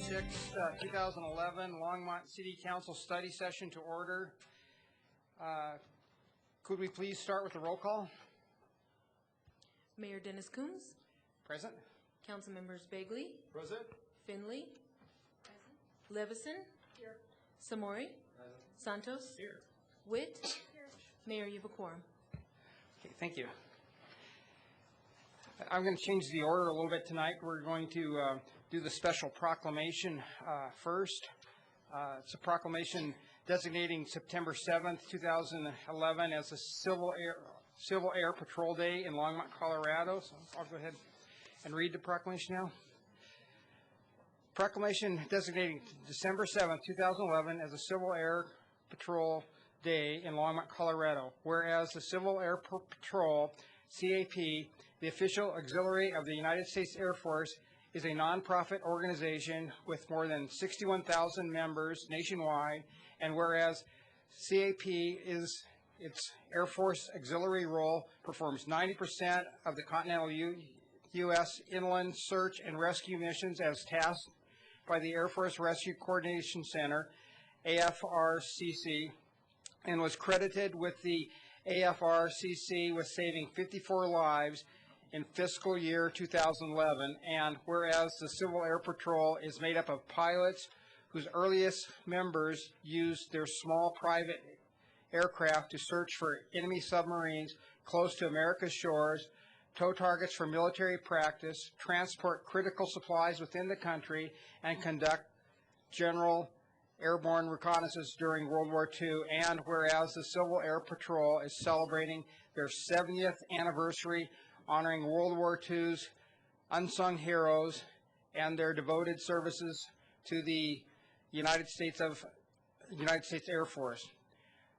6, 2011 Longmont City Council study session to order. Could we please start with the roll call? Mayor Dennis Coombs. Present. Council members Bagley. Present. Finley. Present. Levison. Here. Samori. Present. Santos. Here. Witt. Here. Mayor, you have a quorum. Okay, thank you. I'm going to change the order a little bit tonight. We're going to do the special proclamation first. It's a proclamation designating September 7th, 2011 as a Civil Air Patrol Day in Longmont, Colorado. So I'll go ahead and read the proclamation now. Proclamation designating December 7th, 2011 as a Civil Air Patrol Day in Longmont, Colorado. Whereas the Civil Air Patrol, CAP, the official auxiliary of the United States Air Force, is a nonprofit organization with more than 61,000 members nationwide, and whereas CAP is its Air Force auxiliary role performs 90% of the continental U.S. inland search and rescue missions as tasked by the Air Force Rescue Coordination Center, AFRCC, and was credited with the AFRCC with saving 54 lives in fiscal year 2011, and whereas the Civil Air Patrol is made up of pilots whose earliest members used their small private aircraft to search for enemy submarines close to America's shores, tow targets for military practice, transport critical supplies within the country, and conduct general airborne reconnaissance during World War II, and whereas the Civil Air Patrol is celebrating their 70th anniversary honoring World War II's unsung heroes and their devoted services to the United States Air Force.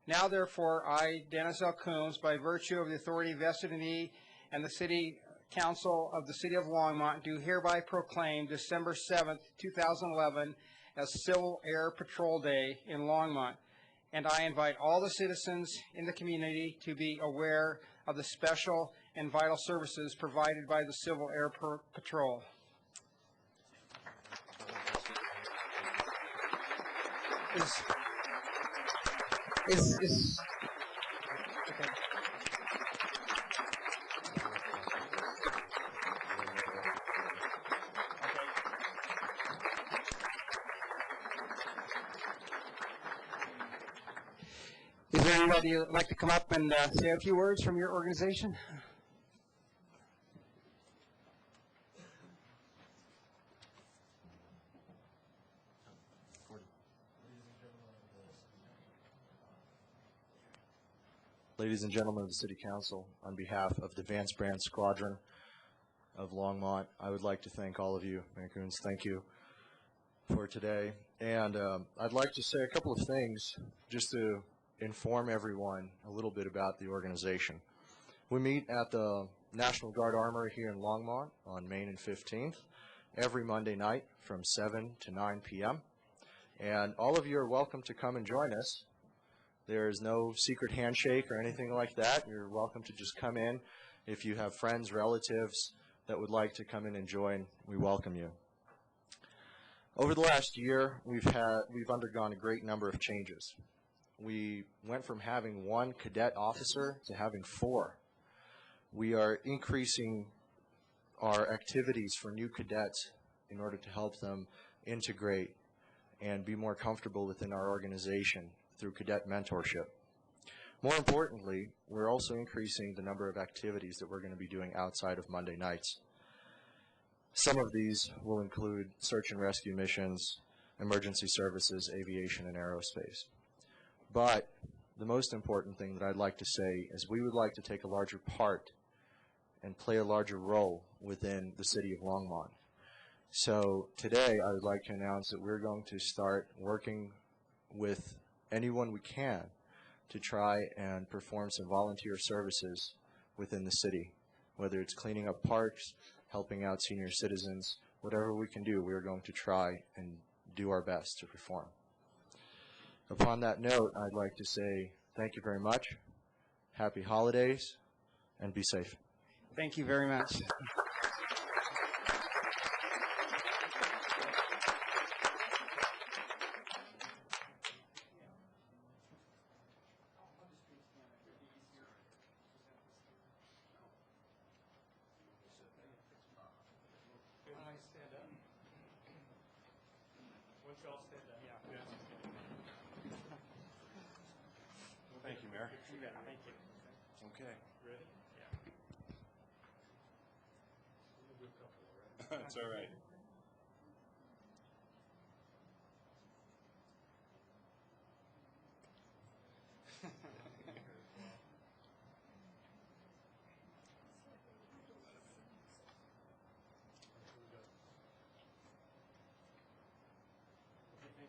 Now, therefore, I, Dennis L. Coombs, by virtue of the authority vested in me and the City Council of the City of Longmont, do hereby proclaim December 7th, 2011 as Civil Air Patrol Day in Longmont. And I invite all the citizens in the community to be aware of the special and vital services provided by the Civil Air Patrol. Okay. Is there anybody who would like to come up and say a few words from your organization? Ladies and gentlemen of the City Council, on behalf of the Vance Brand Squadron of Longmont, I would like to thank all of you. Mayor Coons, thank you for today. And I'd like to say a couple of things just to inform everyone a little bit about the organization. We meet at the National Guard Armory here in Longmont on Main and 15th every Monday night from 7 to 9 p.m. And all of you are welcome to come and join us. There is no secret handshake or anything like that. You're welcome to just come in. If you have friends, relatives that would like to come in and join, we welcome you. Over the last year, we've undergone a great number of changes. We went from having one cadet officer to having 4. We are increasing our activities for new cadets in order to help them integrate and be more comfortable within our organization through cadet mentorship. More importantly, we're also increasing the number of activities that we're going to be doing outside of Monday nights. Some of these will include search and rescue missions, emergency services, aviation, and aerospace. But the most important thing that I'd like to say is we would like to take a larger part and play a larger role within the City of Longmont. So today I would like to announce that we're going to start working with anyone we can to try and perform some volunteer services within the city, whether it's cleaning up parks, helping out senior citizens, whatever we can do, we're going to try and do our best to perform. Upon that note, I'd like to say thank you very much, happy holidays, and be safe. Thank you very much. Thank you, Mayor. Thank you. Okay. Ready? That's all right.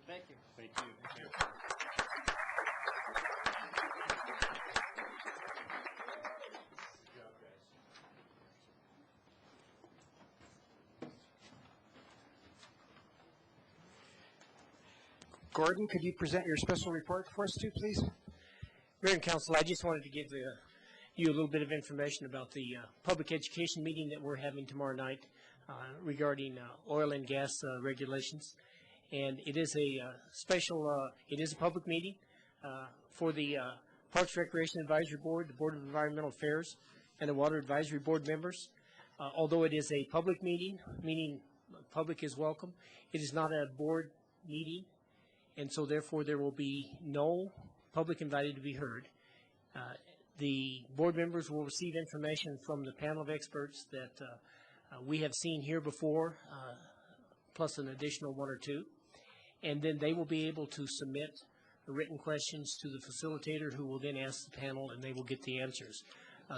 Thank you. Thank you. Gordon, could you present your special report for us too, please? Mayor and Council, I just wanted to give you a little bit of information about the public education meeting that we're having tomorrow night regarding oil and gas regulations. And it is a it is a public meeting for the Parks Recreation Advisory Board, the Board of Environmental Affairs, and the Water Advisory Board members. Although it is a public meeting, meaning public is welcome, it is not a board meeting, and so therefore there will be no public invited to be heard. The board members will receive information from the panel of experts that we have seen here before, plus an additional one or two, and then they will be able to submit written questions to the facilitator, who will then ask the panel, and they will get the answers.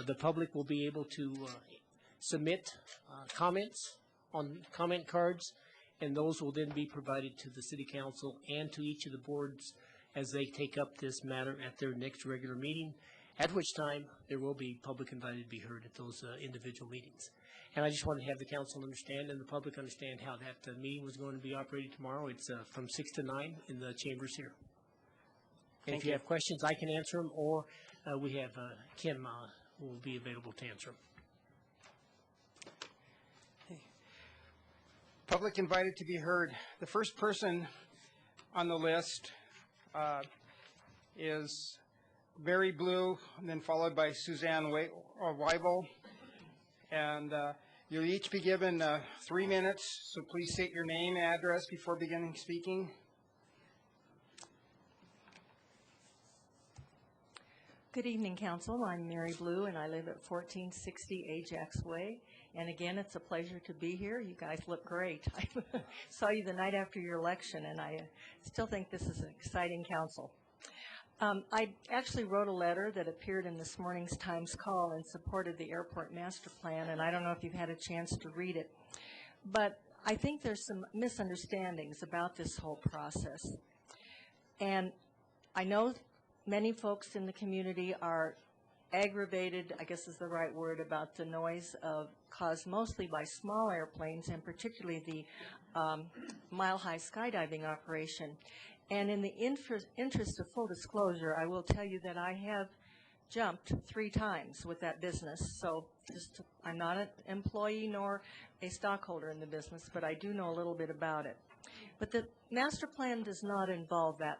The public will be able to submit comments on comment cards, and those will then be provided to the City Council and to each of the boards as they take up this matter at their next regular meeting, at which time there will be public invited to be heard at those individual meetings. And I just wanted to have the council understand and the public understand how that meeting was going to be operated tomorrow. It's from 6 to 9 in the chambers here. And if you have questions, I can answer them, or we have Kim who will be available to answer them. Public invited to be heard. The first person on the list is Mary Blue, and then followed by Suzanne Weibel. And you'll each be given 3 minutes, so please state your name and address before beginning speaking. Good evening, Council. I'm Mary Blue, and I live at 1460 Ajax Way. And again, it's a pleasure to be here. You guys look great. I saw you the night after your election, and I still think this is an exciting council. I actually wrote a letter that appeared in this morning's Times Call in support of the airport master plan, and I don't know if you've had a chance to read it. But I think there's some misunderstandings about this whole process. And I know many folks in the community are aggravated, I guess is the right word, about the noise caused mostly by small airplanes, and particularly the mile-high skydiving operation. And in the interest of full disclosure, I will tell you that I have jumped 3 times with that business. So I'm not an employee nor a stockholder in the business, but I do know a little bit about it. But the master plan does not involve that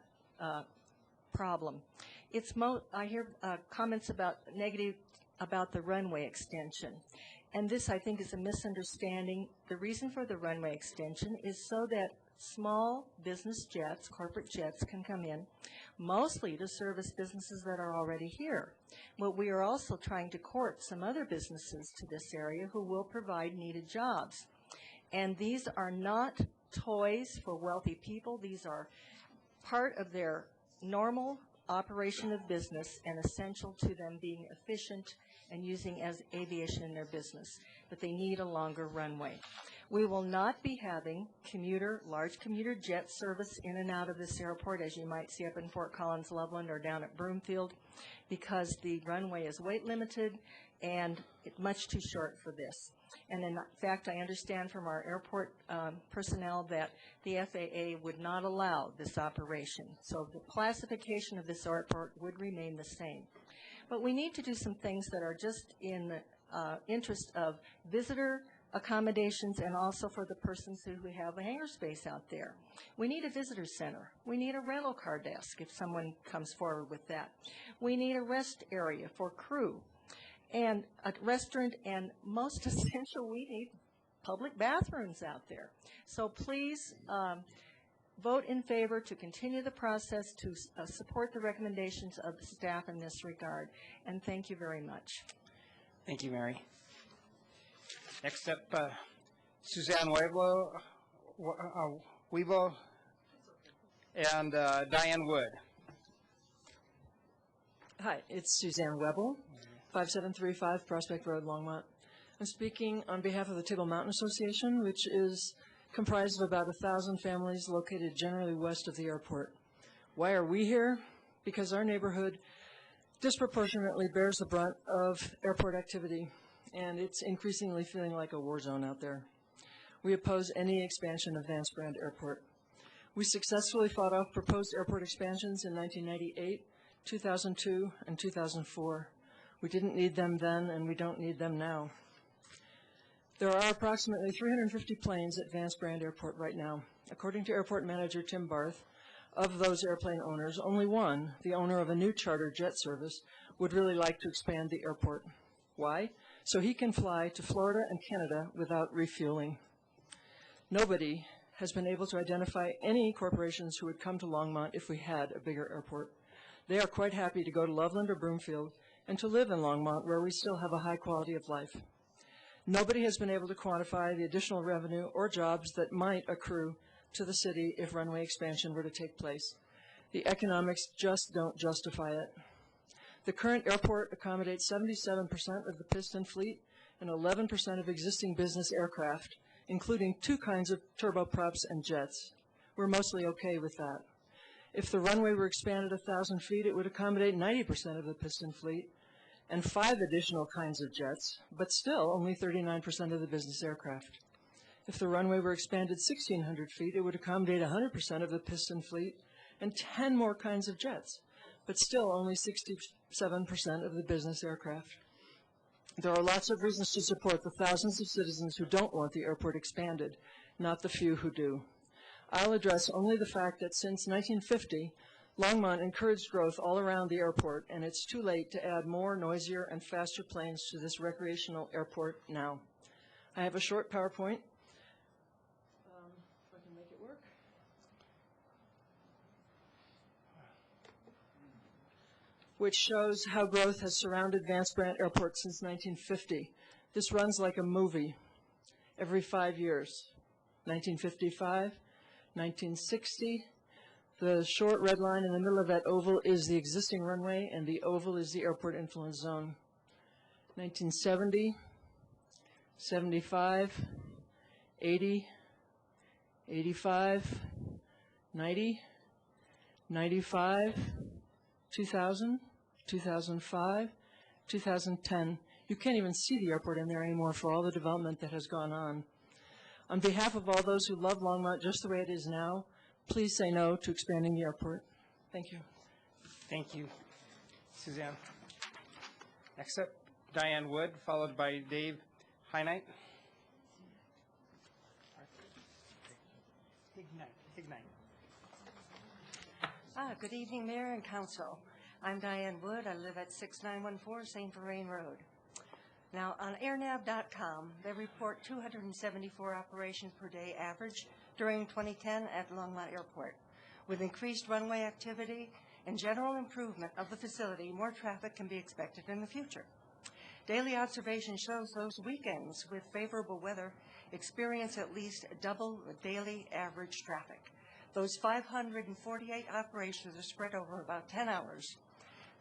problem. I hear comments about negative about the runway extension, and this I think is a misunderstanding. The reason for the runway extension is so that small business jets, corporate jets, can come in, mostly to service businesses that are already here. But we are also trying to court some other businesses to this area who will provide needed jobs. And these are not toys for wealthy people. These are part of their normal operation of business and essential to them being efficient and using as aviation in their business. But they need a longer runway. We will not be having large commuter jet service in and out of this airport, as you might see up in Fort Collins, Loveland, or down at Broomfield, because the runway is weight limited and it's much too short for this. And in fact, I understand from our airport personnel that the FAA would not allow this operation. So the classification of this airport would remain the same. But we need to do some things that are just in the interest of visitor accommodations and also for the persons who have a hangar space out there. We need a visitor center. We need a rental car desk if someone comes forward with that. We need a rest area for crew and a restaurant, and most essential, we need public bathrooms out there. So please vote in favor to continue the process to support the recommendations of the staff in this regard. And thank you very much. Thank you, Mary. Next up, Suzanne Weebo, and Diane Wood. Hi, it's Suzanne Webble, 5735 Prospect Road, Longmont. I'm speaking on behalf of the Table Mountain Association, which is comprised of about 1,000 families located generally west of the airport. Why are we here? Because our neighborhood disproportionately bears the brunt of airport activity, and it's increasingly feeling like a war zone out there. We oppose any expansion of Vance Brand Airport. We successfully fought off proposed airport expansions in 1998, 2002, and 2004. We didn't need them then, and we don't need them now. There are approximately 350 planes at Vance Brand Airport right now. According to airport manager Tim Barth, of those airplane owners, only one, the owner of a new charter jet service, would really like to expand the airport. Why? So he can fly to Florida and Canada without refueling. Nobody has been able to identify any corporations who would come to Longmont if we had a bigger airport. They are quite happy to go to Loveland or Broomfield and to live in Longmont, where we still have a high quality of life. Nobody has been able to quantify the additional revenue or jobs that might accrue to the city if runway expansion were to take place. The economics just don't justify it. The current airport accommodates 77% of the piston fleet and 11% of existing business aircraft, including 2 kinds of turboprops and jets. We're mostly okay with that. If the runway were expanded 1,000 feet, it would accommodate 90% of the piston fleet and 5 additional kinds of jets, but still only 39% of the business aircraft. If the runway were expanded 1,600 feet, it would accommodate 100% of the piston fleet and 10 more kinds of jets, but still only 67% of the business aircraft. There are lots of reasons to support the thousands of citizens who don't want the airport expanded, not the few who do. I'll address only the fact that since 1950, Longmont encouraged growth all around the airport, and it's too late to add more, noisier, and faster planes to this recreational airport now. I have a short PowerPoint. If I can make it work. Which shows how growth has surrounded Vance Brand Airport since 1950. This runs like a movie every 5 years. 1955, 1960. The short red line in the middle of that oval is the existing runway, and the oval is the airport influence zone. 1970, 75, 80, 85, 90, 95, 2000, 2005, 2010. You can't even see the airport in there anymore for all the development that has gone on. On behalf of all those who love Longmont just the way it is now, please say no to expanding the airport. Thank you. Thank you, Suzanne. Next up, Diane Wood, followed by Dave Heinite. Good evening, Mayor and Council. I'm Diane Wood. I live at 6914 St. Verrain Road. Now, on airnav.com, they report 274 operations per day average during 2010 at Longmont Airport. With increased runway activity and general improvement of the facility, more traffic can be expected in the future. Daily observation shows those weekends with favorable weather experience at least double the daily average traffic. Those 548 operations are spread over about 10 hours.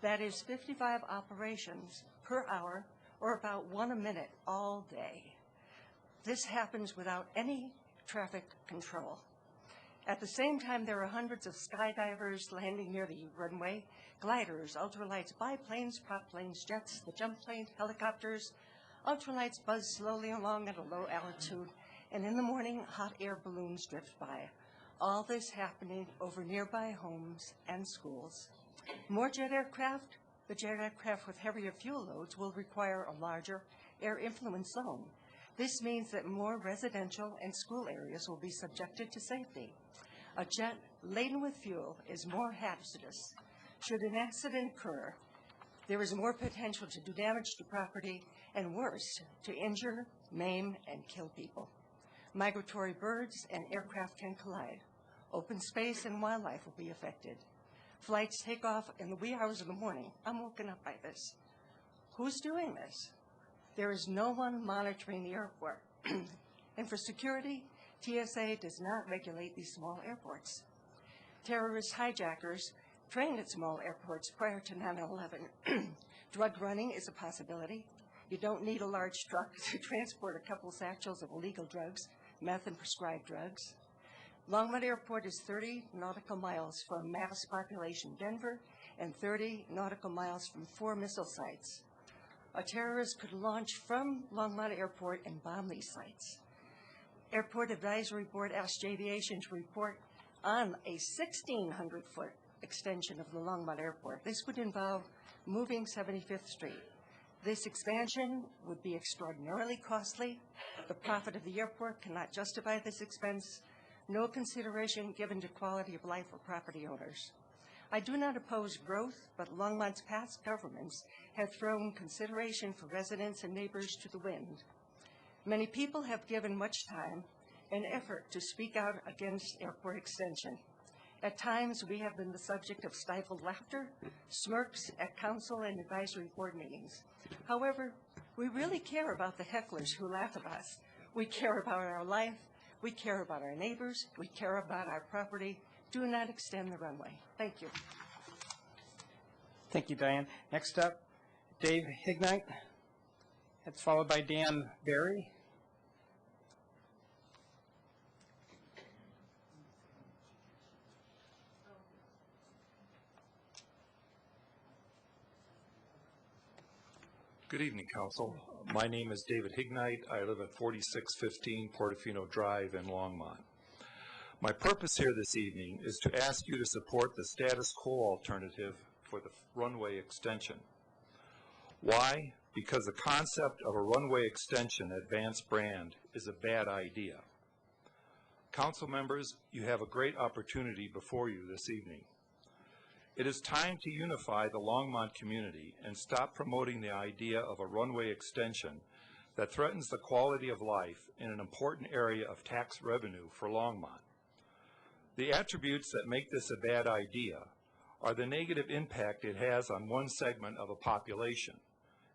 That is 55 operations per hour, or about 1 a minute all day. This happens without any traffic control. At the same time, there are hundreds of skydivers landing near the runway, gliders, ultralights, biplanes, prop planes, jets, the jump planes, helicopters. Ultralights buzz slowly along at a low altitude, and in the morning, hot air balloons drift by. All this happening over nearby homes and schools. More jet aircraft. The jet aircraft with heavier fuel loads will require a larger air influence zone. This means that more residential and school areas will be subjected to safety. A jet laden with fuel is more hazardous. Should an accident occur, there is more potential to do damage to property and, worse, to injure, maim, and kill people. Migratory birds and aircraft can collide. Open space and wildlife will be affected. Flights take off in the wee hours of the morning. I'm woken up by this. Who's doing this? There is no one monitoring the airport. And for security, TSA does not regulate these small airports. Terrorist hijackers trained at small airports prior to 9/11. Drug running is a possibility. You don't need a large truck to transport a couple satchels of illegal drugs, meth and prescribed drugs. Longmont Airport is 30 nautical miles from mass population Denver and 30 nautical miles from 4 missile sites. A terrorist could launch from Longmont Airport and bomb these sites. Airport Advisory Board asked Aviation to report on a 1,600-foot extension of the Longmont Airport. This would involve moving 75th Street. This expansion would be extraordinarily costly. The profit of the airport cannot justify this expense. No consideration given to quality of life for property owners. I do not oppose growth, but Longmont's past governments have thrown consideration for residents and neighbors to the wind. Many people have given much time and effort to speak out against airport extension. At times, we have been the subject of stifled laughter, smirks at council and advisory board meetings. However, we really care about the hecklers who laugh at us. We care about our life. We care about our neighbors. We care about our property. Do not extend the runway. Thank you. Thank you, Diane. Next up, Dave Hignite. That's followed by Dan Barry. Good evening, Council. My name is David Hignite. I live at 4615 Portofino Drive in Longmont. My purpose here this evening is to ask you to support the status quo alternative for the runway extension. Why? Because the concept of a runway extension at Vance Brand is a bad idea. Council members, you have a great opportunity before you this evening. It is time to unify the Longmont community and stop promoting the idea of a runway extension that threatens the quality of life in an important area of tax revenue for Longmont. The attributes that make this a bad idea are the negative impact it has on one segment of a population,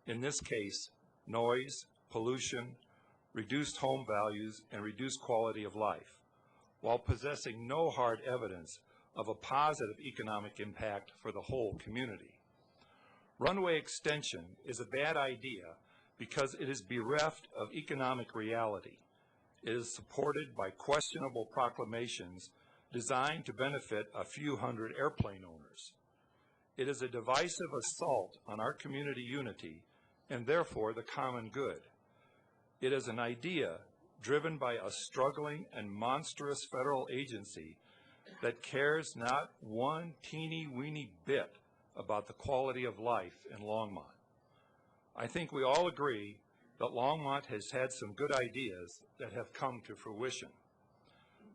in this case, noise, pollution, reduced home values, and reduced quality of life, while possessing no hard evidence of a positive economic impact for the whole community. Runway extension is a bad idea because it is bereft of economic reality. It is supported by questionable proclamations designed to benefit a few hundred airplane owners. It is a divisive assault on our community unity and therefore the common good. It is an idea driven by a struggling and monstrous federal agency that cares not one teeny-weeny bit about the quality of life in Longmont. I think we all agree that Longmont has had some good ideas that have come to fruition.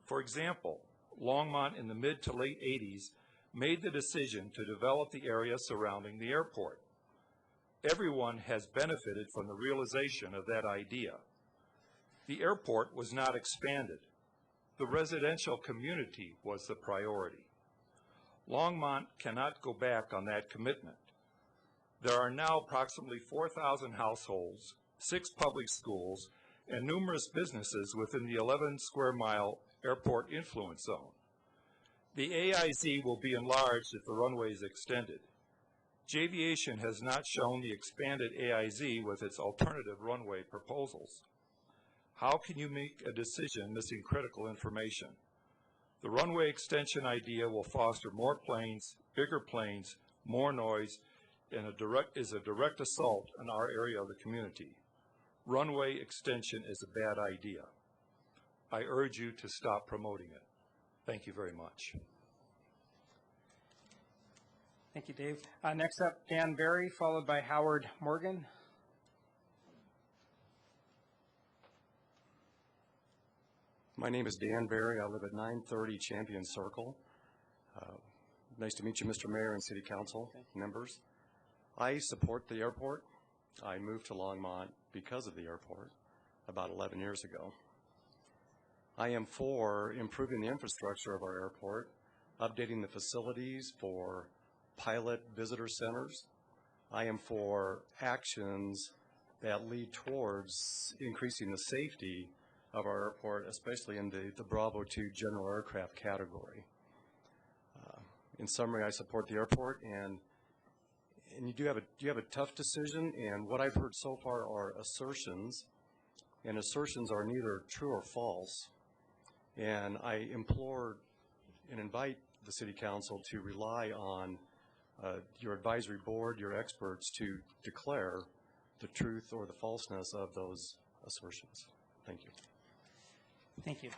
For example, Longmont in the mid to late 80s made the decision to develop the area surrounding the airport. Everyone has benefited from the realization of that idea. The airport was not expanded. The residential community was the priority. Longmont cannot go back on that commitment. There are now approximately 4,000 households, 6 public schools, and numerous businesses within the 11 square mile airport influence zone. The AIZ will be enlarged if the runway is extended. Javiation has not shown the expanded AIZ with its alternative runway proposals. How can you make a decision missing critical information? The runway extension idea will foster more planes, bigger planes, more noise, and is a direct assault on our area of the community. Runway extension is a bad idea. I urge you to stop promoting it. Thank you very much. Thank you, Dave. Next up, Dan Barry, followed by Howard Morgan. My name is Dan Barry. I live at 930 Champion Circle. Nice to meet you, Mr. Mayor and City Council members. I support the airport. I moved to Longmont because of the airport about 11 years ago. I am for improving the infrastructure of our airport, updating the facilities for pilot visitor centers. I am for actions that lead towards increasing the safety of our airport, especially in the Bravo 2 general aircraft category. In summary, I support the airport, and you have a tough decision, and what I've heard so far are assertions, and assertions are neither true or false. And I implore and invite the City Council to rely on your advisory board, your experts, to declare the truth or the falseness of those assertions. Thank you. Thank you.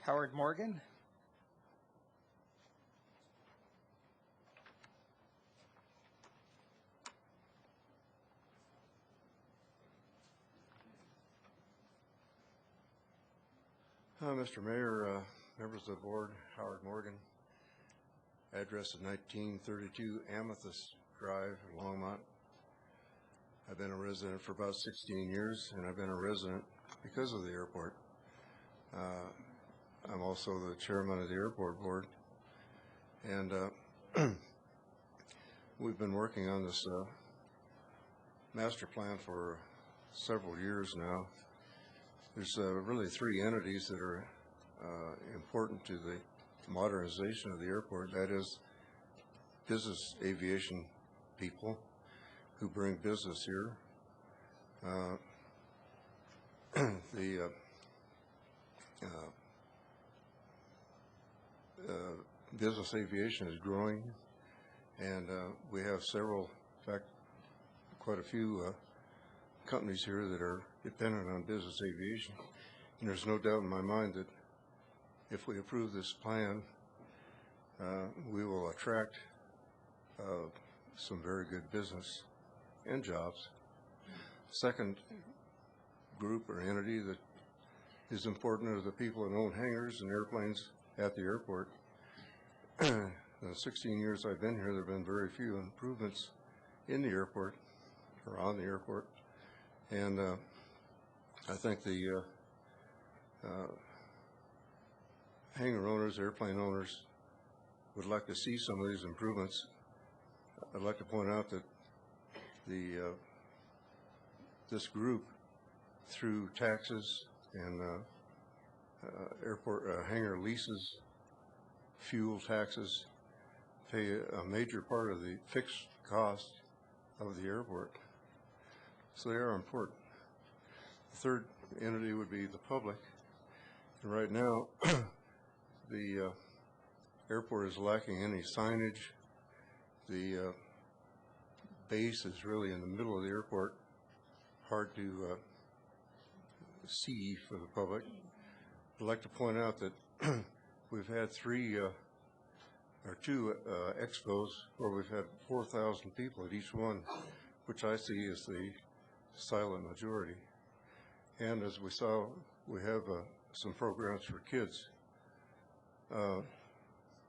Howard Morgan. Mr. Mayor, members of the board, Howard Morgan, address of 1932 Amethyst Drive in Longmont. I've been a resident for about 16 years, and I've been a resident because of the airport. I'm also the chairman of the airport board, and we've been working on this master plan for several years now. There's really three entities that are important to the modernization of the airport. That is business aviation people who bring business here. The business aviation is growing, and we have several, in fact, quite a few companies here that are dependent on business aviation. And there's no doubt in my mind that if we approve this plan, we will attract some very good business and jobs. Second group or entity that is important are the people that own hangars and airplanes at the airport. In the 16 years I've been here, there have been very few improvements in the airport or on the airport. And I think the hangar owners, airplane owners would like to see some of these improvements. I'd like to point out that this group, through taxes and airport hangar leases, fuel taxes, pay a major part of the fixed cost of the airport. So they are important. The third entity would be the public. And right now, the airport is lacking any signage. The base is really in the middle of the airport, hard to see for the public. I'd like to point out that we've had two expos where we've had 4,000 people at each one, which I see as the silent majority. And as we saw, we have some programs for kids.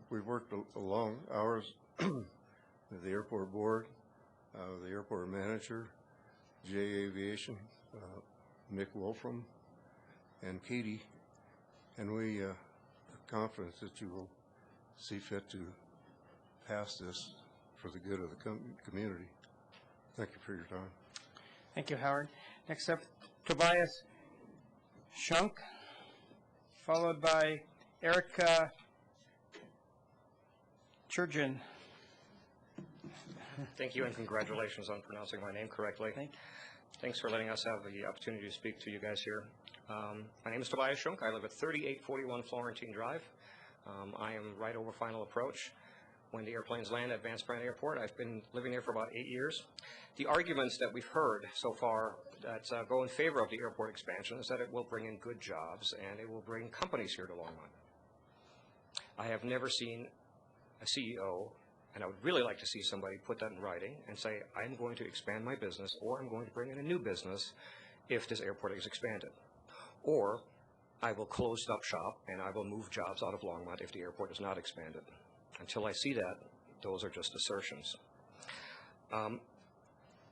We've worked a long hours with the airport board, the airport manager, J Aviation, Mick Wolfram, and Katie, and we are confident that you will see fit to pass this for the good of the community. Thank you for your time. Thank you, Howard. Next up, Tobias Schunk, followed by Erica Churgeon. Thank you, and congratulations on pronouncing my name correctly. Thanks for letting us have the opportunity to speak to you guys here. My name is Tobias Schunk. I live at 3841 Florentine Drive. I am right over Final Approach. When the airplanes land at Vance Brand Airport, I've been living there for about 8 years. The arguments that we've heard so far that go in favor of the airport expansion is that it will bring in good jobs and it will bring companies here to Longmont. I have never seen a CEO, and I would really like to see somebody put that in writing and say, I'm going to expand my business or I'm going to bring in a new business if this airport is expanded. Or I will close up shop and I will move jobs out of Longmont if the airport is not expanded. Until I see that, those are just assertions.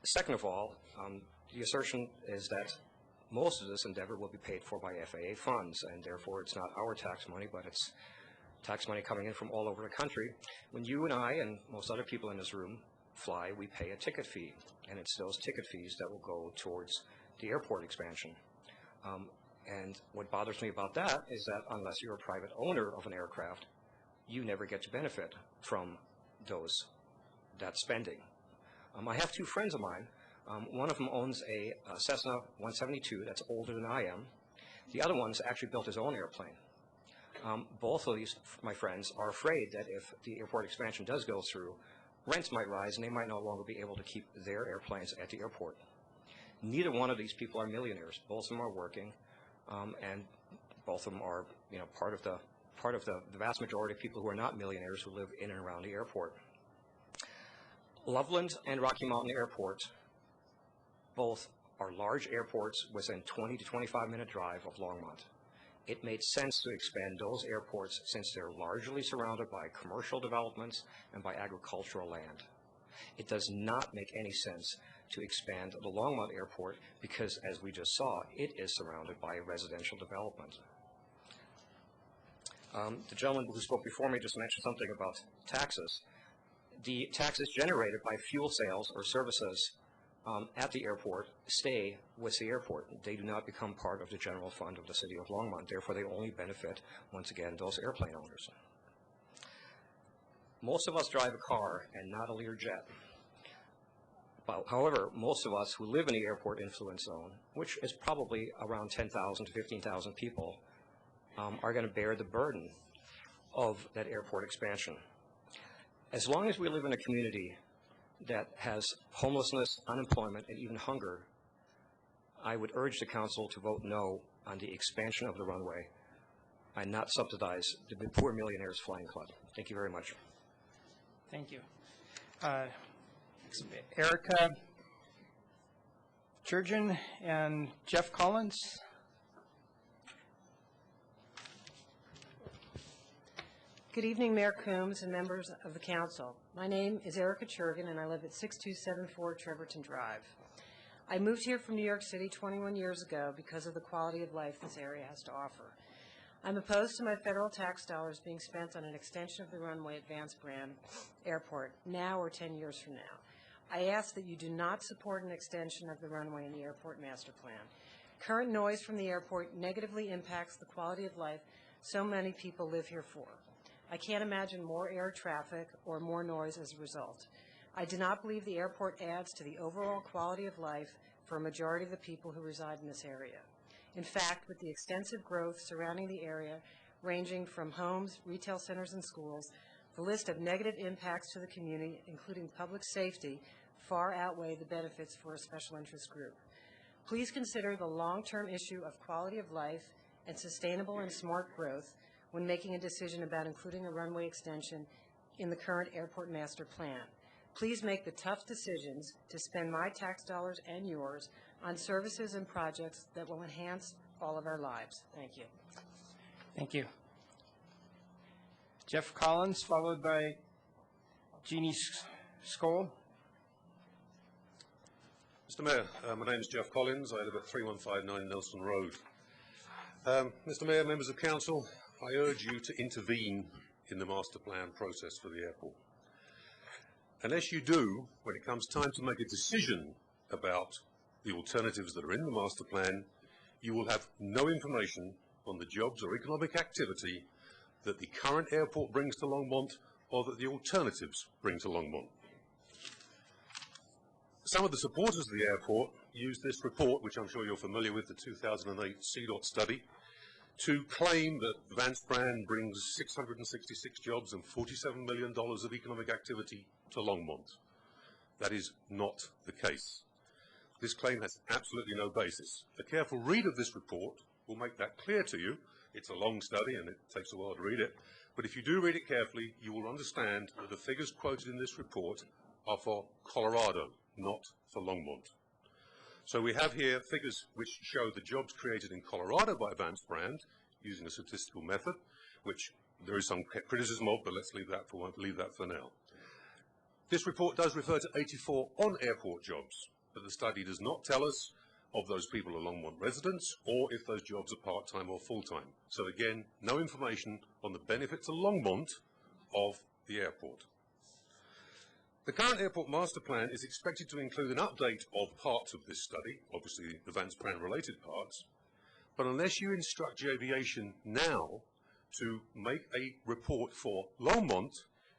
Second of all, the assertion is that Most of this endeavor will be paid for by FAA funds, and therefore it's not our tax money, but it's tax money coming in from all over the country. When you and I and most other people in this room fly, we pay a ticket fee, and it's those ticket fees that will go towards the airport expansion. And what bothers me about that is that unless you're a private owner of an aircraft, you never get to benefit from that spending. I have two friends of mine. One of them owns a Cessna 172 that's older than I am. The other one's actually built his own airplane. Both of these, my friends, are afraid that if the airport expansion does go through, rents might rise and they might no longer be able to keep their airplanes at the airport. Neither one of these people are millionaires. Both of them are working, and both of them are, part of the vast majority of people who are not millionaires who live in and around the airport. Loveland and Rocky Mountain Airport both are large airports within 20 to 25-minute drive of Longmont. It made sense to expand those airports since they're largely surrounded by commercial developments and by agricultural land. It does not make any sense to expand the Longmont Airport because, as we just saw, it is surrounded by residential development. The gentleman who spoke before me just mentioned something about taxes. The taxes generated by fuel sales or services at the airport stay with the airport. They do not become part of the general fund of the city of Longmont. Therefore, they only benefit, once again, those airplane owners. Most of us drive a car and not a Learjet. However, most of us who live in the airport influence zone, which is probably around 10,000 to 15,000 people, are going to bear the burden of that airport expansion. As long as we live in a community that has homelessness, unemployment, and even hunger, I would urge the council to vote no on the expansion of the runway and not subsidize the poor millionaires flying club. Thank you very much. Thank you. Erica Churgeon and Jeff Collins. Good evening, Mayor Coombs and members of the council. My name is Erica Churgeon, and I live at 6274 Trevorton Drive. I moved here from New York City 21 years ago because of the quality of life this area has to offer. I'm opposed to my federal tax dollars being spent on an extension of the runway at Vance Brand Airport now or 10 years from now. I ask that you do not support an extension of the runway in the airport master plan. Current noise from the airport negatively impacts the quality of life so many people live here for. I can't imagine more air traffic or more noise as a result. I do not believe the airport adds to the overall quality of life for a majority of the people who reside in this area. In fact, with the extensive growth surrounding the area, ranging from homes, retail centers, and schools, the list of negative impacts to the community, including public safety, far outweigh the benefits for a special interest group. Please consider the long-term issue of quality of life and sustainable and smart growth when making a decision about including a runway extension in the current airport master plan. Please make the tough decisions to spend my tax dollars and yours on services and projects that will enhance all of our lives. Thank you. Thank you. Jeff Collins, followed by Jeannie Skoll. Mr. Mayor, my name is Jeff Collins. I live at 3159 Nelson Road. Mr. Mayor, members of council, I urge you to intervene in the master plan process for the airport. Unless you do, when it comes time to make a decision about the alternatives that are in the master plan, you will have no information on the jobs or economic activity that the current airport brings to Longmont or that the alternatives bring to Longmont. Some of the supporters of the airport use this report, which I'm sure you're familiar with, the 2008 CDOT study, to claim that Vance Brand brings 666 jobs and $47 million of economic activity to Longmont. That is not the case. This claim has absolutely no basis. A careful read of this report will make that clear to you. It's a long study and it takes a while to read it, but if you do read it carefully, you will understand that the figures quoted in this report are for Colorado, not for Longmont. So we have here figures which show the jobs created in Colorado by Vance Brand using a statistical method, which there is some criticism of, but let's leave that for now. This report does refer to 84 on-airport jobs, but the study does not tell us of those people are Longmont residents or if those jobs are part-time or full-time. So again, no information on the benefit to Longmont of the airport. The current airport master plan is expected to include an update of parts of this study, obviously the Vance plan related parts, but unless you instruct Aviation now to make a report for Longmont,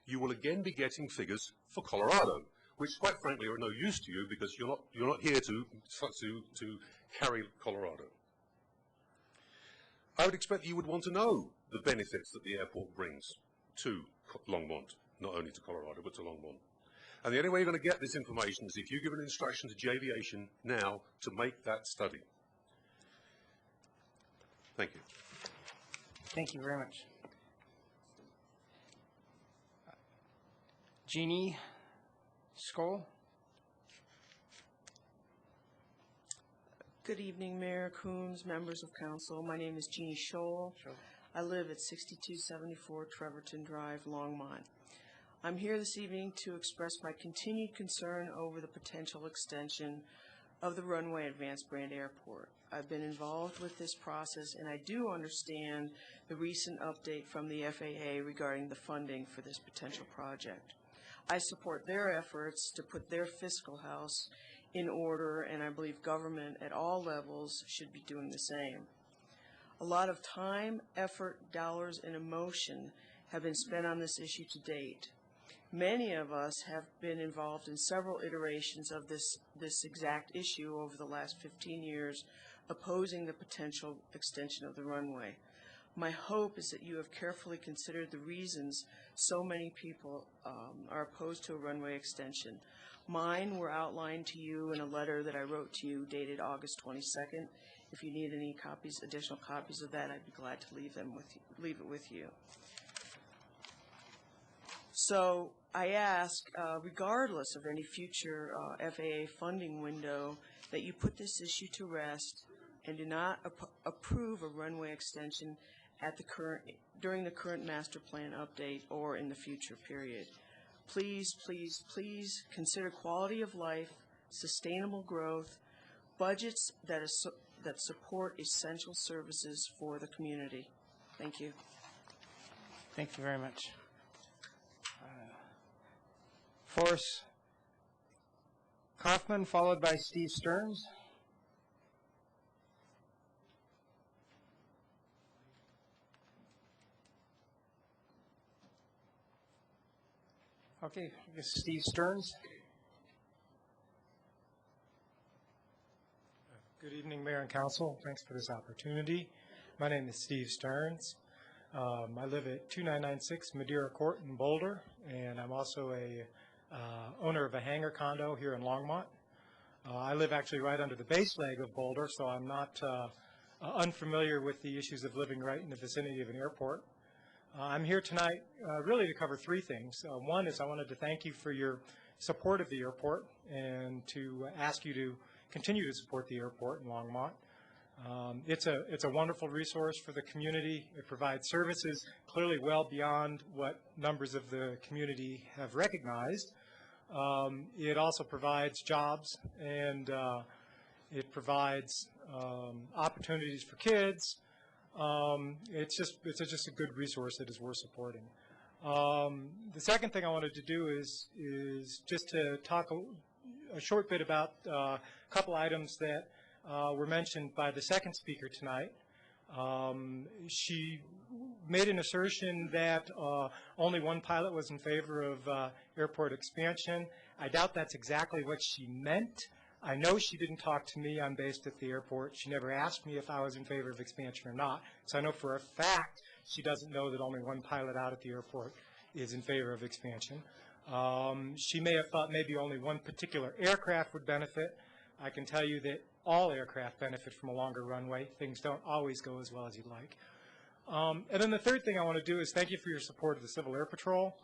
you will again be getting figures for Colorado, which quite frankly are no use to you because you're not here to carry Colorado. I would expect you would want to know the benefits that the airport brings to Longmont, not only to Colorado, but to Longmont. And the only way you're going to get this information is if you give an instruction to Aviation now to make that study. Thank you. Thank you very much. Jeannie Skoll. Good evening, Mayor Coombs, members of council. My name is Jeannie Scholl. I live at 6274 Trevorton Drive, Longmont. I'm here this evening to express my continued concern over the potential extension of the runway at Vance Brand Airport. I've been involved with this process, and I do understand the recent update from the FAA regarding the funding for this potential project. I support their efforts to put their fiscal house in order, and I believe government at all levels should be doing the same. A lot of time, effort, dollars, and emotion have been spent on this issue to date. Many of us have been involved in several iterations of this exact issue over the last 15 years, opposing the potential extension of the runway. My hope is that you have carefully considered the reasons so many people are opposed to a runway extension. Mine were outlined to you in a letter that I wrote to you dated August 22nd. If you need any copies, additional copies of that, I'd be glad to leave it with you. So I ask, regardless of any future FAA funding window, that you put this issue to rest and do not approve a runway extension during the current master plan update or in the future period. Please, please, please consider quality of life, sustainable growth, budgets that support essential services for the community. Thank you. Thank you very much. Forrest Kaufman, followed by Steve Stearns. Okay, I guess Steve Stearns. Good evening, Mayor and Council. Thanks for this opportunity. My name is Steve Stearns. I live at 2996 Madeira Court in Boulder, and I'm also a owner of a hangar condo here in Longmont. I live actually right under the base leg of Boulder, so I'm not unfamiliar with the issues of living right in the vicinity of an airport. I'm here tonight really to cover three things. One is I wanted to thank you for your support of the airport and to ask you to continue to support the airport in Longmont. It's a wonderful resource for the community. It provides services clearly well beyond what numbers of the community have recognized. It also provides jobs, and it provides opportunities for kids. It's just a good resource that is worth supporting. The second thing I wanted to do is just to talk a short bit about a couple items that were mentioned by the second speaker tonight. She made an assertion that only one pilot was in favor of airport expansion. I doubt that's exactly what she meant. I know she didn't talk to me. I'm based at the airport. She never asked me if I was in favor of expansion or not. So I know for a fact she doesn't know that only one pilot out at the airport is in favor of expansion. She may have thought maybe only one particular aircraft would benefit. I can tell you that all aircraft benefit from a longer runway. Things don't always go as well as you'd like. And then the third thing I want to do is thank you for your support of the Civil Air Patrol.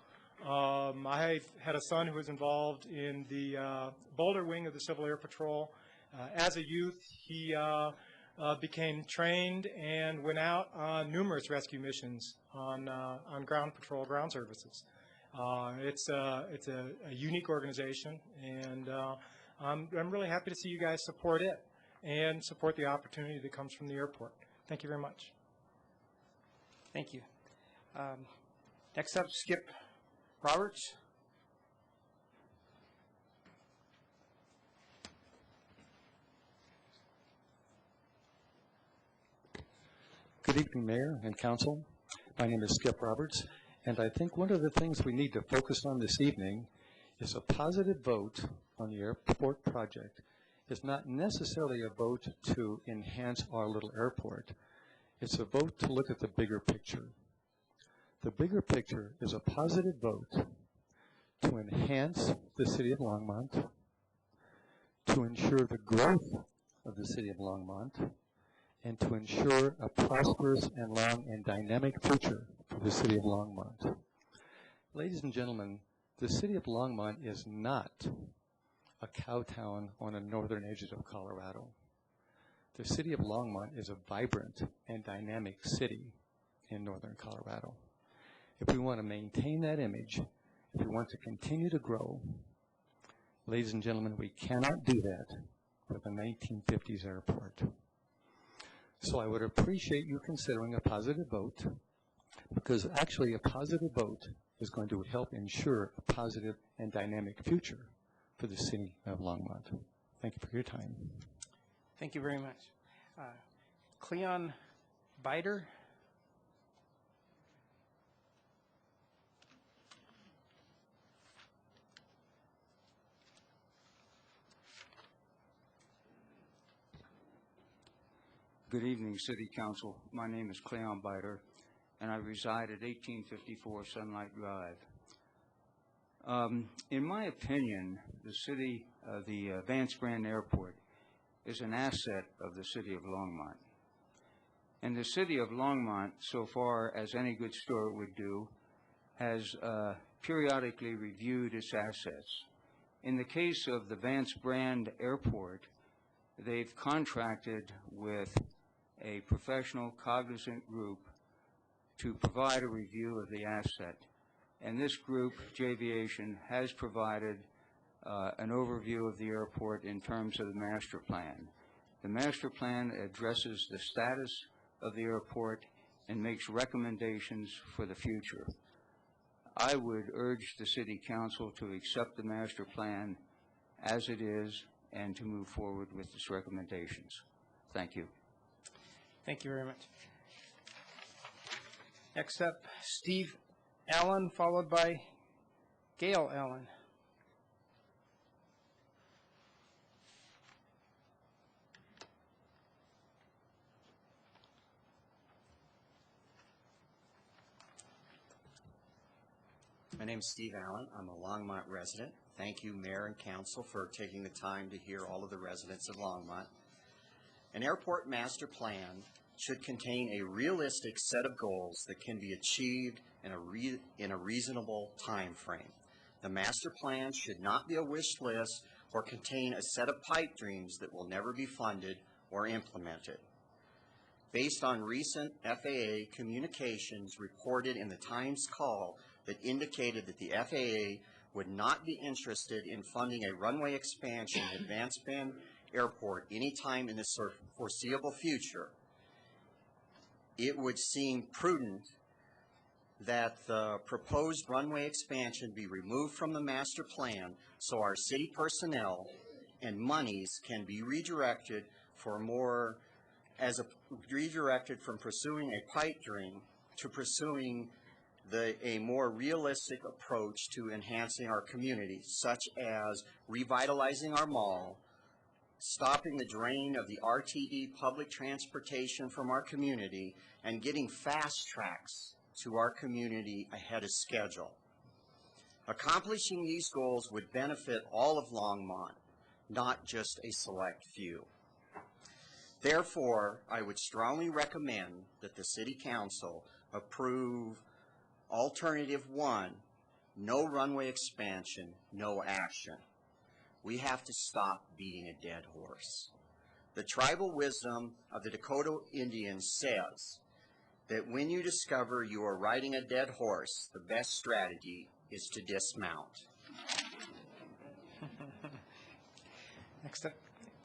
I had a son who was involved in the Boulder wing of the Civil Air Patrol. As a youth, he became trained and went out on numerous rescue missions on ground patrol, ground services. It's a unique organization, and I'm really happy to see you guys support it. and support the opportunity that comes from the airport. Thank you very much. Thank you. Next up, Skip Roberts. Good evening, Mayor and Council. My name is Skip Roberts, and I think one of the things we need to focus on this evening is a positive vote on the airport project. It's not necessarily a vote to enhance our little airport. It's a vote to look at the bigger picture. The bigger picture is a positive vote to enhance the city of Longmont, to ensure the growth of the city of Longmont, and to ensure a prosperous and long and dynamic future for the city of Longmont. Ladies and gentlemen, the city of Longmont is not a cow town on the northern edges of Colorado. The city of Longmont is a vibrant and dynamic city in northern Colorado. If we want to maintain that image, if we want to continue to grow, ladies and gentlemen, we cannot do that with a 1950s airport. So I would appreciate you considering a positive vote, because actually a positive vote is going to help ensure a positive and dynamic future for the city of Longmont. Thank you for your time. Thank you very much. Cleon Bider. Good evening, City Council. My name is Cleon Bider, and I reside at 1854 Sunlight Drive. In my opinion, the Vance Brand Airport is an asset of the City of Longmont. And the City of Longmont, so far as any good steward would do, has periodically reviewed its assets. In the case of the Vance Brand Airport, they've contracted with a professional cognizant group to provide a review of the asset. And this group, Javiation, has provided an overview of the airport in terms of the master plan. The master plan addresses the status of the airport and makes recommendations for the future. I would urge the City Council to accept the master plan as it is and to move forward with its recommendations. Thank you. Thank you very much. Next up, Steve Allen, followed by Gail Allen. My name is Steve Allen. I'm a Longmont resident. Thank you, Mayor and Council, for taking the time to hear all of the residents of Longmont. An airport master plan should contain a realistic set of goals that can be achieved in a reasonable time frame. The master plan should not be a wish list or contain a set of pipe dreams that will never be funded or implemented. Based on recent FAA communications reported in the Times Call that indicated that the FAA would not be interested in funding a runway expansion at Vance Brand Airport anytime in the foreseeable future, it would seem prudent that the proposed runway expansion be removed from the master plan so our city personnel and monies can be redirected from pursuing a pipe dream to pursuing a more realistic approach to enhancing our community, such as revitalizing our mall, stopping the drain of the RTD public transportation from our community, and getting fast tracks to our community ahead of schedule. Accomplishing these goals would benefit all of Longmont, not just a select few. Therefore, I would strongly recommend that the City Council approve Alternative 1, no runway expansion, no action. We have to stop beating a dead horse. The tribal wisdom of the Dakota Indians says that when you discover you are riding a dead horse, the best strategy is to dismount. Next up,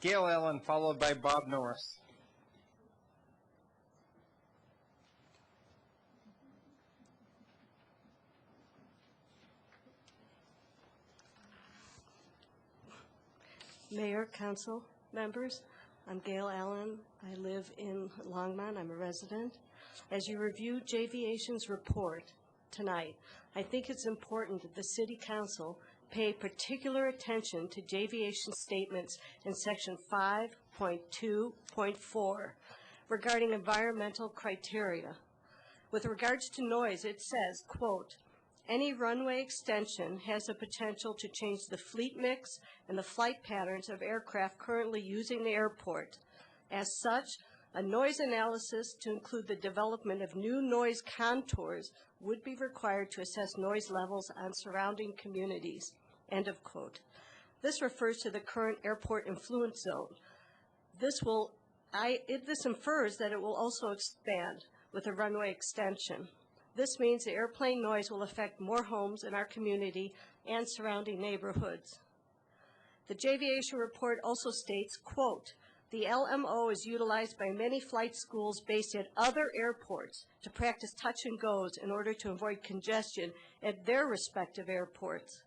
Gail Allen, followed by Bob Norris. Mayor, council members, I'm Gail Allen. I live in Longmont. I'm a resident. As you review JVation's report tonight, I think it's important that the City Council pay particular attention to JVation's statements in Section 5.2.4 regarding environmental criteria. With regards to noise, it says, quote, "Any runway extension has the potential to change the fleet mix and the flight patterns of aircraft currently using the airport. As such, a noise analysis to include the development of new noise contours would be required to assess noise levels on surrounding communities." End of quote. This refers to the current airport influence zone. This infers that it will also expand with a runway extension. This means the airplane noise will affect more homes in our community and surrounding neighborhoods. The JVation report also states, quote, "The LMO is utilized by many flight schools based at other airports to practice touch and goes in order to avoid congestion at their respective airports."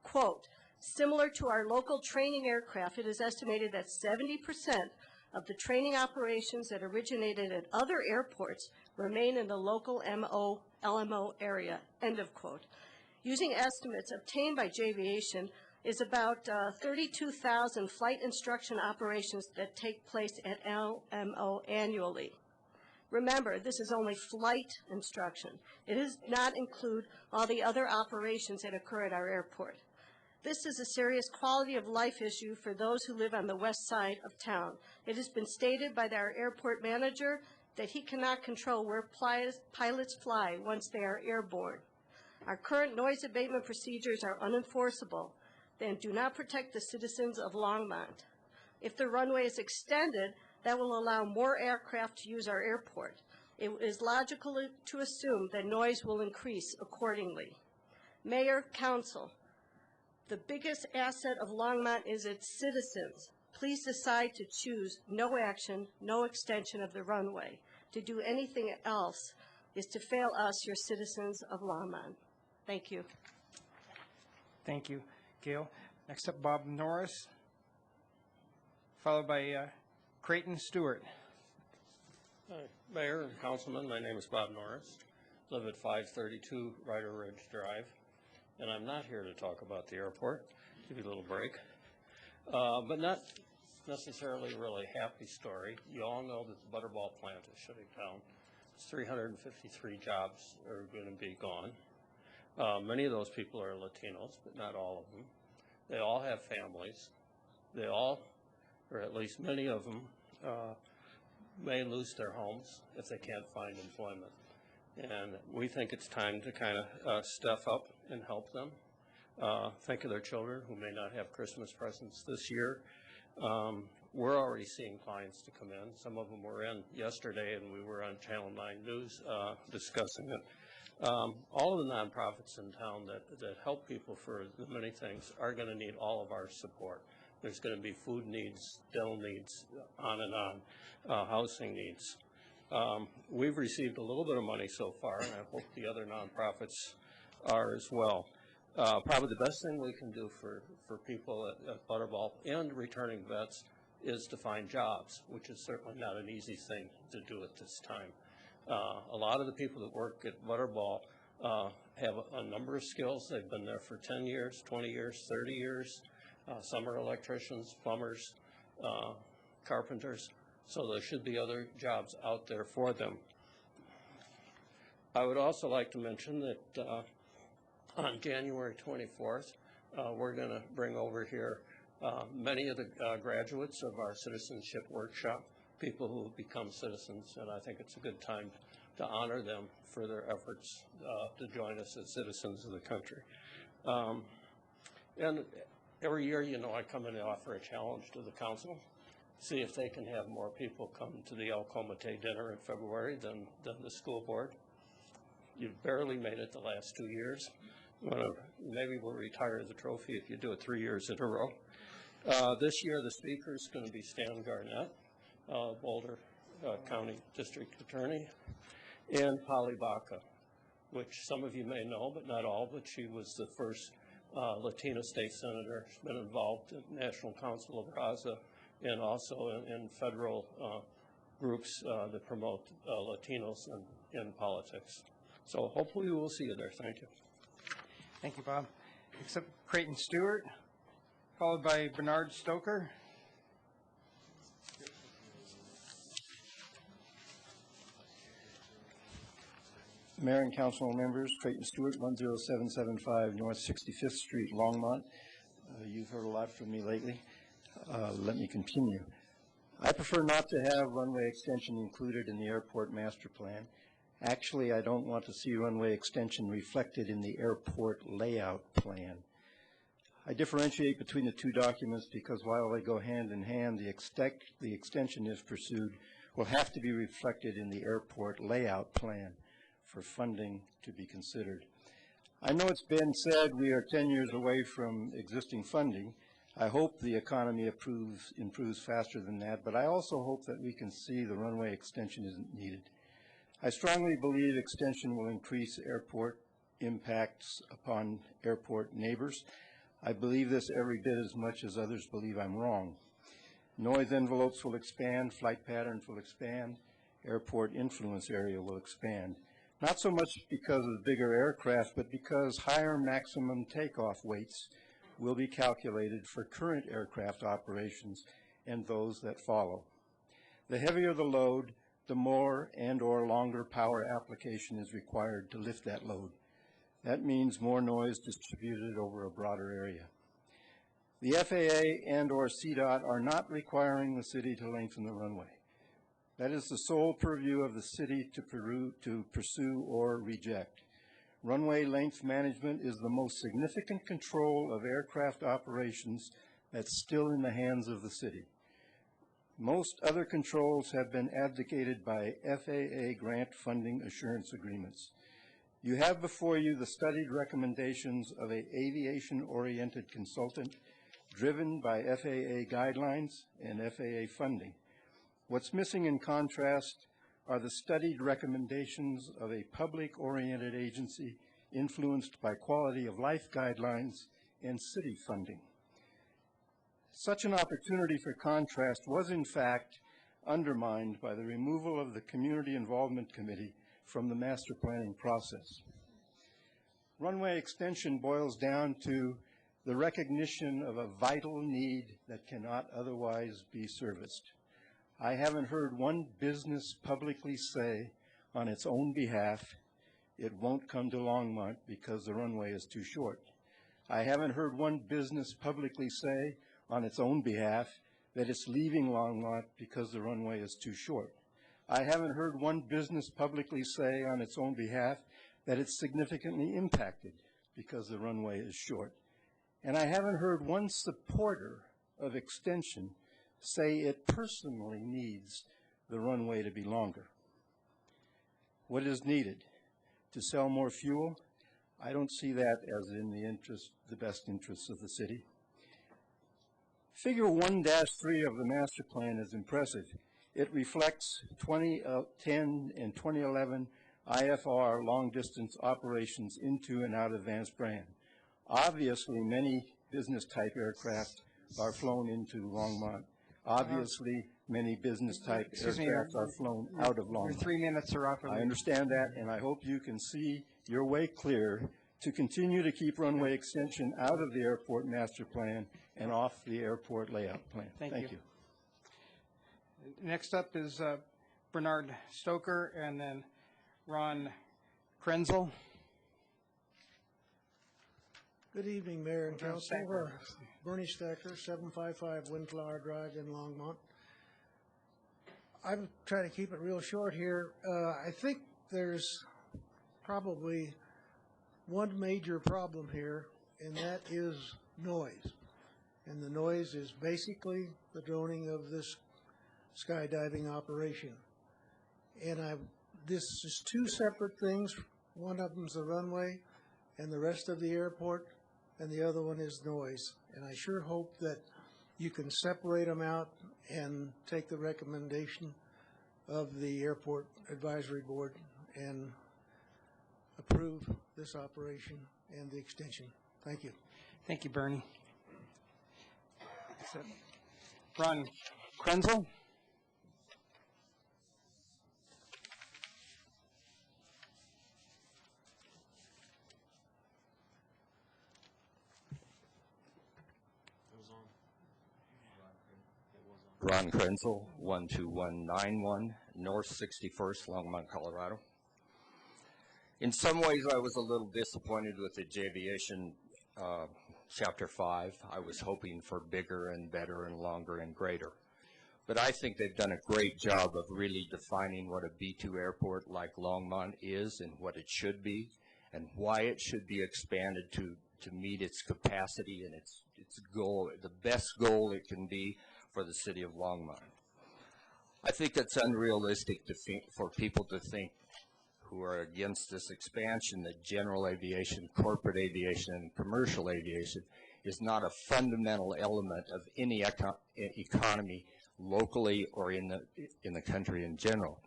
Quote, "Similar to our local training aircraft, it is estimated that 70% of the training operations that originated at other airports remain in the local LMO area." End of quote. Using estimates obtained by JVation is about 32,000 flight instruction operations that take place at LMO annually. Remember, this is only flight instruction. It does not include all the other operations that occur at our airport. This is a serious quality of life issue for those who live on the west side of town. It has been stated by our airport manager that he cannot control where pilots fly once they are airborne. Our current noise abatement procedures are unenforceable and do not protect the citizens of Longmont. If the runway is extended, that will allow more aircraft to use our airport. It is logical to assume that noise will increase accordingly. Mayor, council, the biggest asset of Longmont is its citizens. Please decide to choose no action, no extension of the runway. To do anything else is to fail us, your citizens of Longmont. Thank you. Thank you, Gail. Next up, Bob Norris, followed by Creighton Stewart. Hi, Mayor and Councilman, my name is Bob Norris. Live at 532 Ryder Ridge Drive, and I'm not here to talk about the airport. Give you a little break, but not necessarily a really happy story. You all know that the Butterball plant is shutting down. It's 353 jobs are going to be gone. Many of those people are Latinos, but not all of them. They all have families. They all, or at least many of them, may lose their homes if they can't find employment. And we think it's time to kind of step up and help them. Think of their children who may not have Christmas presents this year. We're already seeing clients to come in. Some of them were in yesterday, and we were on Channel 9 News discussing it. All of the nonprofits in town that help people for the many things are going to need all of our support. There's going to be food needs, dental needs, on and on, housing needs. We've received a little bit of money so far, and I hope the other nonprofits are as well. Probably the best thing we can do for people at Butterball and returning vets is to find jobs, which is certainly not an easy thing to do at this time. A lot of the people that work at Butterball have a number of skills. They've been there for 10 years, 20 years, 30 years. Some are electricians, plumbers, carpenters, so there should be other jobs out there for them. I would also like to mention that on January 24th, we're going to bring over here many of the graduates of our citizenship workshop, people who have become citizens, and I think it's a good time to honor them for their efforts to join us as citizens of the country. And every year, you know, I come in and offer a challenge to the council, see if they can have more people come to the El Comité dinner in February than the school board. You've barely made it the last 2 years. Maybe we'll retire the trophy if you do it 3 years in a row. This year, the speaker is going to be Stan Garnett, Boulder County District Attorney, and Polly Baca, which some of you may know, but not all, but she was the first Latina state senator. She's been involved in National Council of Raza and also in federal groups that promote Latinos in politics. So hopefully we'll see you there. Thank you. Thank you, Bob. Except Creighton Stewart, followed by Bernard Stoker. Mayor and council members, Creighton Stewart, 10775 North 65th Street, Longmont. You've heard a lot from me lately. Let me continue. I prefer not to have runway extension included in the airport master plan. Actually, I don't want to see runway extension reflected in the airport layout plan. I differentiate between the two documents because while they go hand in hand, the extension if pursued will have to be reflected in the airport layout plan for funding to be considered. I know it's been said we are 10 years away from existing funding. I hope the economy improves faster than that, but I also hope that we can see the runway extension isn't needed. I strongly believe extension will increase airport impacts upon airport neighbors. I believe this every bit as much as others believe I'm wrong. Noise envelopes will expand, flight patterns will expand, airport influence area will expand. Not so much because of bigger aircraft, but because higher maximum takeoff weights will be calculated for current aircraft operations and those that follow. The heavier the load, the more and/or longer power application is required to lift that load. That means more noise distributed over a broader area. The FAA and/or CDOT are not requiring the city to lengthen the runway. That is the sole purview of the city to pursue or reject. Runway length management is the most significant control of aircraft operations that's still in the hands of the city. Most other controls have been abdicated by FAA grant funding assurance agreements. You have before you the studied recommendations of an aviation-oriented consultant driven by FAA guidelines and FAA funding. What's missing in contrast are the studied recommendations of a public-oriented agency influenced by quality of life guidelines and city funding. Such an opportunity for contrast was in fact undermined by the removal of the Community Involvement Committee from the master planning process. Runway extension boils down to the recognition of a vital need that cannot otherwise be serviced. I haven't heard one business publicly say on its own behalf, it won't come to Longmont because the runway is too short. I haven't heard one business publicly say on its own behalf that it's leaving Longmont because the runway is too short. I haven't heard one business publicly say on its own behalf that it's significantly impacted because the runway is short. And I haven't heard one supporter of extension say it personally needs the runway to be longer. What is needed? To sell more fuel? I don't see that as in the best interests of the city. Figure 1-3 of the master plan is impressive. It reflects 2010 and 2011 IFR long-distance operations into and out of Vance Brand. Obviously, many business-type aircraft are flown into Longmont. Obviously, many business-type aircraft are flown out of Longmont. Your 3 minutes are up. I understand that, and I hope you can see your way clear to continue to keep runway extension out of the airport master plan and off the airport layout plan. Thank you. you. Next up is Bernard Stoker and then Ron Krenzel. Good evening, Mayor and Council. Bernie Stecker, 755 Windflower Drive in Longmont. I'm trying to keep it real short here. I think there's probably one major problem here, and that is noise. And the noise is basically the droning of this skydiving operation. And this is two separate things. One of them is the runway and the rest of the airport, and the other one is noise. And I sure hope that you can separate them out and take the recommendation of the Airport Advisory Board and approve this operation and the extension. Thank you. Thank you, Bernie. Ron Krenzel? Ron Krenzel, 12191 North 61st, Longmont, Colorado. In some ways, I was a little disappointed with the Aviation Chapter 5. I was hoping for bigger and better and longer and greater. But I think they've done a great job of really defining what a B2 airport like Longmont is and what it should be and why it should be expanded to meet its capacity and its goal, the best goal it can be for the city of Longmont. I think it's unrealistic for people to think who are against this expansion that general aviation, corporate aviation, and commercial aviation is not a fundamental element of any economy locally or in the country in general.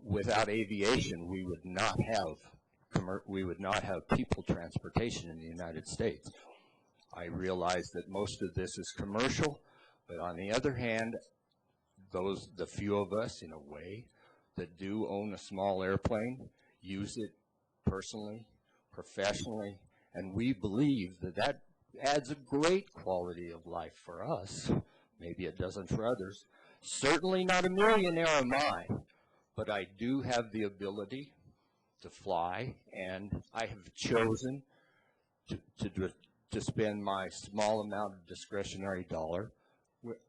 Without aviation, we would not have people transportation in the United States. I realize that most of this is commercial, but on the other hand, the few of us, in a way, that do own a small airplane, use it personally, professionally, and we believe that that adds a great quality of life for us. Maybe it doesn't for others. Certainly not a millionaire am I, but I do have the ability to fly, and I have chosen to spend my small amount of discretionary dollar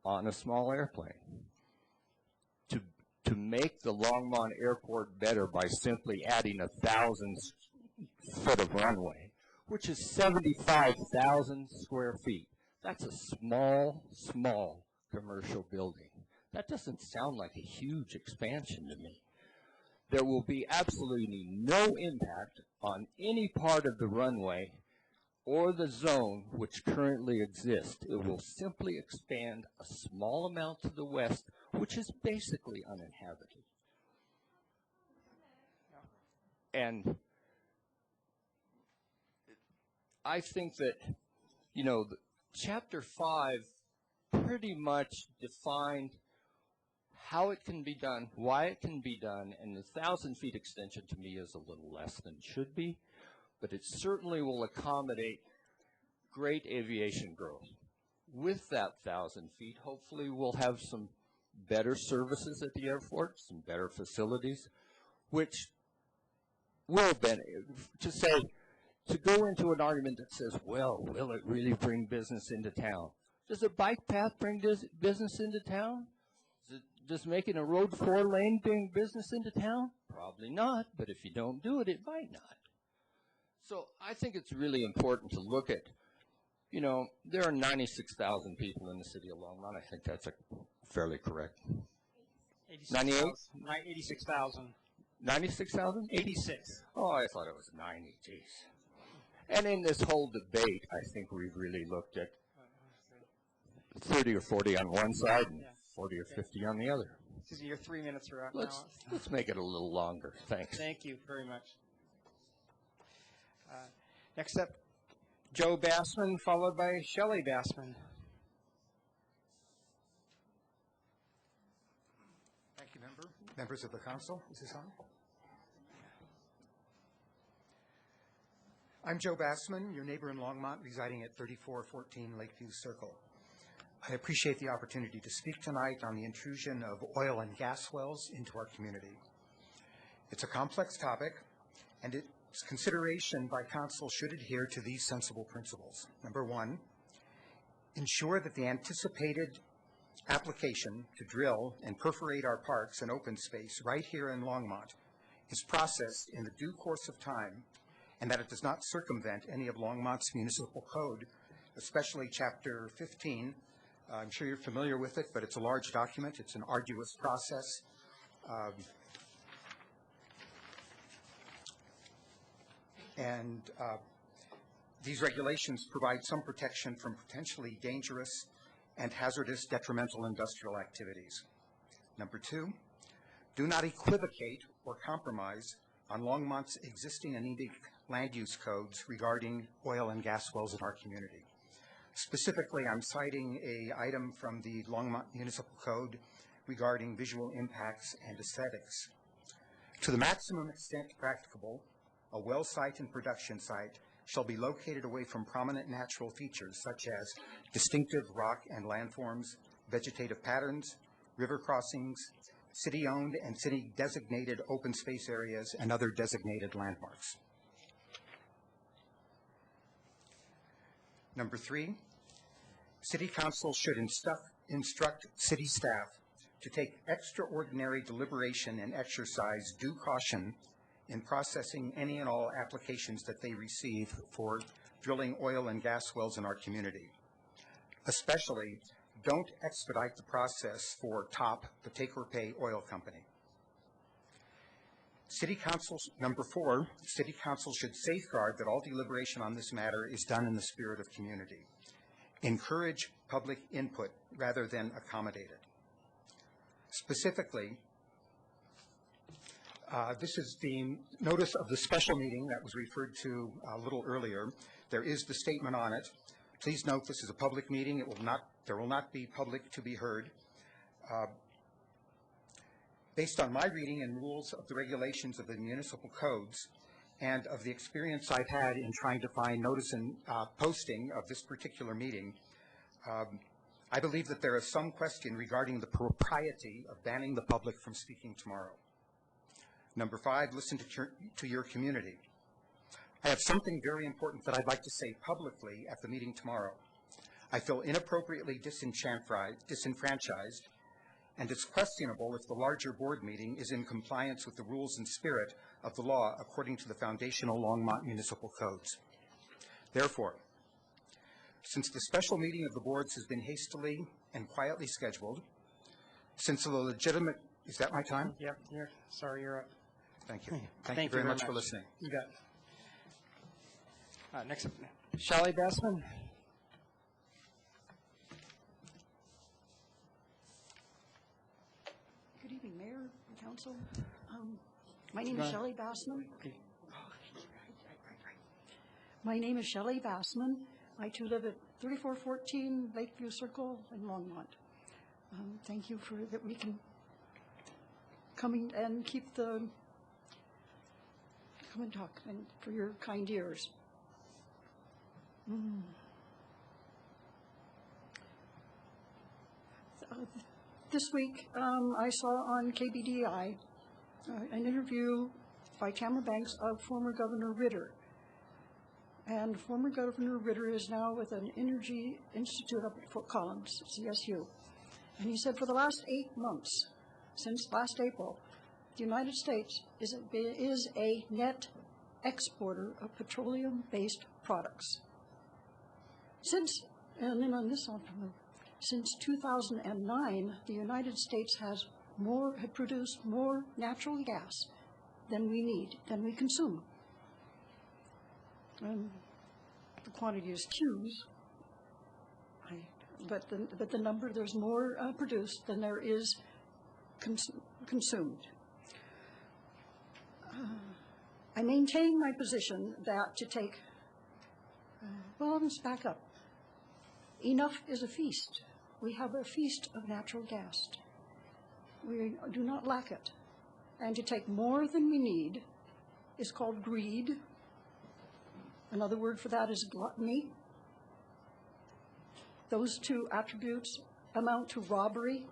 on a small airplane. To make the Longmont Airport better by simply adding 1,000 foot of runway, which is 75,000 square feet. That's a small commercial building. That doesn't sound like a huge expansion to me. There will be absolutely no impact on any part of the runway or the zone which currently exists. It will simply expand a small amount to the west, which is basically uninhabited. And I think that, Chapter 5 pretty much defined how it can be done, why it can be done, and the 1,000 feet extension to me is a little less than it should be, but it certainly will accommodate great aviation growth. With that 1,000 feet, hopefully we'll have some better services at the airport, some better facilities, which will benefit. To go into an argument that says, well, will it really bring business into town? Does a bike path bring business into town? Does making a road 4-lane bring business into town? Probably not, but if you don't do it, it might not. So I think it's really important to look at, there are 96,000 people in the city of Longmont. I think that's fairly correct. 98? 86,000. 96,000? 86. Oh, I thought it was 90, geez. And in this whole debate, I think we've really looked at 30 or 40 on one side and 40 or 50 on the other. Excuse me, your 3 minutes are up now. Let's make it a little longer. Thanks. Thank you very much. Next up, Joe Bassman, followed by Shelley Bassman. Thank you, members of the council. Is this on? I'm Joe Bassman, your neighbor in Longmont, residing at 3414 Lakeview Circle. I appreciate the opportunity to speak tonight on the intrusion of oil and gas wells into our community. It's a complex topic, and its consideration by council should adhere to these sensible principles. Number one, ensure that the anticipated application to drill and perforate our parks and open space right here in Longmont is processed in the due course of time, and that it does not circumvent any of Longmont's municipal code, especially Chapter 15. I'm sure you're familiar with it, but it's a large document. It's an arduous process. These regulations provide some protection from potentially dangerous and hazardous detrimental industrial activities. Number 2, do not equivocate or compromise on Longmont's existing and needed land use codes regarding oil and gas wells in our community. Specifically, I'm citing an item from the Longmont Municipal Code regarding visual impacts and aesthetics. To the maximum extent practicable, a well site and production site shall be located away from prominent natural features such as distinctive rock and landforms, vegetative patterns, river crossings, city-owned and city-designated open space areas, and other designated landmarks. Number 3, City Council should instruct city staff to take extraordinary deliberation and exercise due caution in processing any and all applications that they receive for drilling oil and gas wells in our community. Especially, don't expedite the process for TOP, the take-or-pay oil company. Number 4, City Council should safeguard that all deliberation on this matter is done in the spirit of community. Encourage public input rather than accommodate it. Specifically, this is the notice of the special meeting that was referred to a little earlier. There is the statement on it. Please note this is a public meeting. There will not be public to be heard. Based on my reading and rules of the regulations of the municipal codes and of the experience I've had in trying to find notice and posting of this particular meeting, I believe that there is some question regarding the propriety of banning the public from speaking tomorrow. Number 5, listen to your community. I have something very important that I'd like to say publicly at the meeting tomorrow. I feel inappropriately disenfranchised, and it's questionable if the larger board meeting is in compliance with the rules and spirit of the law according to the foundational Longmont municipal codes. Therefore, since the special meeting of the boards has been hastily and quietly scheduled, since the legitimate, is that my time? Yep, sorry, you're up. Thank you. Thank you very much for listening. You got it. Next up, Shelley Bassman. Good evening, Mayor and Council. My name is Shelley Bassman. My name is Shelley Bassman. I too live at 3414 Lakeview Circle in Longmont. Thank you for that we can come and come and talk, and for your kind ears. This week, I saw on KBDI an interview by Tamara Banks of former Governor Ritter. And former Governor Ritter is now with an Energy Institute up at Fort Collins, CSU. And he said for the last 8 months, since last April, the United States is a net exporter of petroleum-based products. Since 2009, the United States had produced more natural gas than we need, than we consume. The quantity is huge, but the number, there's more produced than there is consumed. I maintain my position that let's back up. Enough is a feast. We have a feast of natural gas. We do not lack it. And to take more than we need is called greed. Another word for that is gluttony. Those two attributes amount to robbery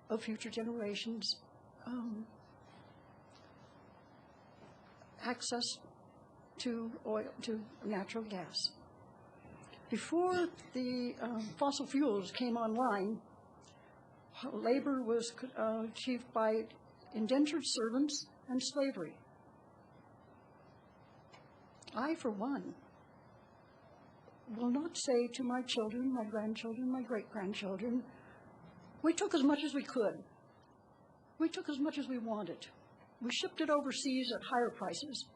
of future generations' access to oil, to natural gas. Before the fossil fuels came online, labor was achieved by indentured servants and slavery. I, for one, will not say to my children, my grandchildren, my great-grandchildren, we took as much as we could. We took as much as we wanted. We shipped it overseas at higher prices,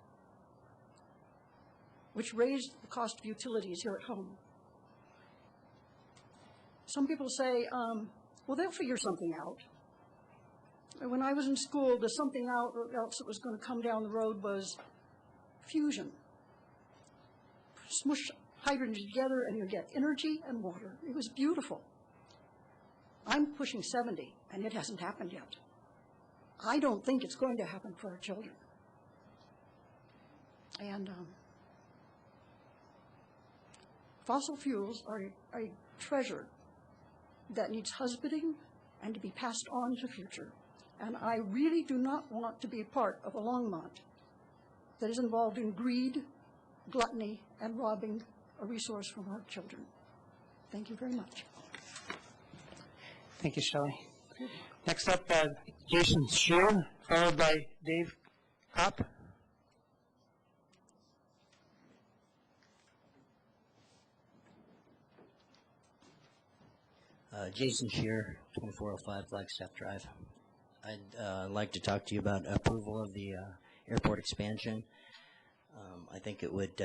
which raised the cost of utilities here at home. Some people say, well, they'll figure something out. When I was in school, the something else that was going to come down the road was fusion. Smush hydrogen together and you get energy and water. It was beautiful. I'm pushing 70, and it hasn't happened yet. I don't think it's going to happen for our children. And fossil fuels are a treasure that needs husbanding and to be passed on to the future. And I really do not want to be a part of a Longmont that is involved in greed, gluttony, and robbing a resource from our children. Thank you very much. Thank you, Shelley. Next up, Jason Shear, followed by Dave Kopp. Jason Shear, 2405 Flagstaff Drive. I'd like to talk to you about approval of the airport expansion. I think it would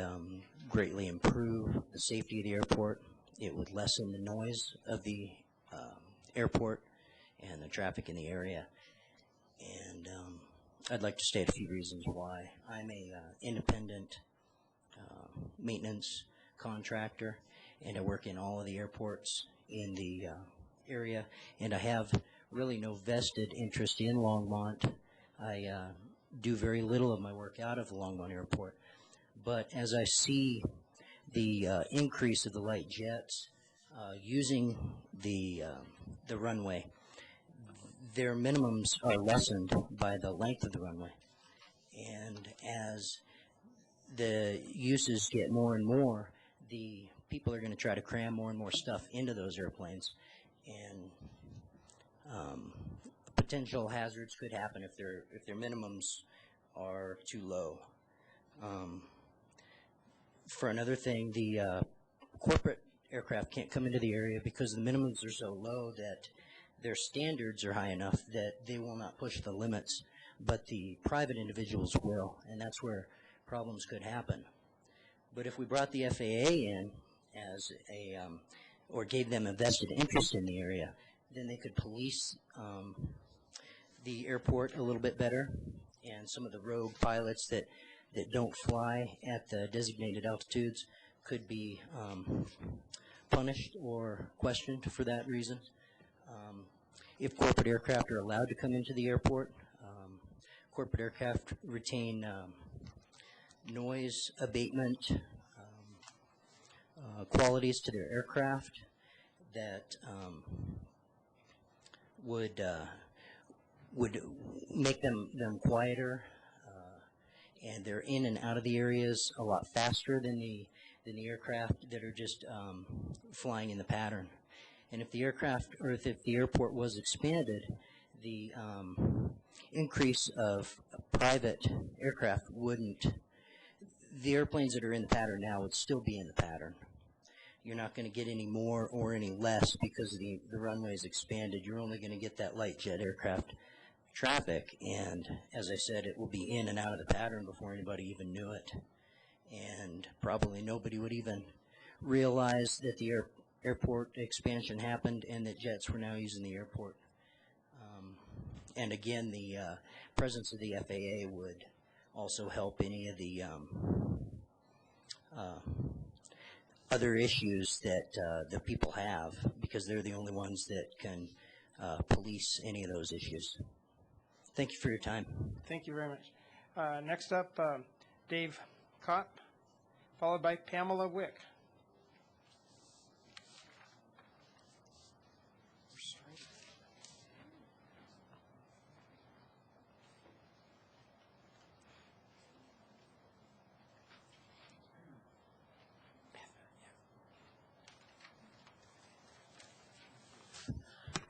greatly improve the safety of the airport. It would lessen the noise of the airport and the traffic in the area. And I'd like to state a few reasons why. I'm a independent maintenance contractor, and I work in all of the airports in the area, and I have really no vested interest in Longmont. I do very little of my work out of the Longmont Airport. But as I see the increase of the light jets using the runway, their minimums are lessened by the length of the runway. And as the uses get more and more, the people are going to try to cram more and more stuff into those airplanes. And potential hazards could happen if their minimums are too low. For another thing, the corporate aircraft can't come into the area because the minimums are so low that their standards are high enough that they will not push the limits, but the private individuals will, and that's where problems could happen. But if we brought the FAA in as a, or gave them a vested interest in the area, then they could police the airport a little bit better, and some of the rogue pilots that don't fly at the designated altitudes could be punished or questioned for that reason. If corporate aircraft are allowed to come into the airport, corporate aircraft retain noise abatement qualities to their aircraft that would make them quieter, and they're in and out of the areas a lot faster than the aircraft that are just flying in the pattern. And if the aircraft, or if the airport was expanded, the increase of private aircraft wouldn't, the airplanes that are in the pattern now would still be in the pattern. You're not going to get any more or any less because the runway is expanded. You're only going to get that light jet aircraft traffic, and as I said, it will be in and out of the pattern before anybody even knew it. And probably nobody would even realize that the airport expansion happened and that jets were now using the airport. And again, the presence of the FAA would also help any of the other issues that the people have, because they're the only ones that can police any of those issues. Thank you for your time. Thank you very much. Next up, Dave Kopp, followed by Pamela Wick.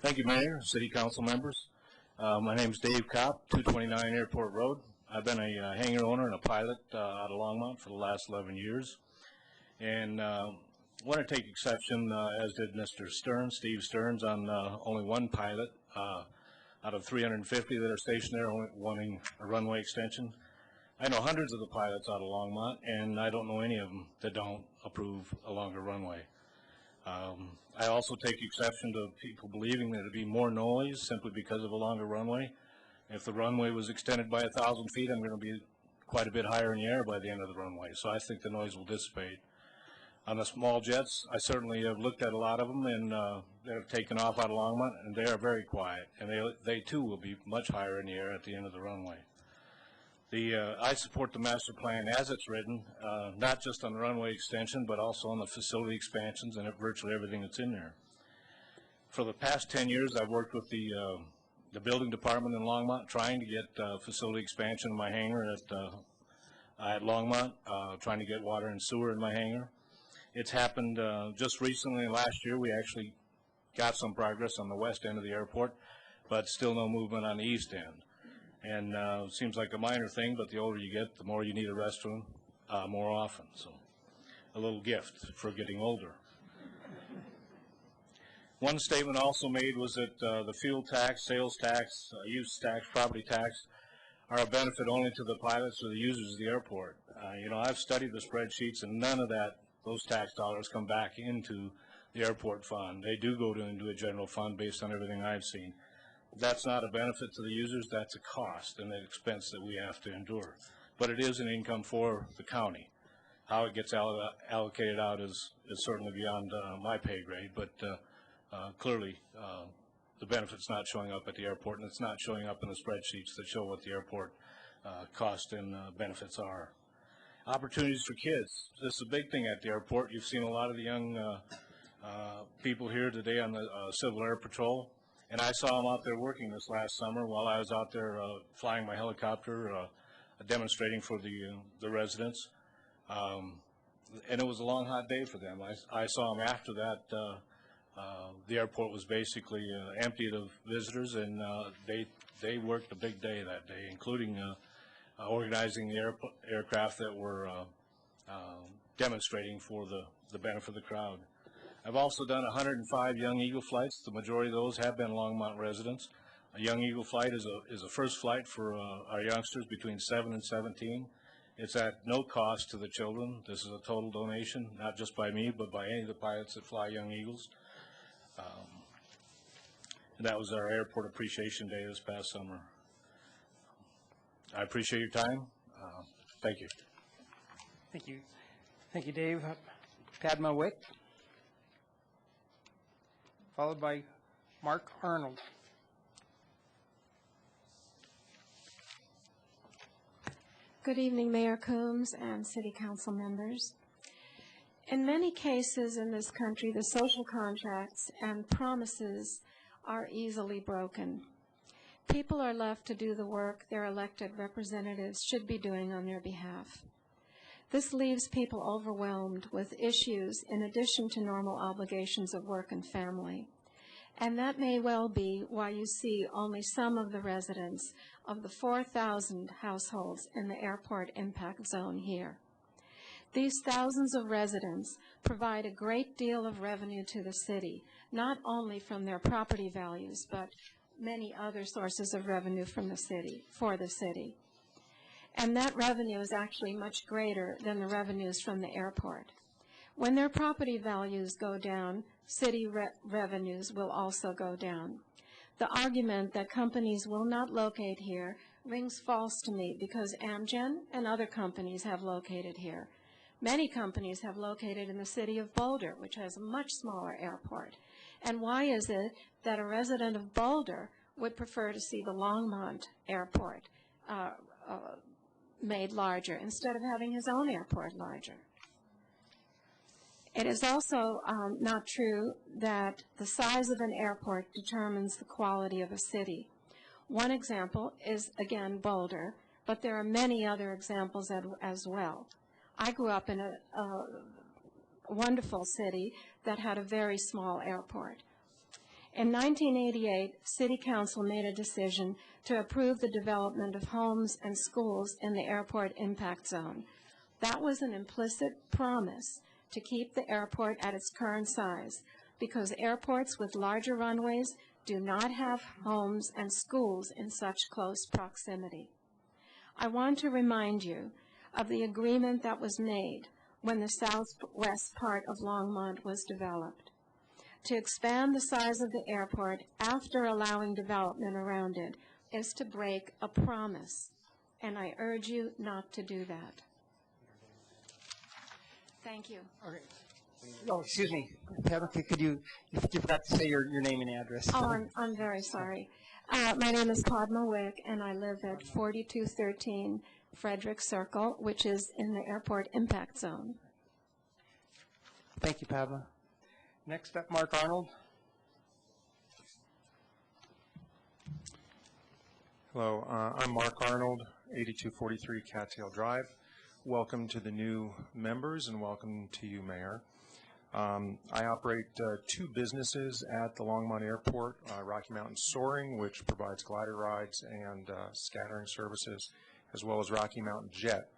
Thank you, Mayor, City Council members. My name is Dave Kopp, 229 Airport Road. I've been a hangar owner and a pilot out of Longmont for the last 11 years. And want to take exception, as did Mr. Stearns, Steve Stearns, on only one pilot out of 350 that are stationed there wanting a runway extension. I know hundreds of the pilots out of Longmont, and I don't know any of them that don't approve a longer runway. I also take exception to people believing that it'd be more noise simply because of a longer runway. If the runway was extended by 1,000 feet, I'm going to be quite a bit higher in the air by the end of the runway, so I think the noise will dissipate. On the small jets, I certainly have looked at a lot of them and that have taken off out of Longmont, and they are very quiet, and they too will be much higher in the air at the end of the runway. I support the master plan as it's written, not just on the runway extension, but also on the facility expansions and virtually everything that's in there. For the past 10 years, I've worked with the building department in Longmont, trying to get facility expansion in my hangar at Longmont, trying to get water and sewer in my hangar. It's happened just recently. Last year, we actually got some progress on the west end of the airport, but still no movement on the east end. And it seems like a minor thing, but the older you get, the more you need a restroom more often. So a little gift for getting older. One statement also made was that the fuel tax, sales tax, use tax, property tax are a benefit only to the pilots or the users of the airport. You know, I've studied the spreadsheets, and none of those tax dollars come back into the airport fund. They do go into a general fund based on everything I've seen. That's not a benefit to the users. That's a cost and an expense that we have to endure. But it is an income for the county. How it gets allocated out is certainly beyond my pay grade, but clearly the benefit's not showing up at the airport, and it's not showing up in the spreadsheets that show what the airport cost and benefits are. Opportunities for kids. This is a big thing at the airport. You've seen a lot of the young people here today on the Civil Air Patrol. And I saw them out there working this last summer while I was out there flying my helicopter, demonstrating for the residents. And it was a long, hot day for them. I saw them after that. The airport was basically emptied of visitors, and they worked a big day that day, including organizing the aircraft that were demonstrating for the benefit of the crowd. I've also done 105 Young Eagle flights. The majority of those have been Longmont residents. A Young Eagle flight is a first flight for our youngsters between 7 and 17. It's at no cost to the children. This is a total donation, not just by me, but by any of the pilots that fly Young Eagles. And that was our Airport Appreciation Day this past summer. I appreciate your time. Thank you. Thank you. Thank you, Dave. Padma Wick, followed by Mark Arnold. Good evening, Mayor Coombs and City Council members. In many cases in this country, the social contracts and promises are easily broken. People are left to do the work their elected representatives should be doing on their behalf. This leaves people overwhelmed with issues in addition to normal obligations of work and family. And that may well be why you see only some of the residents of the 4,000 households in the airport impact zone here. These thousands of residents provide a great deal of revenue to the city, not only from their property values, but many other sources of revenue from the city, for the city. And that revenue is actually much greater than the revenues from the airport. When their property values go down, city revenues will also go down. The argument that companies will not locate here rings false to me because Amgen and other companies have located here. Many companies have located in the city of Boulder, which has a much smaller airport. And why is it that a resident of Boulder would prefer to see the Longmont airport made larger instead of having his own airport larger? It is also not true that the size of an airport determines the quality of a city. One example is, again, Boulder, but there are many other examples as well. I grew up in a wonderful city that had a very small airport. In 1988, City Council made a decision to approve the development of homes and schools in the airport impact zone. That was an implicit promise to keep the airport at its current size, because airports with larger runways do not have homes and schools in such close proximity. I want to remind you of the agreement that was made when the southwest part of Longmont was developed. to expand the size of the airport after allowing development around it is to break a promise, and I urge you not to do that. Thank you. Okay. Oh, excuse me, Pat, okay, you forgot to say your name and address. Oh, I'm very sorry. My name is Padma Wick, and I live at 4213 Frederick Circle, which is in the airport impact zone. Thank you, Padma. Next up, Mark Arnold. Hello, I'm Mark Arnold, 8243 Cattail Drive. Welcome to the new members and welcome to you, Mayor. I operate two businesses at the Longmont Airport, Rocky Mountain Soaring, which provides glider rides and scattering services, as well as Rocky Mountain Jet.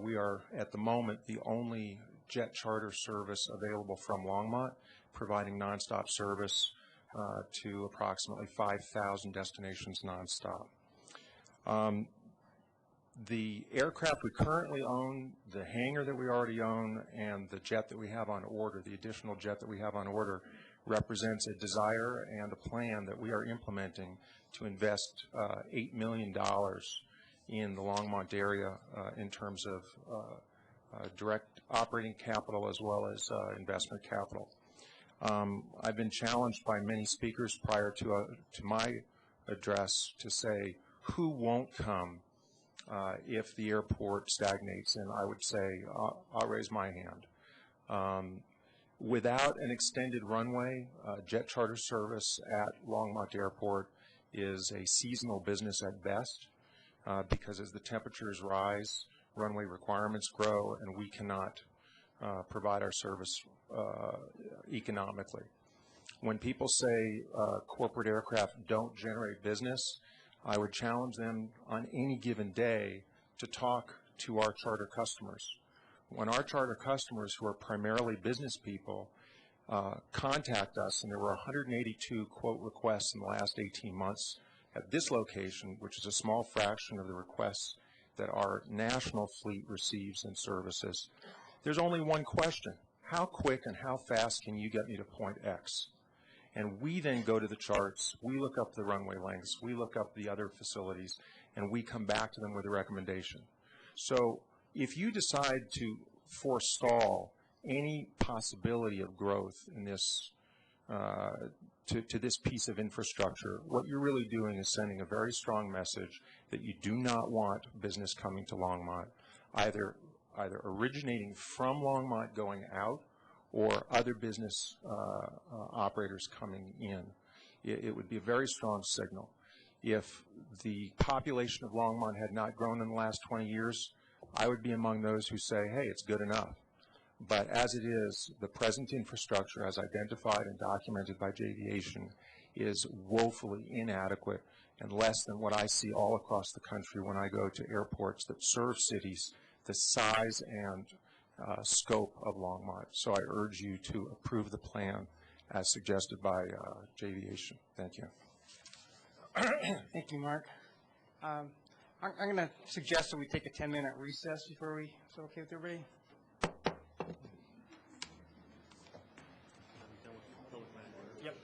We are, at the moment, the only jet charter service available from Longmont, providing nonstop service to approximately 5,000 destinations nonstop. The aircraft we currently own, the hangar that we already own, and the jet that we have on order, the additional jet that we have on order, represents a desire and a plan that we are implementing to invest $8 million in the Longmont area in terms of direct operating capital as well as investment capital. I've been challenged by many speakers prior to my address to say who won't come if the airport stagnates, and I would say I'll raise my hand. Without an extended runway, jet charter service at Longmont Airport is a seasonal business at best because as the temperatures rise, runway requirements grow, and we cannot provide our service economically. When people say corporate aircraft don't generate business, I would challenge them on any given day to talk to our charter customers. When our charter customers, who are primarily business people, contact us, and there were 182 quote requests in the last 18 months at this location, which is a small fraction of the requests that our national fleet receives and services, there's only one question: how quick and how fast can you get me to point X? And we then go to the charts, we look up the runway lengths, we look up the other facilities, and we come back to them with a recommendation. So if you decide to forestall any possibility of growth in this, to this piece of infrastructure, what you're really doing is sending a very strong message that you do not want business coming to Longmont, either originating from Longmont going out, or other business operators coming in. It would be a very strong signal. If the population of Longmont had not grown in the last 20 years, I would be among those who say, hey, it's good enough. But as it is, the present infrastructure, as identified and documented by Javiation, is woefully inadequate and less than what I see all across the country when I go to airports that serve cities the size and scope of Longmont. So I urge you to approve the plan as suggested by Javiation. Thank you. Thank you, Mark. I'm going to suggest that we take a 10-minute recess before we, is that okay with everybody? Yep.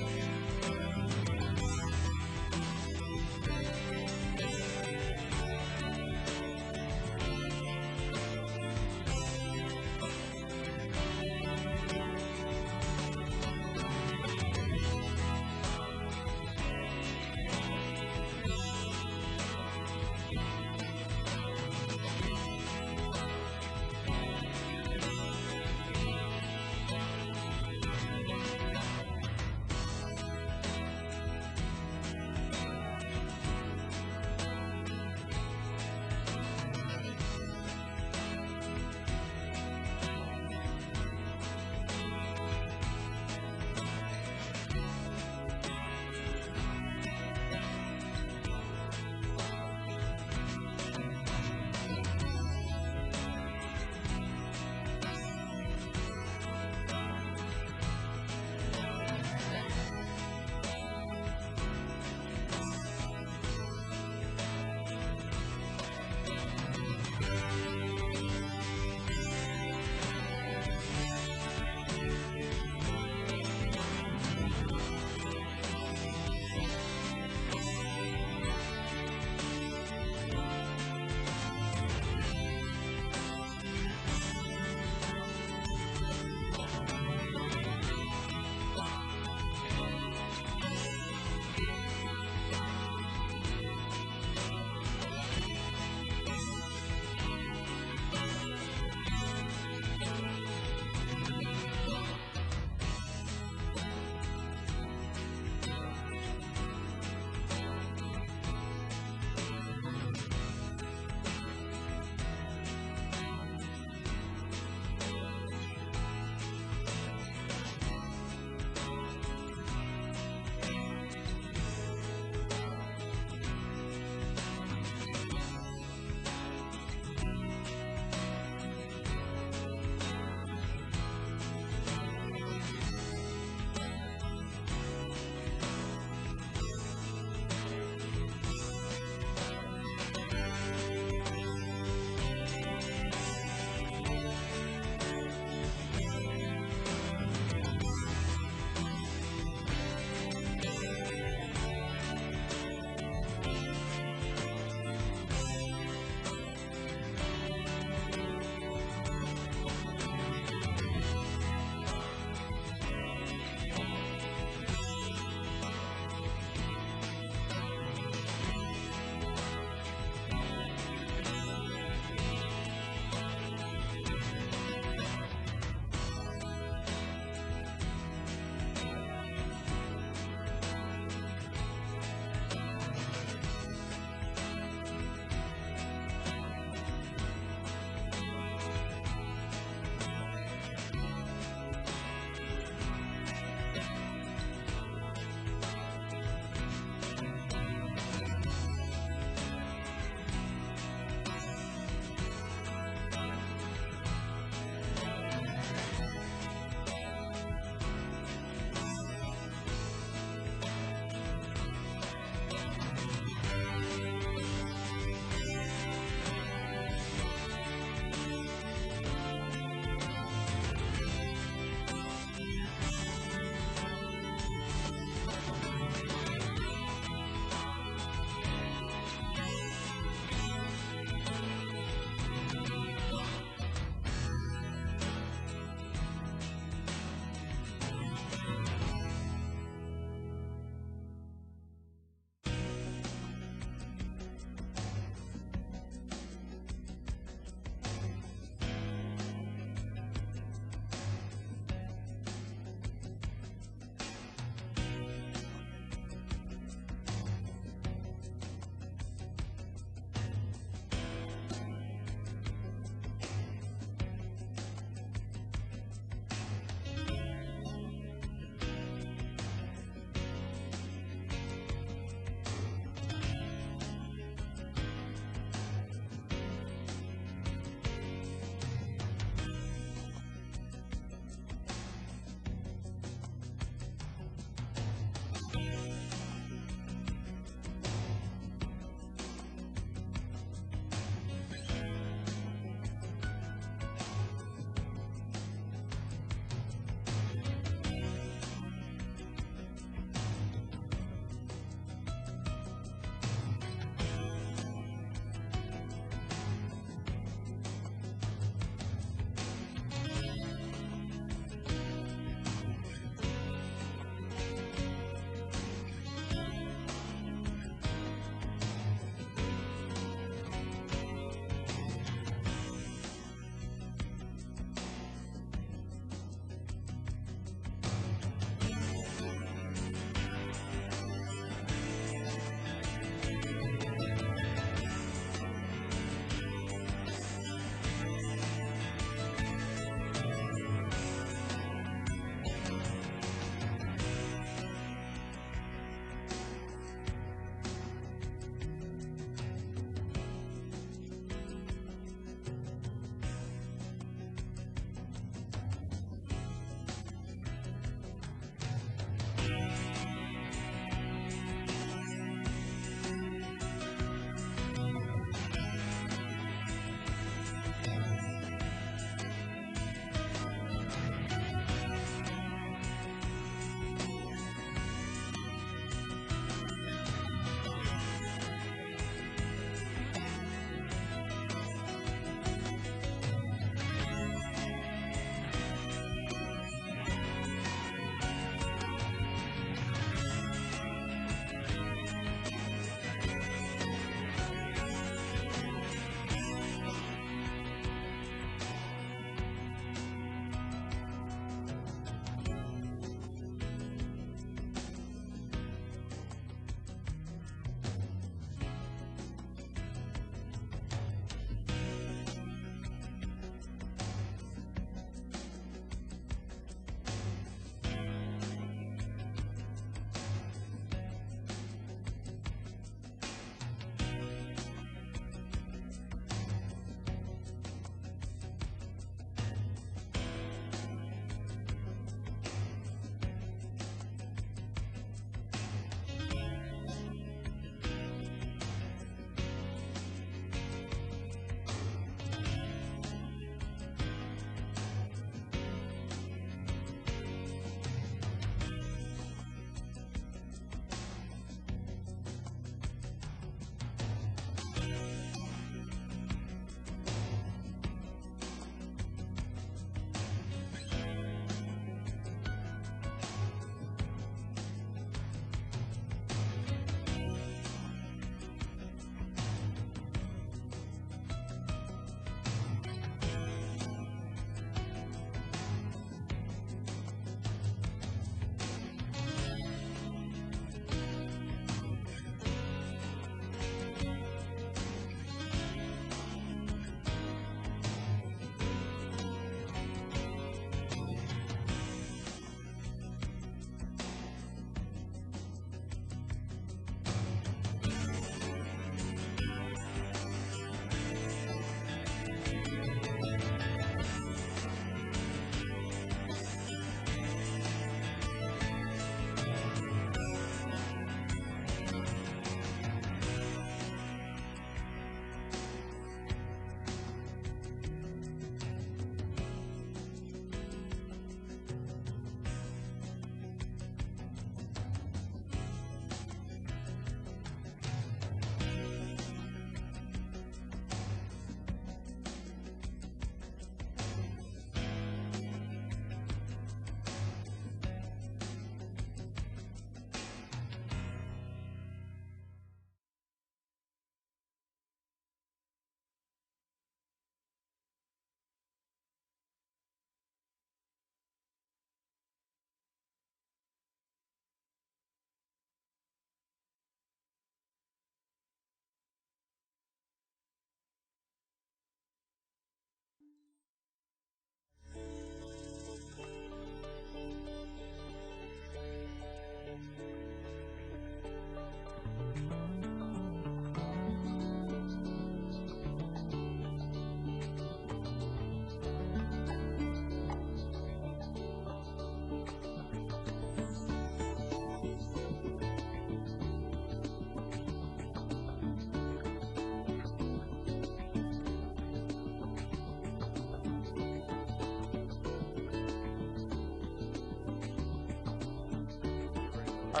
All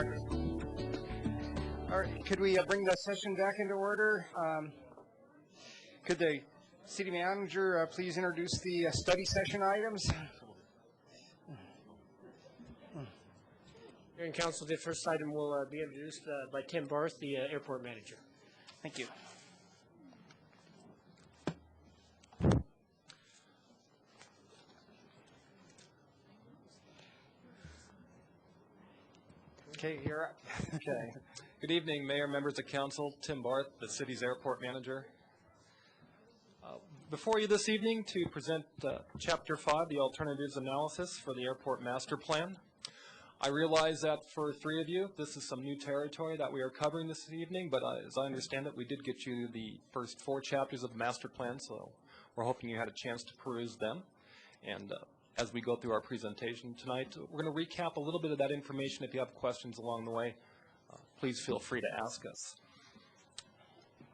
right, could we bring the session back into order? Could the city manager please introduce the study session items? Mayor and Council, the first item will be introduced by Tim Barth, the airport manager. Thank you. Okay, you're up. Okay. Good evening, Mayor, members of council. Tim Barth, the city's airport manager. Before you this evening to present Chapter 5, the alternatives analysis for the airport master plan. I realize that for three of you, this is some new territory that we are covering this evening, but as I understand it, we did get you the first 4 chapters of the master plan, so we're hoping you had a chance to peruse them. And as we go through our presentation tonight, we're going to recap a little bit of that information. If you have questions along the way, please feel free to ask us.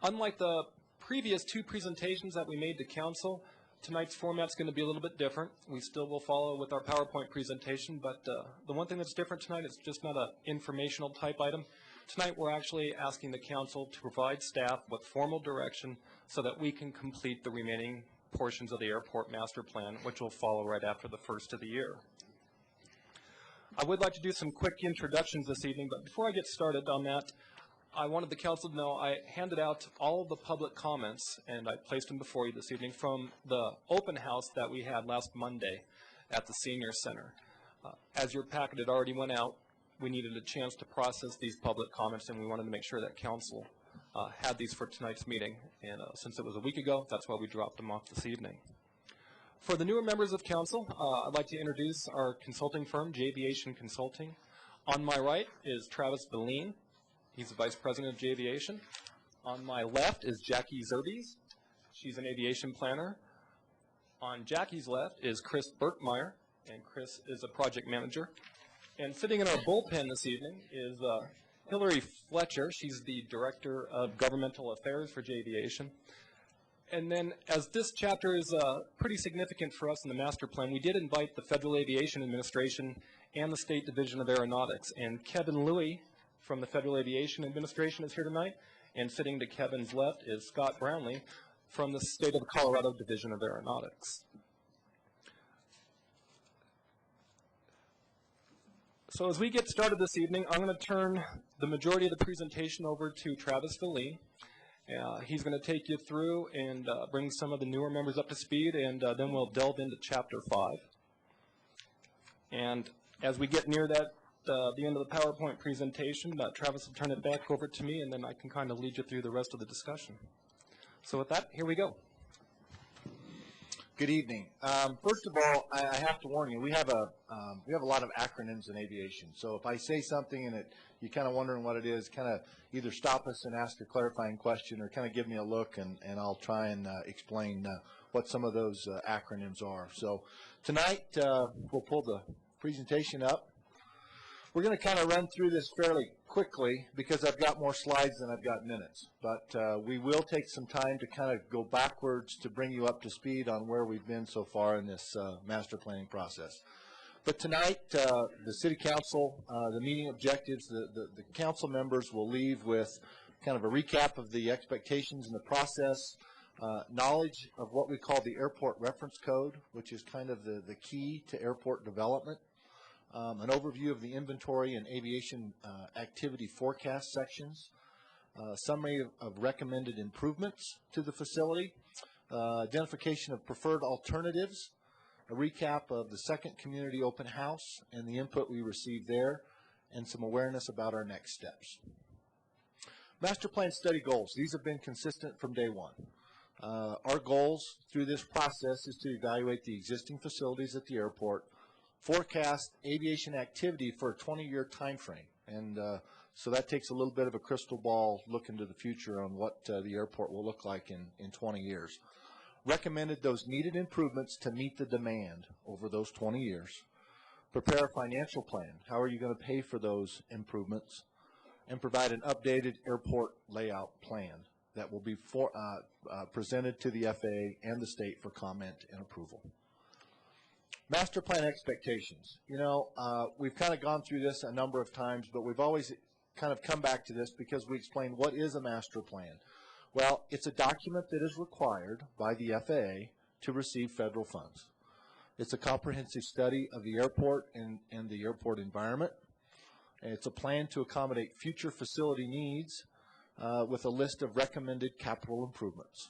Unlike the previous 2 presentations that we made to council, tonight's format's going to be a little bit different. We still will follow with our PowerPoint presentation, but the one thing that's different tonight is just not an informational type item. Tonight we're actually asking the council to provide staff with formal direction so that we can complete the remaining portions of the airport master plan, which will follow right after the first of the year. I would like to do some quick introductions this evening, but before I get started on that, I wanted the council to know I handed out all of the public comments, and I placed them before you this evening, from the open house that we had last Monday at the Senior Center. As your packet had already went out, we needed a chance to process these public comments, and we wanted to make sure that council had these for tonight's meeting. And since it was a week ago, that's why we dropped them off this evening. For the newer members of council, I'd like to introduce our consulting firm, J'Aviation Consulting. On my right is Travis Valine. He's the Vice President of J'Aviation. On my left is Jackie Zerbies. She's an aviation planner. On Jackie's left is Chris Burkmeyer, and Chris is a project manager. And sitting in our bullpen this evening is Hillary Fletcher. She's the Director of Governmental Affairs for J'Aviation. And then, as this chapter is pretty significant for us in the master plan, we did invite the Federal Aviation Administration and the State Division of Aeronautics. And Kevin Louie from the Federal Aviation Administration is here tonight. And sitting to Kevin's left is Scott Brownlee from the State of Colorado Division of Aeronautics. So as we get started this evening, I'm going to turn the majority of the presentation over to Travis Valine. He's going to take you through and bring some of the newer members up to speed, and then we'll delve into Chapter 5. And as we get near that, the end of the PowerPoint presentation, Travis will turn it back over to me, and then I can kind of lead you through the rest of the discussion. So with that, here we go. Good evening. First of all, I have to warn you, we have a lot of acronyms in aviation. So if I say something and you're kind of wondering what it is, kind of either stop us and ask a clarifying question, or kind of give me a look, and I'll try and explain what some of those acronyms are. So tonight, we'll pull the presentation up. We're going to kind of run through this fairly quickly because I've got more slides than I've got minutes. But we will take some time to kind of go backwards to bring you up to speed on where we've been so far in this master planning process. But tonight, the City Council, the meeting objectives, the council members will leave with kind of a recap of the expectations in the process, knowledge of what we call the Airport Reference Code, which is kind of the key to airport development, an overview of the inventory and aviation activity forecast sections, summary of recommended improvements to the facility, identification of preferred alternatives, a recap of the second community open house and the input we received there, and some awareness about our next steps. Master plan study goals. These have been consistent from day one. Our goals through this process is to evaluate the existing facilities at the airport, forecast aviation activity for a 20-year time frame. And so that takes a little bit of a crystal ball look into the future on what the airport will look like in 20 years. Recommended those needed improvements to meet the demand over those 20 years. Prepare a financial plan. How are you going to pay for those improvements? And provide an updated airport layout plan that will be presented to the FAA and the state for comment and approval. Master plan expectations. You know, we've kind of gone through this a number of times, but we've always kind of come back to this because we explain what is a master plan. Well, it's a document that is required by the FAA to receive federal funds. It's a comprehensive study of the airport and the airport environment. And it's a plan to accommodate future facility needs with a list of recommended capital improvements.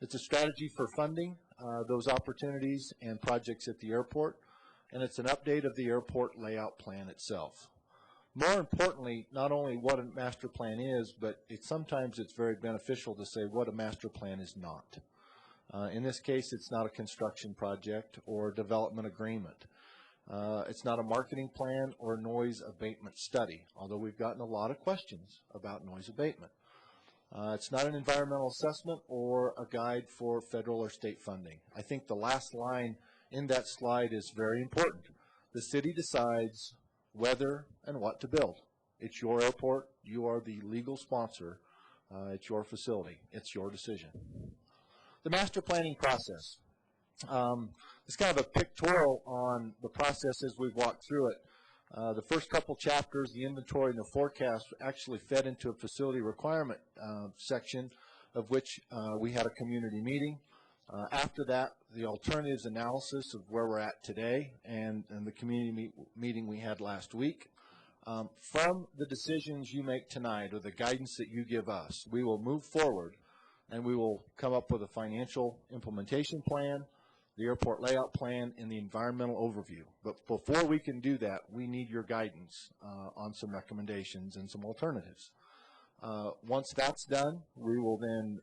It's a strategy for funding those opportunities and projects at the airport, and it's an update of the airport layout plan itself. More importantly, not only what a master plan is, but sometimes it's very beneficial to say what a master plan is not. In this case, it's not a construction project or a development agreement. It's not a marketing plan or noise abatement study, although we've gotten a lot of questions about noise abatement. It's not an environmental assessment or a guide for federal or state funding. I think the last line in that slide is very important. The city decides whether and what to build. It's your airport. You are the legal sponsor. It's your facility. It's your decision. The master planning process. It's kind of a pictorial on the process as we've walked through it. The first couple chapters, the inventory and the forecast, actually fed into a facility requirement section of which we had a community meeting. After that, the alternatives analysis of where we're at today and the community meeting we had last week. From the decisions you make tonight or the guidance that you give us, we will move forward and we will come up with a financial implementation plan, the airport layout plan, and the environmental overview. But before we can do that, we need your guidance on some recommendations and some alternatives. Once that's done, we will then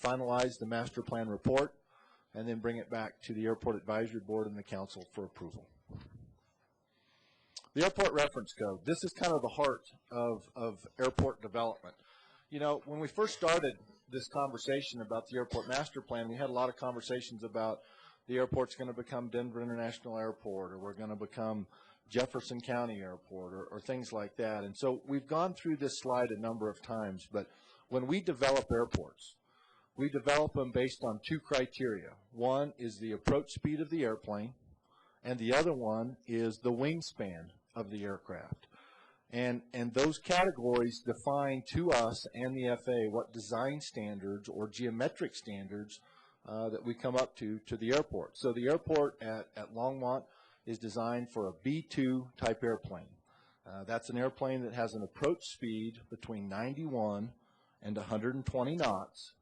finalize the master plan report and then bring it back to the Airport Advisory Board and the Council for approval. The Airport Reference Code. This is kind of the heart of airport development. You know, when we first started this conversation about the Airport Master Plan, we had a lot of conversations about the airport's going to become Denver International Airport, or we're going to become Jefferson County Airport, or things like that. And so we've gone through this slide a number of times, but when we develop airports, we develop them based on two criteria. One is the approach speed of the airplane, and the other one is the wingspan of the aircraft. And those categories define to us and the FAA what design standards or geometric standards that we come up to the airport. So the airport at Longmont is designed for a B2 type airplane. That's an airplane that has an approach speed between 91 and 120 knots,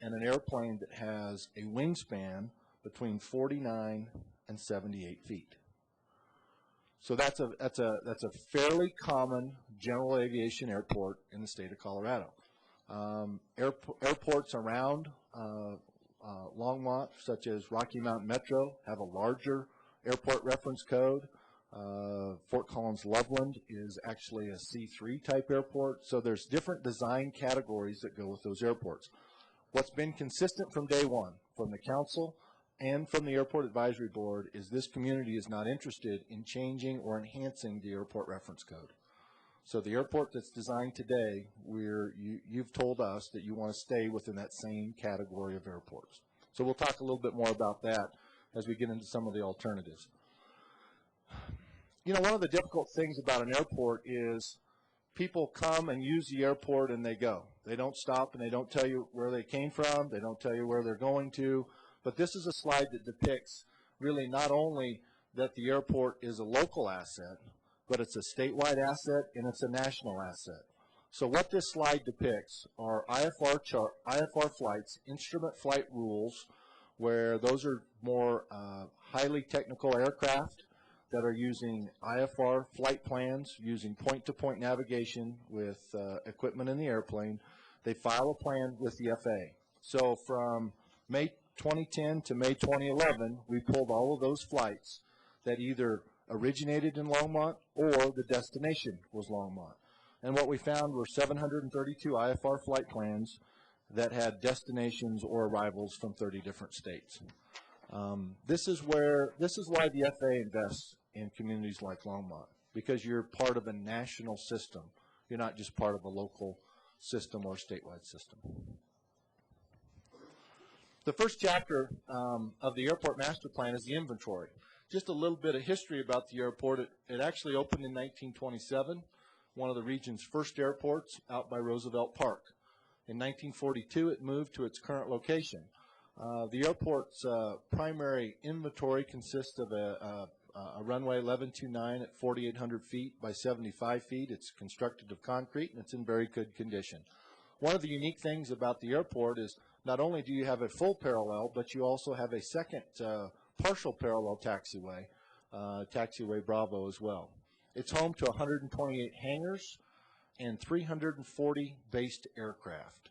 and an airplane that has a wingspan between 49 and 78 feet. So that's a fairly common general aviation airport in the state of Colorado. Airports around Longmont, such as Rocky Mountain Metro, have a larger airport reference code. Fort Collins Loveland is actually a C3 type airport. So there's different design categories that go with those airports. What's been consistent from day one, from the council and from the Airport Advisory Board, is this community is not interested in changing or enhancing the airport reference code. So the airport that's designed today, you've told us that you want to stay within that same category of airports. So we'll talk a little bit more about that as we get into some of the alternatives. You know, one of the difficult things about an airport is people come and use the airport and they go. They don't stop and they don't tell you where they came from. They don't tell you where they're going to. But this is a slide that depicts really not only that the airport is a local asset, but it's a statewide asset and it's a national asset. So what this slide depicts are IFR flights, instrument flight rules, where those are more highly technical aircraft that are using IFR flight plans, using point-to-point navigation with equipment in the airplane. They file a plan with the FAA. So from May 2010 to May 2011, we pulled all of those flights that either originated in Longmont or the destination was Longmont. And what we found were 732 IFR flight plans that had destinations or arrivals from 30 different states. This is why the FAA invests in communities like Longmont, because you're part of a national system. You're not just part of a local system or statewide system. The first chapter of the Airport Master Plan is the inventory. Just a little bit of history about the airport. It actually opened in 1927, one of the region's first airports out by Roosevelt Park. In 1942, it moved to its current location. The airport's primary inventory consists of a runway 1129 at 4,800 feet by 75 feet. It's constructed of concrete, and it's in very good condition. One of the unique things about the airport is not only do you have a full parallel, but you also have a second partial parallel taxiway, taxiway Bravo as well. It's home to 128 hangars and 340 based aircraft.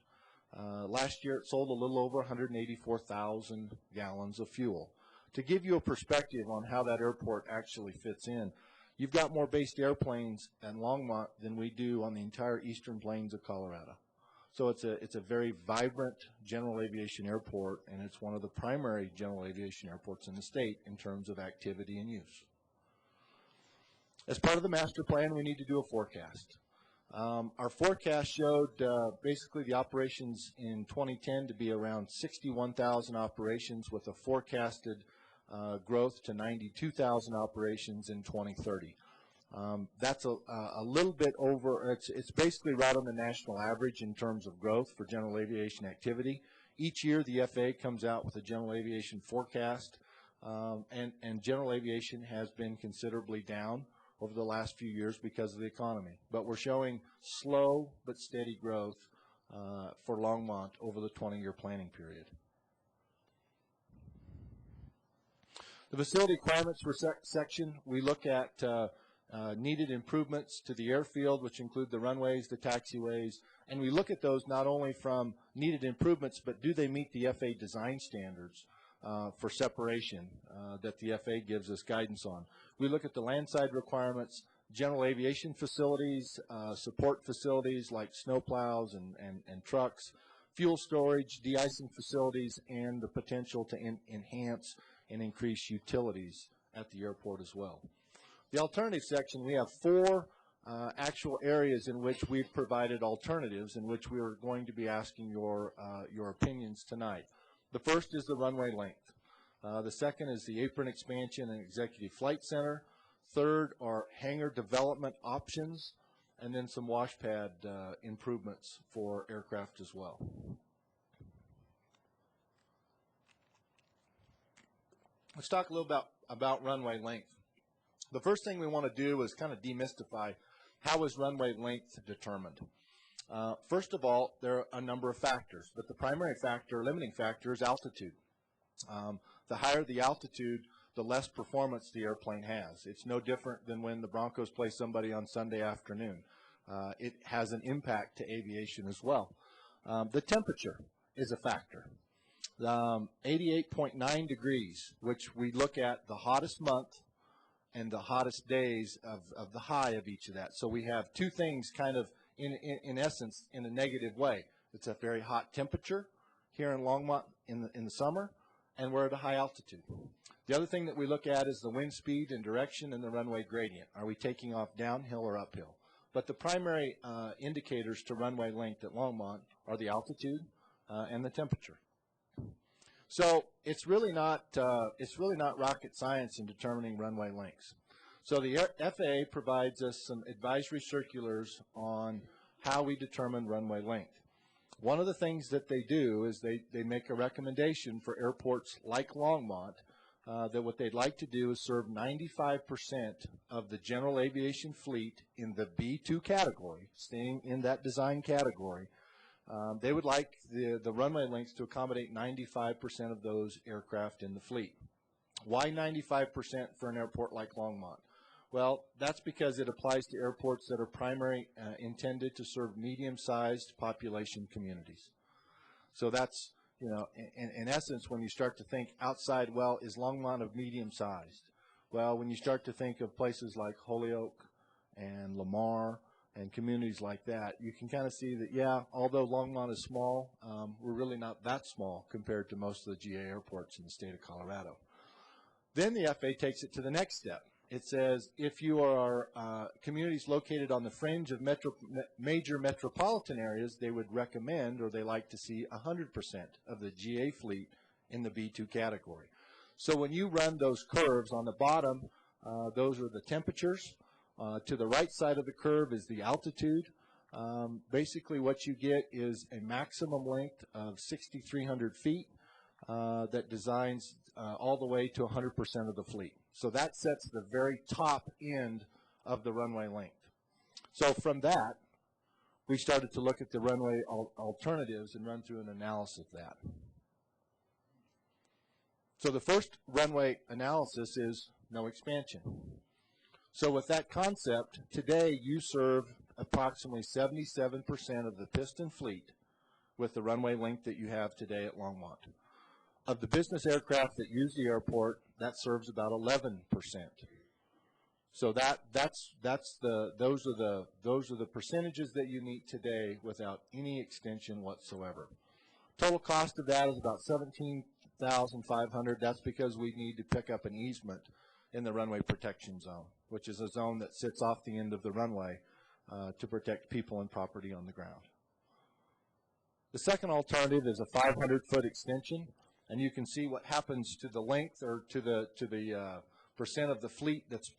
Last year, it sold a little over 184,000 gallons of fuel. To give you a perspective on how that airport actually fits in, you've got more based airplanes at Longmont than we do on the entire eastern plains of Colorado. So it's a very vibrant general aviation airport, and it's one of the primary general aviation airports in the state in terms of activity and use. As part of the master plan, we need to do a forecast. Our forecast showed basically the operations in 2010 to be around 61,000 operations with a forecasted growth to 92,000 operations in 2030. That's a little bit over, it's basically right on the national average in terms of growth for general aviation activity. Each year the FAA comes out with a general aviation forecast, and general aviation has been considerably down over the last few years because of the economy. But we're showing slow but steady growth for Longmont over the 20-year planning period. The facility requirements section, we look at needed improvements to the airfield, which include the runways, the taxiways, and we look at those not only from needed improvements, but do they meet the FAA design standards for separation that the FAA gives us guidance on. We look at the landside requirements, general aviation facilities, support facilities like snowplows and trucks, fuel storage, de-icing facilities, and the potential to enhance and increase utilities at the airport as well. The alternative section, we have 4 actual areas in which we've provided alternatives in which we are going to be asking your opinions tonight. The first is the runway length. The second is the apron expansion and executive flight center. Third are hangar development options, and then some wash pad improvements for aircraft as well. Let's talk a little about runway length. The first thing we want to do is kind of demystify how is runway length determined. First of all, there are a number of factors, but the primary factor, limiting factor, is altitude. The higher the altitude, the less performance the airplane has. It's no different than when the Broncos play somebody on Sunday afternoon. It has an impact to aviation as well. The temperature is a factor. 88.9 degrees, which we look at the hottest month and the hottest days of the high of each of that. So we have two things kind of in essence in a negative way. It's a very hot temperature here in Longmont in the summer, and we're at a high altitude. The other thing that we look at is the wind speed and direction and the runway gradient. Are we taking off downhill or uphill? But the primary indicators to runway length at Longmont are the altitude and the temperature. So it's really not rocket science in determining runway lengths. So the FAA provides us some advisory circulars on how we determine runway length. One of the things that they do is they make a recommendation for airports like Longmont that what they'd like to do is serve 95% of the general aviation fleet in the B2 category, staying in that design category. They would like the runway lengths to accommodate 95% of those aircraft in the fleet. Why 95% for an airport like Longmont? Well, that's because it applies to airports that are primarily intended to serve medium-sized population communities. So that's, you know, in essence, when you start to think outside, well, is Longmont of medium-sized? Well, when you start to think of places like Holyoke and Lamar and communities like that, you can kind of see that, yeah, although Longmont is small, we're really not that small compared to most of the GA airports in the state of Colorado. Then the FAA takes it to the next step. It says if you are communities located on the fringe of major metropolitan areas, they would recommend or they like to see 100% of the GA fleet in the B2 category. So when you run those curves on the bottom, those are the temperatures. To the right side of the curve is the altitude. Basically what you get is a maximum length of 6,300 feet that designs all the way to 100% of the fleet. So that sets the very top end of the runway length. So from that, we started to look at the runway alternatives and run through an analysis of that. So the first runway analysis is no expansion. So with that concept, today you serve approximately 77% of the piston fleet with the runway length that you have today at Longmont. Of the business aircraft that use the airport, that serves about 11%. So those are the percentages that you meet today without any extension whatsoever. Total cost of that is about $17,500. That's because we need to pick up an easement in the runway protection zone, which is a zone that sits off the end of the runway to protect people and property on the ground. The second alternative is a 500-foot extension, and you can see what happens to the length or to the percent of the fleet that's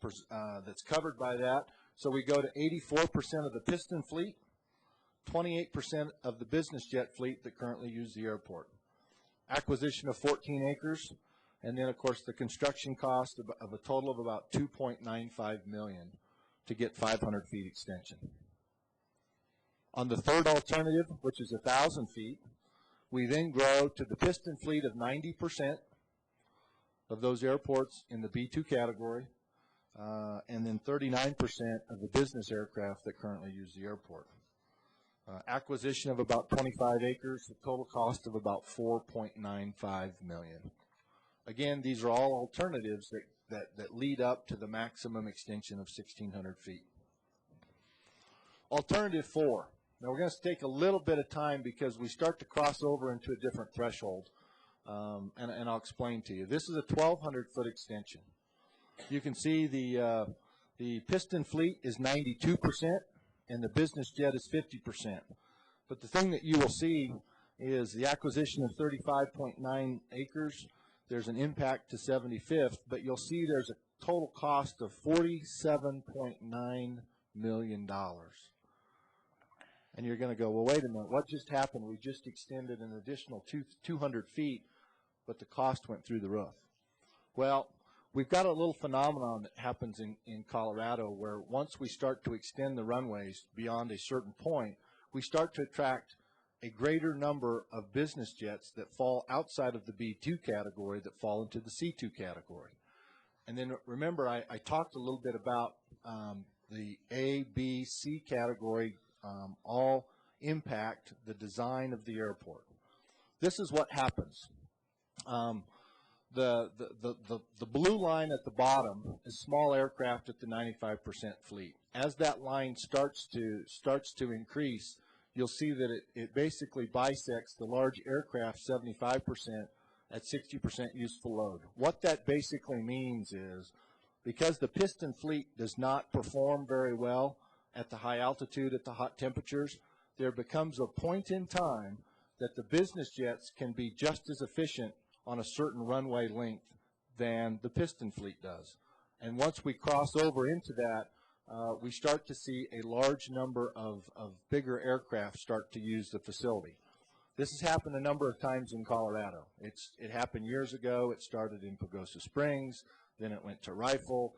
covered by that. So we go to 84% of the piston fleet, 28% of the business jet fleet that currently use the airport. Acquisition of 14 acres, and then of course the construction cost of a total of about $2.95 million to get 500 feet extension. On the third alternative, which is 1,000 feet, we then grow to the piston fleet of 90% of those airports in the B2 category, and then 39% of the business aircraft that currently use the airport. Acquisition of about 25 acres, the total cost of about $4.95 million. Again, these are all alternatives that lead up to the maximum extension of 1,600 feet. Alternative 4. Now we're going to take a little bit of time because we start to cross over into a different threshold, and I'll explain to you. This is a 1,200-foot extension. You can see the piston fleet is 92%, and the business jet is 50%. But the thing that you will see is the acquisition of 35.9 acres. There's an impact to 75th, but you'll see there's a total cost of $47.9 million. And you're going to go, well, wait a minute, what just happened? We just extended an additional 200 feet, but the cost went through the roof. Well, we've got a little phenomenon that happens in Colorado where once we start to extend the runways beyond a certain point, we start to attract a greater number of business jets that fall outside of the B2 category that fall into the C2 category. And then remember, I talked a little bit about the A, B, C category all impact the design of the airport. This is what happens. The blue line at the bottom is small aircraft at the 95% fleet. As that line starts to increase, you'll see that it basically bisects the large aircraft 75% at 60% useful load. What that basically means is because the piston fleet does not perform very well at the high altitude, at the hot temperatures, there becomes a point in time that the business jets can be just as efficient on a certain runway length than the piston fleet does. And once we cross over into that, we start to see a large number of bigger aircraft start to use the facility. This has happened a number of times in Colorado. It happened years ago. It started in Pagosa Springs, then it went to Rifle,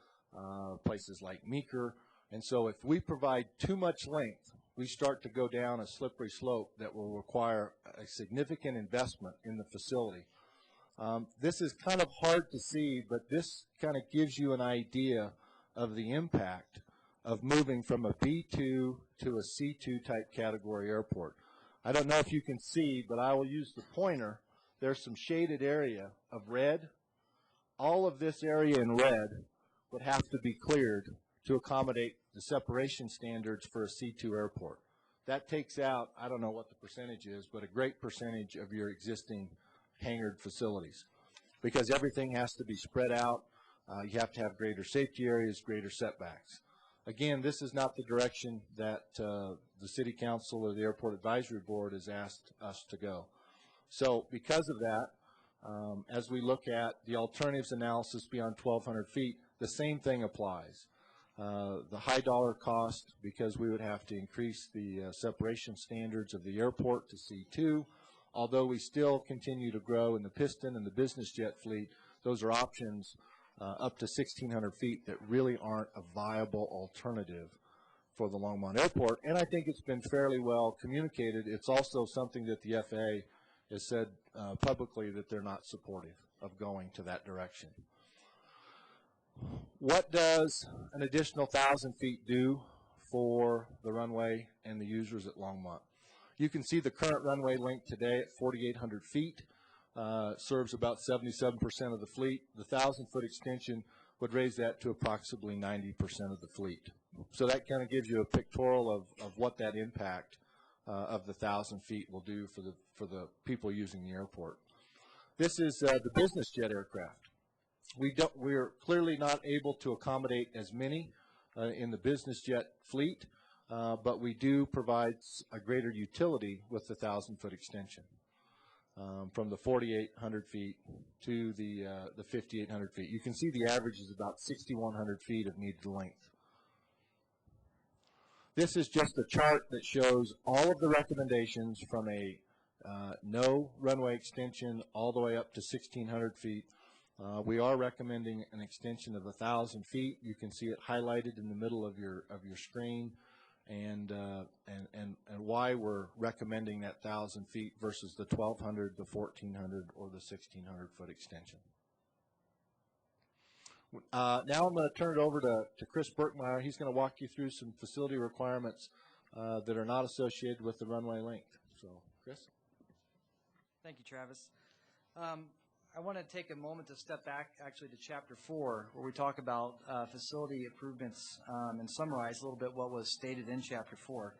places like Meeker. And so if we provide too much length, we start to go down a slippery slope that will require a significant investment in the facility. This is kind of hard to see, but this kind of gives you an idea of the impact of moving from a B2 to a C2 type category airport. I don't know if you can see, but I will use the pointer. There's some shaded area of red. All of this area in red would have to be cleared to accommodate the separation standards for a C2 airport. That takes out, I don't know what the percentage is, but a great percentage of your existing hangared facilities because everything has to be spread out. You have to have greater safety areas, greater setbacks. Again, this is not the direction that the City Council or the Airport Advisory Board has asked us to go. So because of that, As we look at the alternatives analysis beyond 1,200 feet, the same thing applies. The high dollar cost, because we would have to increase the separation standards of the airport to C2. Although we still continue to grow in the piston and the business jet fleet, those are options up to 1,600 feet that really aren't a viable alternative for the Longmont Airport. And I think it's been fairly well communicated. It's also something that the FAA has said publicly that they're not supportive of going to that direction. What does an additional 1,000 feet do for the runway and the users at Longmont? You can see the current runway length today at 4,800 feet, serves about 77% of the fleet. The 1,000-foot extension would raise that to approximately 90% of the fleet. So that kind of gives you a pictorial of what that impact of the 1,000 feet will do for the people using the airport. This is the business jet aircraft. We're clearly not able to accommodate as many in the business jet fleet, but we do provide a greater utility with the 1,000-foot extension from the 4,800 feet to the 5,800 feet. You can see the average is about 6,100 feet of needed length. This is just a chart that shows all of the recommendations from a no runway extension all the way up to 1,600 feet. We are recommending an extension of 1,000 feet. You can see it highlighted in the middle of your screen, and why we're recommending that 1,000 feet versus the 1,200, the 1,400, or the 1,600-foot extension. Now I'm going to turn it over to Chris Birkmeyer. He's going to walk you through some facility requirements that are not associated with the runway length. So, Chris? Thank you, Travis. I want to take a moment to step back actually to Chapter 4, where we talk about facility improvements and summarize a little bit what was stated in Chapter 4.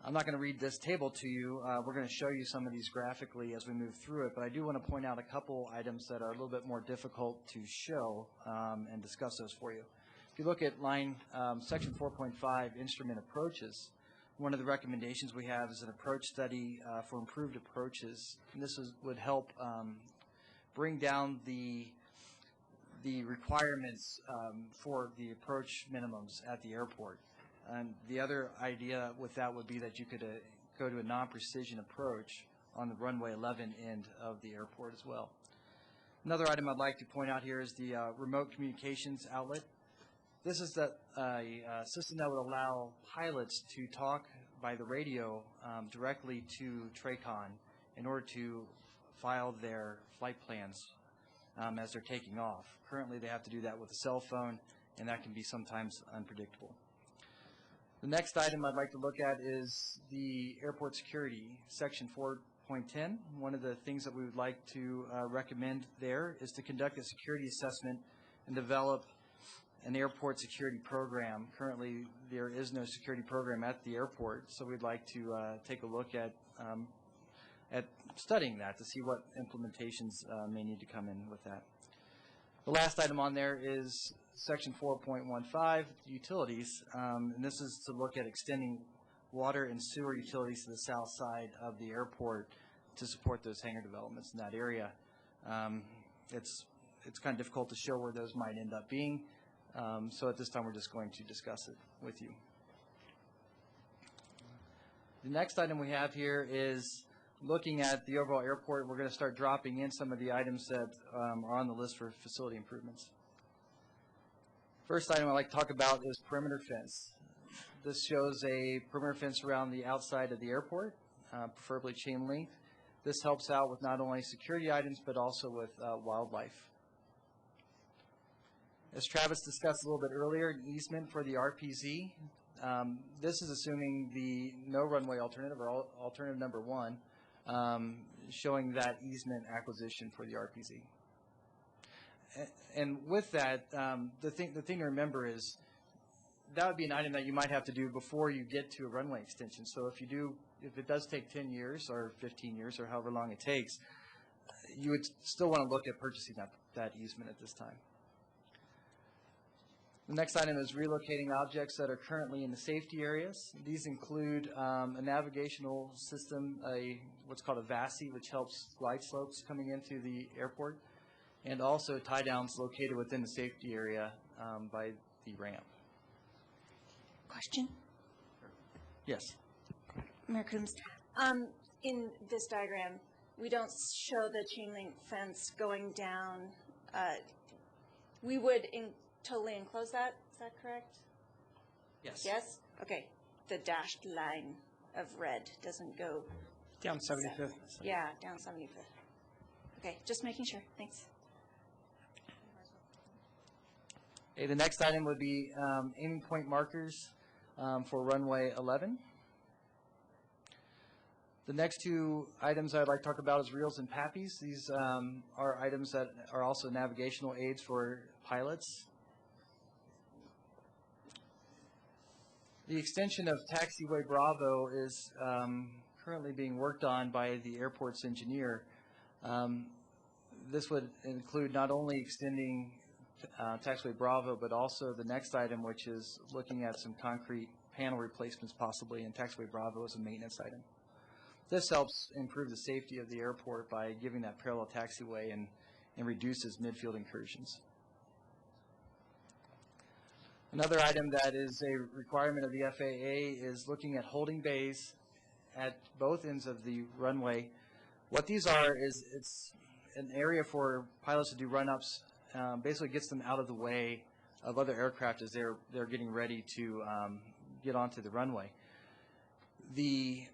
I'm not going to read this table to you. We're going to show you some of these graphically as we move through it, but I do want to point out a couple items that are a little bit more difficult to show and discuss those for you. If you look at Section 4.5, Instrument Approaches, one of the recommendations we have is an approach study for improved approaches, and this would help bring down the requirements for the approach minimums at the airport. And the other idea with that would be that you could go to a non-precision approach on the runway 11 end of the airport as well. Another item I'd like to point out here is the remote communications outlet. This is a system that would allow pilots to talk by the radio directly to TRACON in order to file their flight plans as they're taking off. Currently, they have to do that with a cell phone, and that can be sometimes unpredictable. The next item I'd like to look at is the airport security, Section 4.10. One of the things that we would like to recommend there is to conduct a security assessment and develop an airport security program. Currently, there is no security program at the airport, so we'd like to take a look at studying that to see what implementations may need to come in with that. The last item on there is Section 4.15, utilities, and this is to look at extending water and sewer utilities to the south side of the airport to support those hangar developments in that area. It's kind of difficult to show where those might end up being, so at this time we're just going to discuss it with you. The next item we have here is looking at the overall airport. We're going to start dropping in some of the items that are on the list for facility improvements. First item I'd like to talk about is perimeter fence. This shows a perimeter fence around the outside of the airport, preferably chain link. This helps out with not only security items but also with wildlife. As Travis discussed a little bit earlier, an easement for the RPZ. This is assuming the no runway alternative, or alternative number 1, showing that easement acquisition for the RPZ. And with that, the thing to remember is that would be an item that you might have to do before you get to a runway extension. So if it does take 10 years or 15 years or however long it takes, you would still want to look at purchasing that easement at this time. The next item is relocating objects that are currently in the safety areas. These include a navigational system, what's called a VASI, which helps glide slopes coming into the airport, and also tie downs located within the safety area by the ramp. Question? Yes. Mayor Coombs, in this diagram, we don't show the chain link fence going down. We would totally enclose that, is that correct? Yes. Yes? Okay. The dashed line of red doesn't go Down 75th. Yeah, down 75th. Okay, just making sure. Thanks. Okay, the next item would be aiming point markers for runway 11. The next two items I'd like to talk about is reels and PAPIs. These are items that are also navigational aids for pilots. The extension of Taxiway Bravo is currently being worked on by the airport's engineer. This would include not only extending Taxiway Bravo, but also the next item, which is looking at some concrete panel replacements possibly, and Taxiway Bravo is a maintenance item. This helps improve the safety of the airport by giving that parallel taxiway and reduces midfield incursions. Another item that is a requirement of the FAA is looking at holding bays at both ends of the runway. What these are is it's an area for pilots to do run-ups, basically gets them out of the way of other aircraft as they're getting ready to get onto the runway. The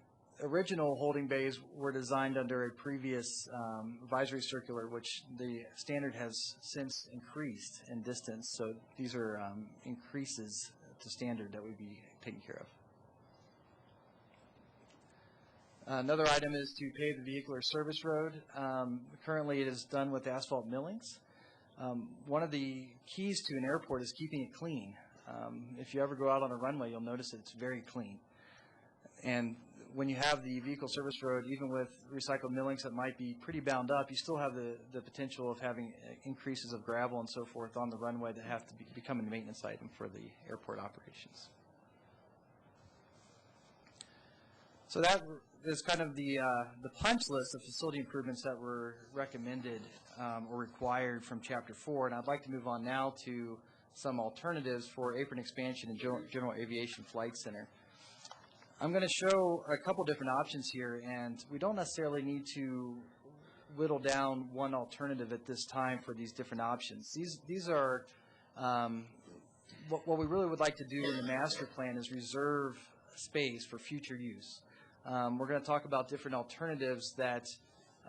original holding bays were designed under a previous advisory circular, which the standard has since increased in distance. So these are increases to standard that we'd be taking care of. Another item is to pave the vehicular service road. Currently it is done with asphalt millings. One of the keys to an airport is keeping it clean. If you ever go out on a runway, you'll notice that it's very clean. And when you have the vehicle service road, even with recycled millings that might be pretty bound up, you still have the potential of having increases of gravel and so forth on the runway that have to become a maintenance item for the airport operations. So that is kind of the punch list of facility improvements that were recommended or required from Chapter 4, and I'd like to move on now to some alternatives for apron expansion and General Aviation Flight Center. I'm going to show a couple different options here, and we don't necessarily need to whittle down one alternative at this time for these different options. These are what we really would like to do in the master plan is reserve space for future use. We're going to talk about different alternatives that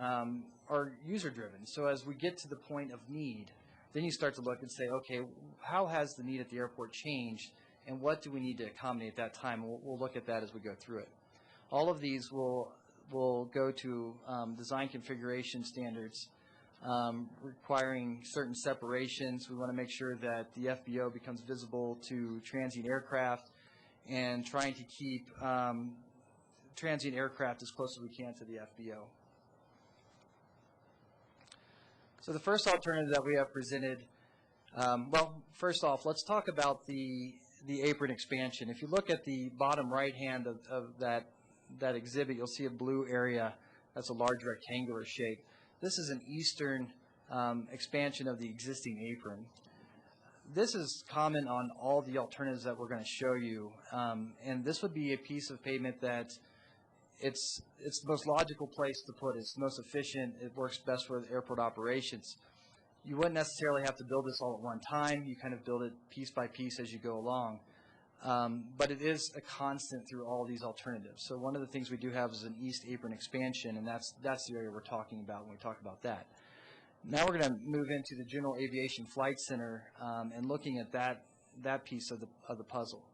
are user-driven. So as we get to the point of need, then you start to look and say, okay, how has the need at the airport changed? And what do we need to accommodate at that time? We'll look at that as we go through it. All of these will go to design configuration standards requiring certain separations. We want to make sure that the FBO becomes visible to transient aircraft and trying to keep transient aircraft as close as we can to the FBO. So the first alternative that we have presented, well, first off, let's talk about the apron expansion. If you look at the bottom right hand of that exhibit, you'll see a blue area that's a large rectangular shape. This is an eastern expansion of the existing apron. This is common on all the alternatives that we're going to show you, and this would be a piece of pavement that it's the most logical place to put it. It's the most efficient. It works best for airport operations. You wouldn't necessarily have to build this all at one time. You kind of build it piece by piece as you go along. But it is a constant through all these alternatives. So one of the things we do have is an east apron expansion, and that's the area we're talking about when we talk about that. Now we're going to move into the General Aviation Flight Center and looking at that piece of the puzzle.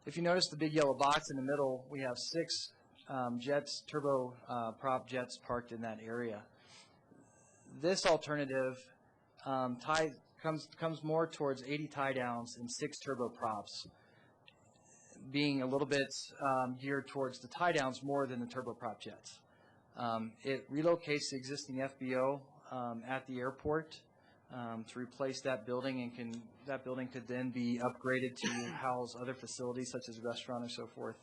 If you notice the big yellow box in the middle, we have 6 jets, turbo prop jets parked in that area. This alternative comes more towards 80 tie downs and 6 turboprops, being a little bit geared towards the tie downs more than the turboprop jets. It relocates the existing FBO at the airport to replace that building, and that building could then be upgraded to house other facilities such as a restaurant or so forth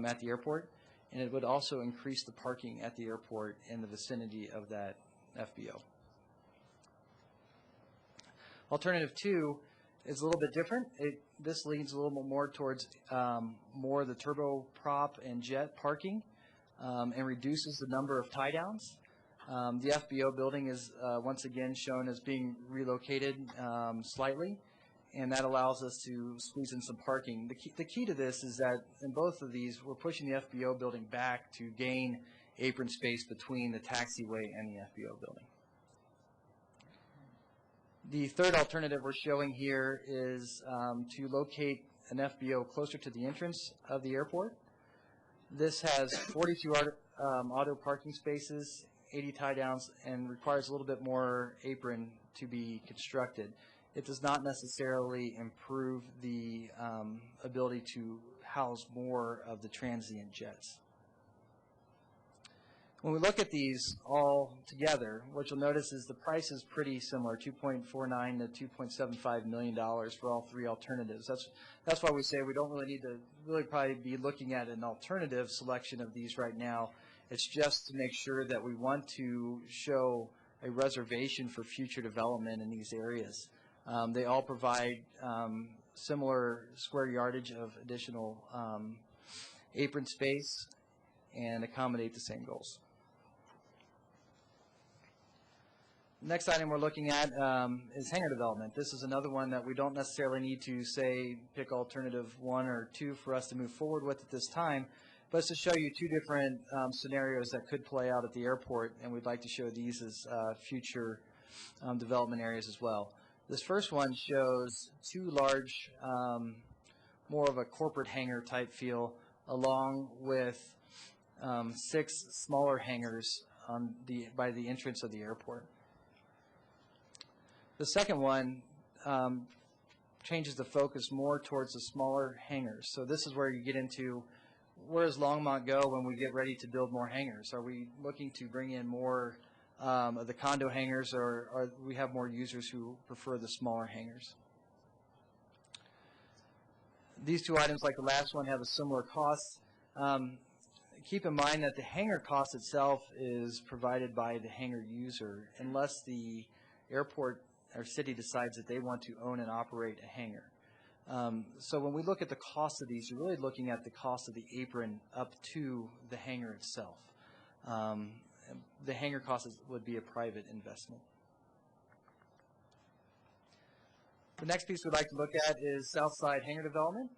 at the airport. And it would also increase the parking at the airport in the vicinity of that FBO. Alternative 2 is a little bit different. This leans a little bit more towards more of the turboprop and jet parking and reduces the number of tie-downs. The FBO building is once again shown as being relocated slightly, and that allows us to squeeze in some parking. The key to this is that in both of these, we're pushing the FBO building back to gain apron space between the taxiway and the FBO building. The third alternative we're showing here is to locate an FBO closer to the entrance of the airport. This has 42 auto parking spaces, 80 tie-downs, and requires a little bit more apron to be constructed. It does not necessarily improve the ability to house more of the transient jets. When we look at these all together, what you'll notice is the price is pretty similar, $2.49 to $2.75 million for all three alternatives. That's why we say we don't really need to probably be looking at an alternative selection of these right now. It's just to make sure that we want to show a reservation for future development in these areas. They all provide similar square yardage of additional apron space and accommodate the same goals. Next item we're looking at is hangar development. This is another one that we don't necessarily need to say pick alternative 1 or 2 for us to move forward with at this time, but it's to show you two different scenarios that could play out at the airport, and we'd like to show these as future development areas as well. This first one shows two large, more of a corporate hangar type feel, along with 6 smaller hangars by the entrance of the airport. The second one changes the focus more towards the smaller hangars. So this is where you get into, where does Longmont go when we get ready to build more hangars? Are we looking to bring in more of the condo hangars, or we have more users who prefer the smaller hangars? These two items, like the last one, have a similar cost. Keep in mind that the hangar cost itself is provided by the hangar user unless the airport or city decides that they want to own and operate a hangar. So when we look at the cost of these, you're really looking at the cost of the apron up to the hangar itself. The hangar cost would be a private investment. The next piece we'd like to look at is Southside hangar development.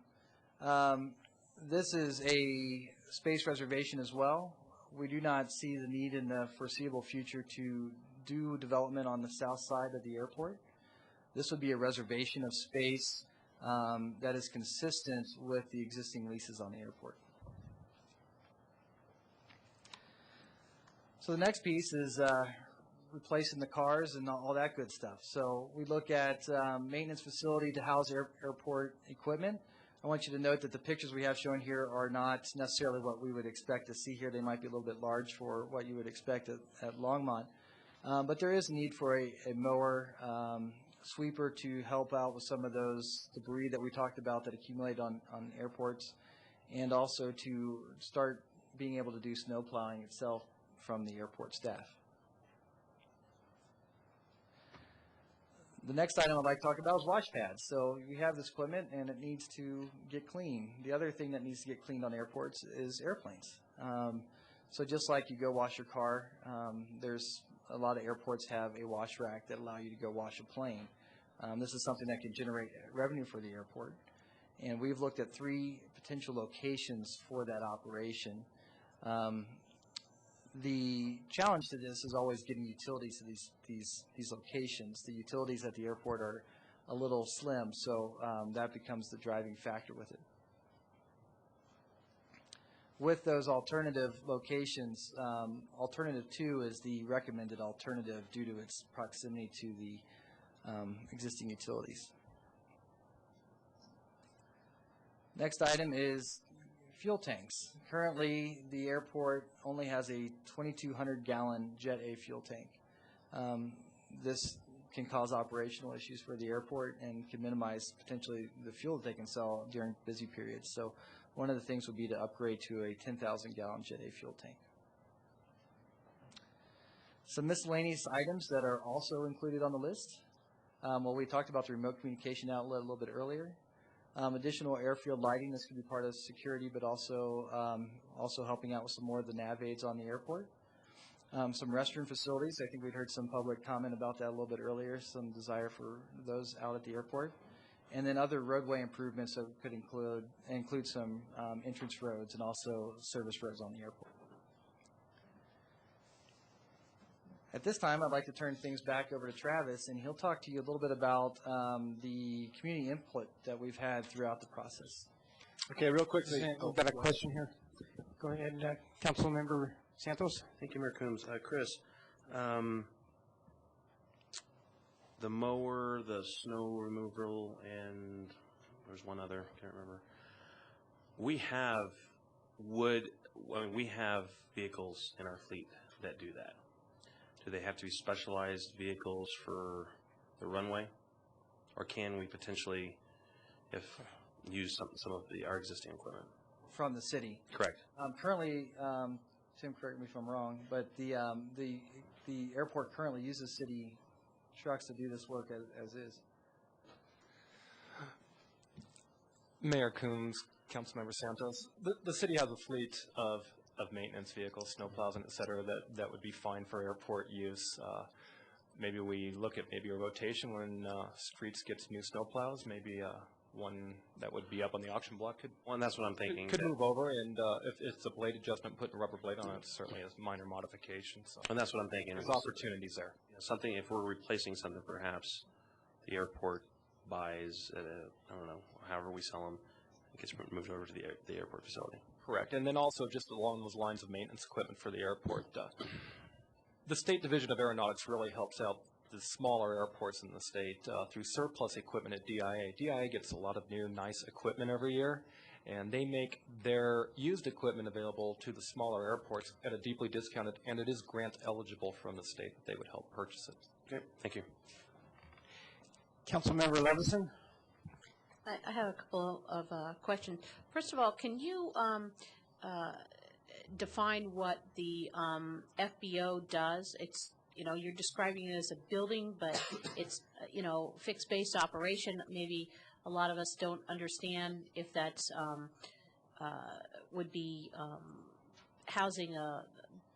This is a space reservation as well. We do not see the need in the foreseeable future to do development on the south side of the airport. This would be a reservation of space that is consistent with the existing leases on the airport. So the next piece is replacing the cars and all that good stuff. So we look at maintenance facility to house airport equipment. I want you to note that the pictures we have shown here are not necessarily what we would expect to see here. They might be a little bit large for what you would expect at Longmont. But there is a need for a mower, sweeper to help out with some of those debris that we talked about that accumulate on airports, and also to start being able to do snow plowing itself from the airport staff. The next item I'd like to talk about is wash pads. So we have this equipment and it needs to get clean. The other thing that needs to get cleaned on airports is airplanes. So just like you go wash your car, there's a lot of airports have a wash rack that allow you to go wash a plane. This is something that can generate revenue for the airport. And we've looked at 3 potential locations for that operation. The challenge to this is always getting utilities to these locations. The utilities at the airport are a little slim, so that becomes the driving factor with it. With those alternative locations, alternative 2 is the recommended alternative due to its proximity to the existing utilities. Next item is fuel tanks. Currently, the airport only has a 2,200-gallon Jet A fuel tank. This can cause operational issues for the airport and can minimize potentially the fuel that they can sell during busy periods. So one of the things would be to upgrade to a 10,000-gallon Jet A fuel tank. Some miscellaneous items that are also included on the list. Well, we talked about the remote communication outlet a little bit earlier. Additional airfield lighting, this could be part of security, but also helping out with some more of the nav aids on the airport. Some restroom facilities. I think we'd heard some public comment about that a little bit earlier, some desire for those out at the airport. And then other roadway improvements that could include some entrance roads and also service roads on the airport. At this time, I'd like to turn things back over to Travis, and he'll talk to you a little bit about the community input that we've had throughout the process. Okay, real quick, we've got a question here. Go ahead, Councilmember Santos. Thank you, Mayor Coombs. Chris, the mower, the snow removal, and there's one other, can't remember. We have we have vehicles in our fleet that do that. Do they have to be specialized vehicles for the runway, or can we potentially, use some of our existing equipment From the city. Correct. Currently, Tim, correct me if I'm wrong, but the airport currently uses city trucks to do this work as is. Mayor Coombs, Councilmember Santos, the city has a fleet of maintenance vehicles, snowplows, and et cetera, that would be fine for airport use. Maybe we look at maybe a rotation when streets gets new snowplows. Maybe one that would be up on the auction block could. Well, and that's what I'm thinking. Could move over, and if it's a blade adjustment, putting a rubber blade on it, it's certainly a minor modification. So. And that's what I'm thinking. There's opportunities there. Something, if we're replacing something, perhaps the airport buys, I don't know, however we sell them, it gets moved over to the airport facility. Correct. And then also just along those lines of maintenance equipment for the airport, the State Division of Aeronautics really helps out the smaller airports in the state through surplus equipment at DIA. DIA gets a lot of new, nice equipment every year, and they make their used equipment available to the smaller airports at a deeply discounted, and it is grant eligible from the state that they would help purchase it. Okay, thank you. Councilmember Levison. I have a couple of questions. First of all, can you define what the FBO does? It's, you're describing it as a building, but it's, fixed base operation. Maybe a lot of us don't understand if that's would be housing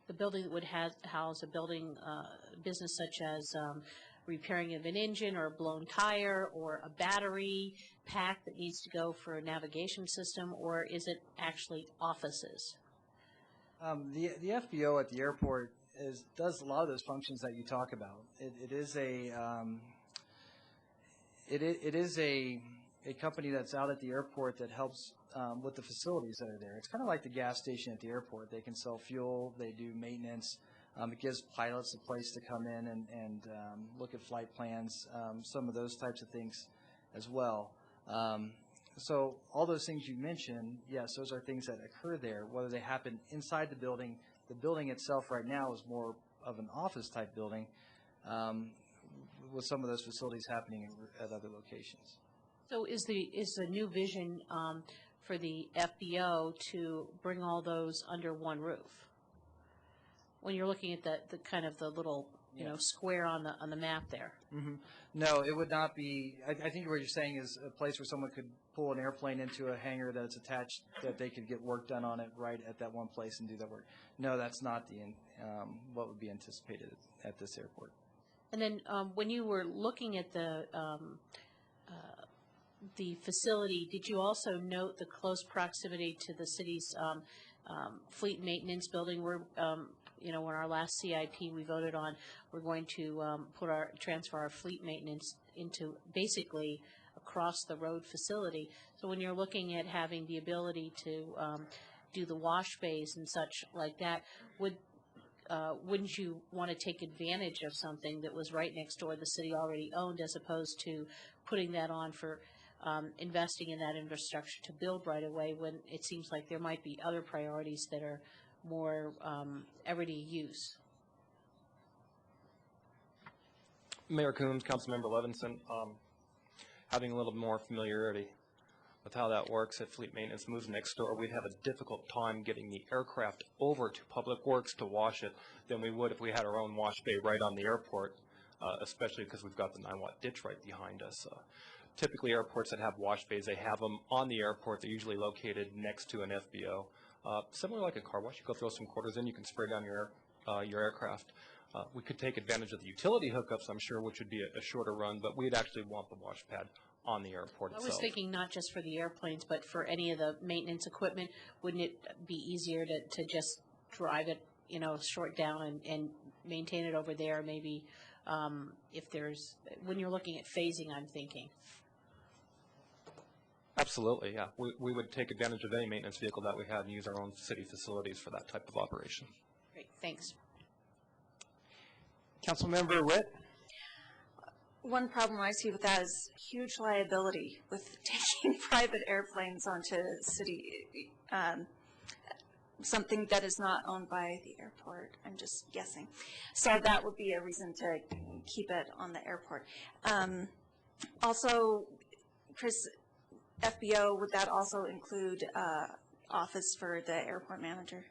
the building that would house a building business such as repairing of an engine or a blown tire or a battery pack that needs to go for a navigation system, or is it actually offices? The FBO at the airport does a lot of those functions that you talk about. It is a company that's out at the airport that helps with the facilities that are there. It's kind of like the gas station at the airport. They can sell fuel, they do maintenance. It gives pilots a place to come in and look at flight plans, some of those types of things as well. So all those things you mentioned, yes, those are things that occur there. Whether they happen inside the building itself right now is more of an office-type building, with some of those facilities happening at other locations. So is the new vision for the FBO to bring all those under one roof? When you're looking at the kind of the little square on the map there. Mm-hmm. No, it would not be. I think what you're saying is a place where someone could pull an airplane into a hangar that's attached, that they could get work done on it right at that one place and do that work. No, that's not what would be anticipated at this airport. And then when you were looking at the facility, did you also note the close proximity to the city's fleet maintenance building? Where in our last CIP we voted on, we're going to transfer our fleet maintenance into basically across the road facility. So when you're looking at having the ability to do the wash bays and such like that, wouldn't you want to take advantage of something that was right next door the city already owned, as opposed to putting that on for investing in that infrastructure to build right away, when it seems like there might be other priorities that are more everyday use? Mayor Coombs, Councilmember Levinson, having a little more familiarity with how that works if fleet maintenance moves next door, we'd have a difficult time getting the aircraft over to Public Works to wash it than we would if we had our own wash bay right on the airport, especially because we've got the 9-watt ditch right behind us. Typically, airports that have wash bays, they have them on the airport. They're usually located next to an FBO. Similar like a car wash, you go throw some quarters in, you can spray down your aircraft. We could take advantage of the utility hookups, I'm sure, which would be a shorter run, but we'd actually want the wash pad on the airport I itself. was thinking not just for the airplanes, but for any of the maintenance equipment, wouldn't it be easier to just drive it, short down and maintain it over there, maybe if there's, when you're looking at phasing, I'm thinking. Absolutely, yeah. We would take advantage of any maintenance vehicle that we had and use our own city facilities for that type of operation. Great, thanks. Councilmember Witt? One problem I see with that is huge liability with taking private airplanes onto city, something that is not owned by the airport. I'm just guessing. So that would be a reason to keep it on the airport. Also, Chris, FBO, would that also include office for the airport manager?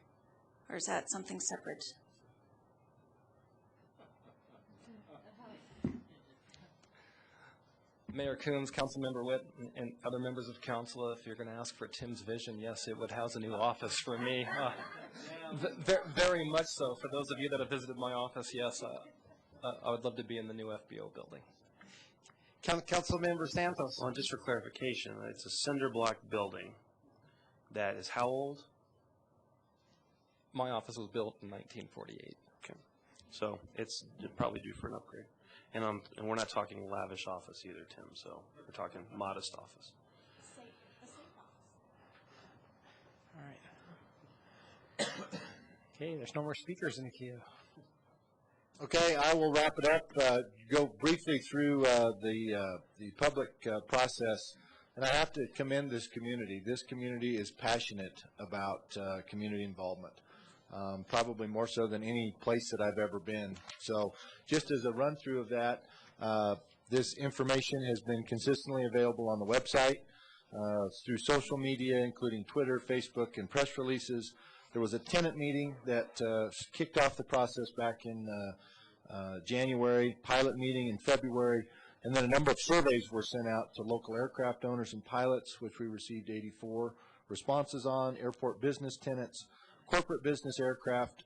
Or is that something separate? Mayor Coombs, Councilmember Witt, and other members of council, if you're going to ask for Tim's vision, yes, it would house a new office for me. Very much so. For those of you that have visited my office, yes, I would love to be in the new FBO building. Councilmember Santos. Well, just for clarification, it's a cinder block building that is how old? My office was built in 1948. Okay. So it's probably due for an upgrade. And we're not talking lavish office either, Tim, so we're talking modest office. All right. Okay, there's no more speakers in the queue. Okay, I will wrap it up, go briefly through the public process, and I have to commend this community. This community is passionate about community involvement, probably more so than any place that I've ever been. So just as a run-through of that, this information has been consistently available on the website, through social media, including Twitter, Facebook, and press releases. There was a tenant meeting that kicked off the process back in January, pilot meeting in February, and then a number of surveys were sent out to local aircraft owners and pilots, which we received 84 responses on, airport business tenants, corporate business aircraft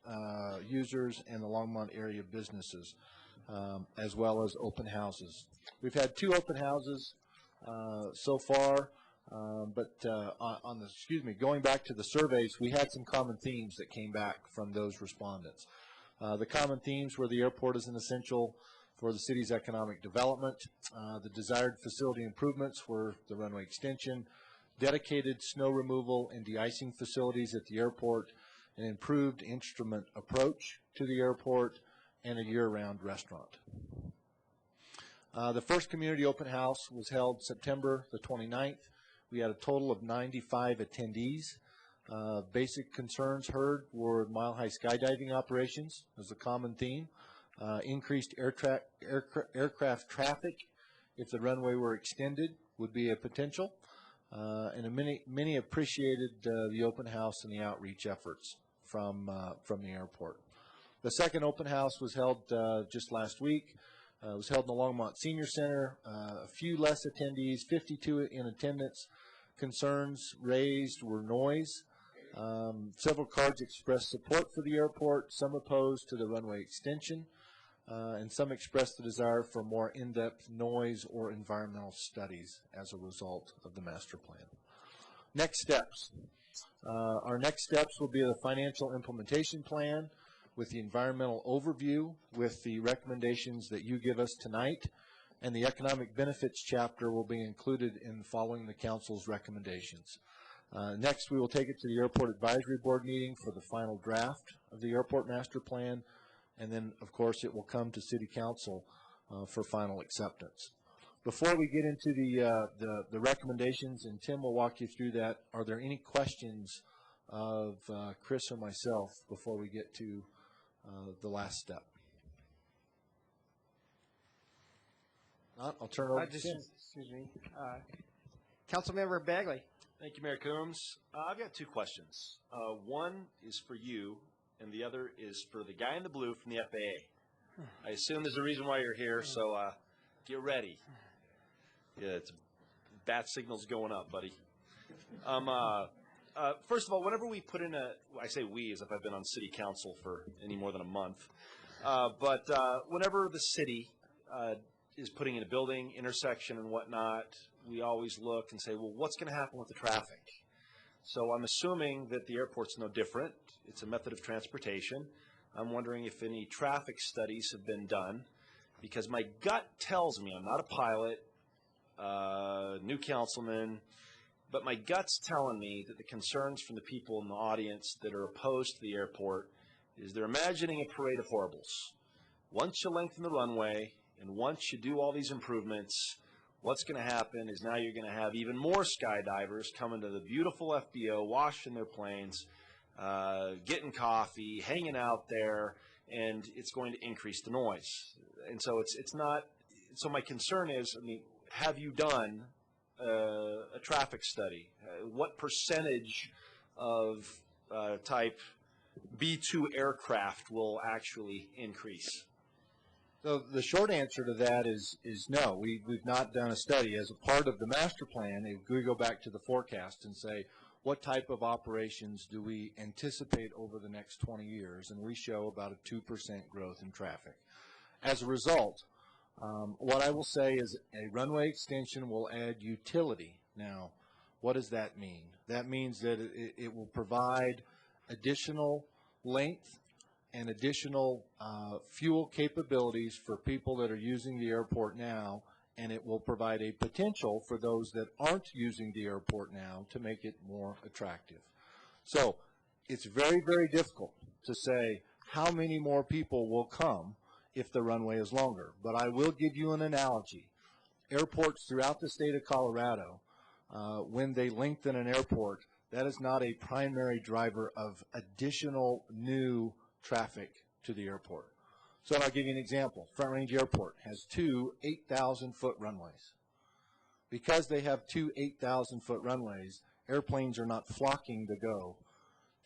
users, and the Longmont area businesses, as well as open houses. We've had 2 open houses so far. Going back to the surveys, we had some common themes that came back from those respondents. The common themes were the airport is an essential for the city's economic development. The desired facility improvements were the runway extension, dedicated snow removal and de-icing facilities at the airport, an improved instrument approach to the airport, and a year-round restaurant. The first community open house was held September the 29th. We had a total of 95 attendees. Basic concerns heard were mile-high skydiving operations as a common theme, increased aircraft traffic if the runway were extended would be a potential, and many appreciated the open house and the outreach efforts from the airport. The second open house was held just last week. It was held in the Longmont Senior Center. A few less attendees, 52 in attendance. Concerns raised were noise. Several cards expressed support for the airport, some opposed to the runway extension, and some expressed the desire for more in-depth noise or environmental studies as a result of the master plan. Next steps. Our next steps will be the financial implementation plan with the environmental overview, with the recommendations that you give us tonight, and the economic benefits chapter will be included in following the council's recommendations. Next, we will take it to the Airport Advisory Board meeting for the final draft of the airport master plan, and then, of course, it will come to City Council for final acceptance. Before we get into the recommendations, and Tim will walk you through that, are there any questions of Chris or myself before we get to the last step? I'll turn it over to Just, Tim. excuse me. Councilmember Bagley. Thank you, Mayor Coombs. I've got two questions. One is for you, and the other is for the guy in the blue from the FAA. I assume there's a reason why you're here, so get ready. Yeah, it's bat signals going up, buddy. First of all, whenever we put in I say we as if I've been on city council for any more than a month, but whenever the city is putting in a building, intersection and whatnot, we always look and say, well, what's going to happen with the traffic? So I'm assuming that the airport's no different. It's a method of transportation. I'm wondering if any traffic studies have been done, because my gut tells me, I'm not a pilot, new councilman, but my gut's telling me that the concerns from the people in the audience that are opposed to the airport is they're imagining a parade of horribles. Once you lengthen the runway and once you do all these improvements, what's going to happen is now you're going to have even more skydivers coming to the beautiful FBO, washing their planes, getting coffee, hanging out there, and it's going to increase the noise. And so it's not, so my concern is, I mean, have you done a traffic study? What percentage of type B-2 aircraft will actually increase? So the short answer to that is no. We've not done a study. As a part of the master plan, if we go back to the forecast and say, what type of operations do we anticipate over the next 20 years? And we show about a 2% growth in traffic. As a result, what I will say is a runway extension will add utility. Now, what does that mean? That means that it will provide additional length and additional fuel capabilities for people that are using the airport now, and it will provide a potential for those that aren't using the airport now to make it more attractive. So it's very, very difficult to say how many more people will come if the runway is longer. But I will give you an analogy. Airports throughout the state of Colorado, when they lengthen an airport, that is not a primary driver of additional new traffic to the airport. So I'll give you an example. Front Range Airport has two 8,000-foot runways. Because they have two 8,000-foot runways, airplanes are not flocking to go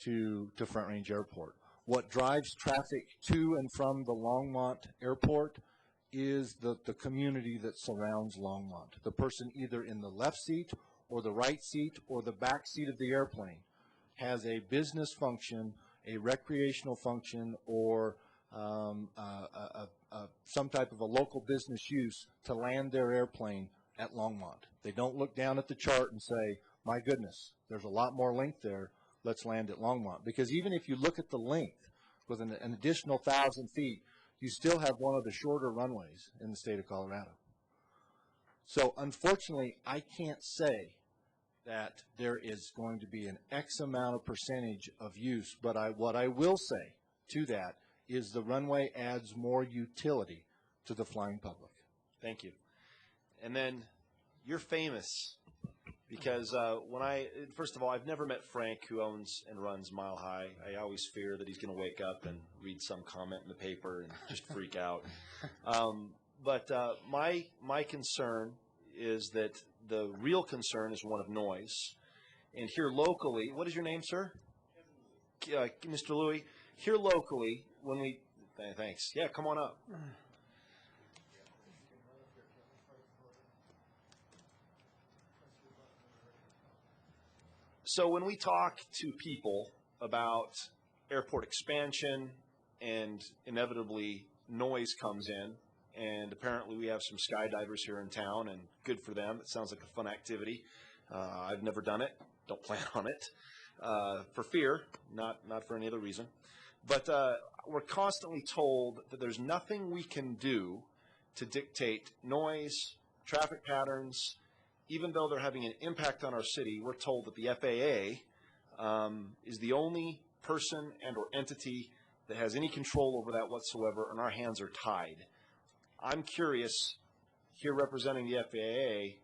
to Front Range Airport. What drives traffic to and from the Longmont Airport is the community that surrounds Longmont. The person either in the left seat or the right seat or the back seat of the airplane has a business function, a recreational function, or some type of a local business use to land their airplane at Longmont. They don't look down at the chart and say, my goodness, there's a lot more length there, let's land at Longmont. Because even if you look at the length with an additional 1,000 feet, you still have one of the shorter runways in the state of Colorado. So unfortunately, I can't say that there is going to be an X amount of percentage of use, but what I will say to that is the runway adds more utility to the flying public. Thank you. And then you're famous because first of all, I've never met Frank, who owns and runs Mile High. I always fear that he's going to wake up and read some comment in the paper and just freak out. But my concern is that the real concern is one of noise. And here locally, what is your name, sir? Mr. Louie. Here locally, when we, thanks. Yeah, come on up. So when we talk to people about airport expansion and inevitably noise comes in, and apparently we have some skydivers here in town, and good for them. It sounds like a fun activity. I've never done it. Don't plan on it. For fear, not for any other reason. But we're constantly told that there's nothing we can do to dictate noise, traffic patterns. Even though they're having an impact on our city, we're told that the FAA is the only person and or entity that has any control over that whatsoever, and our hands are tied. I'm curious, here representing the FAA,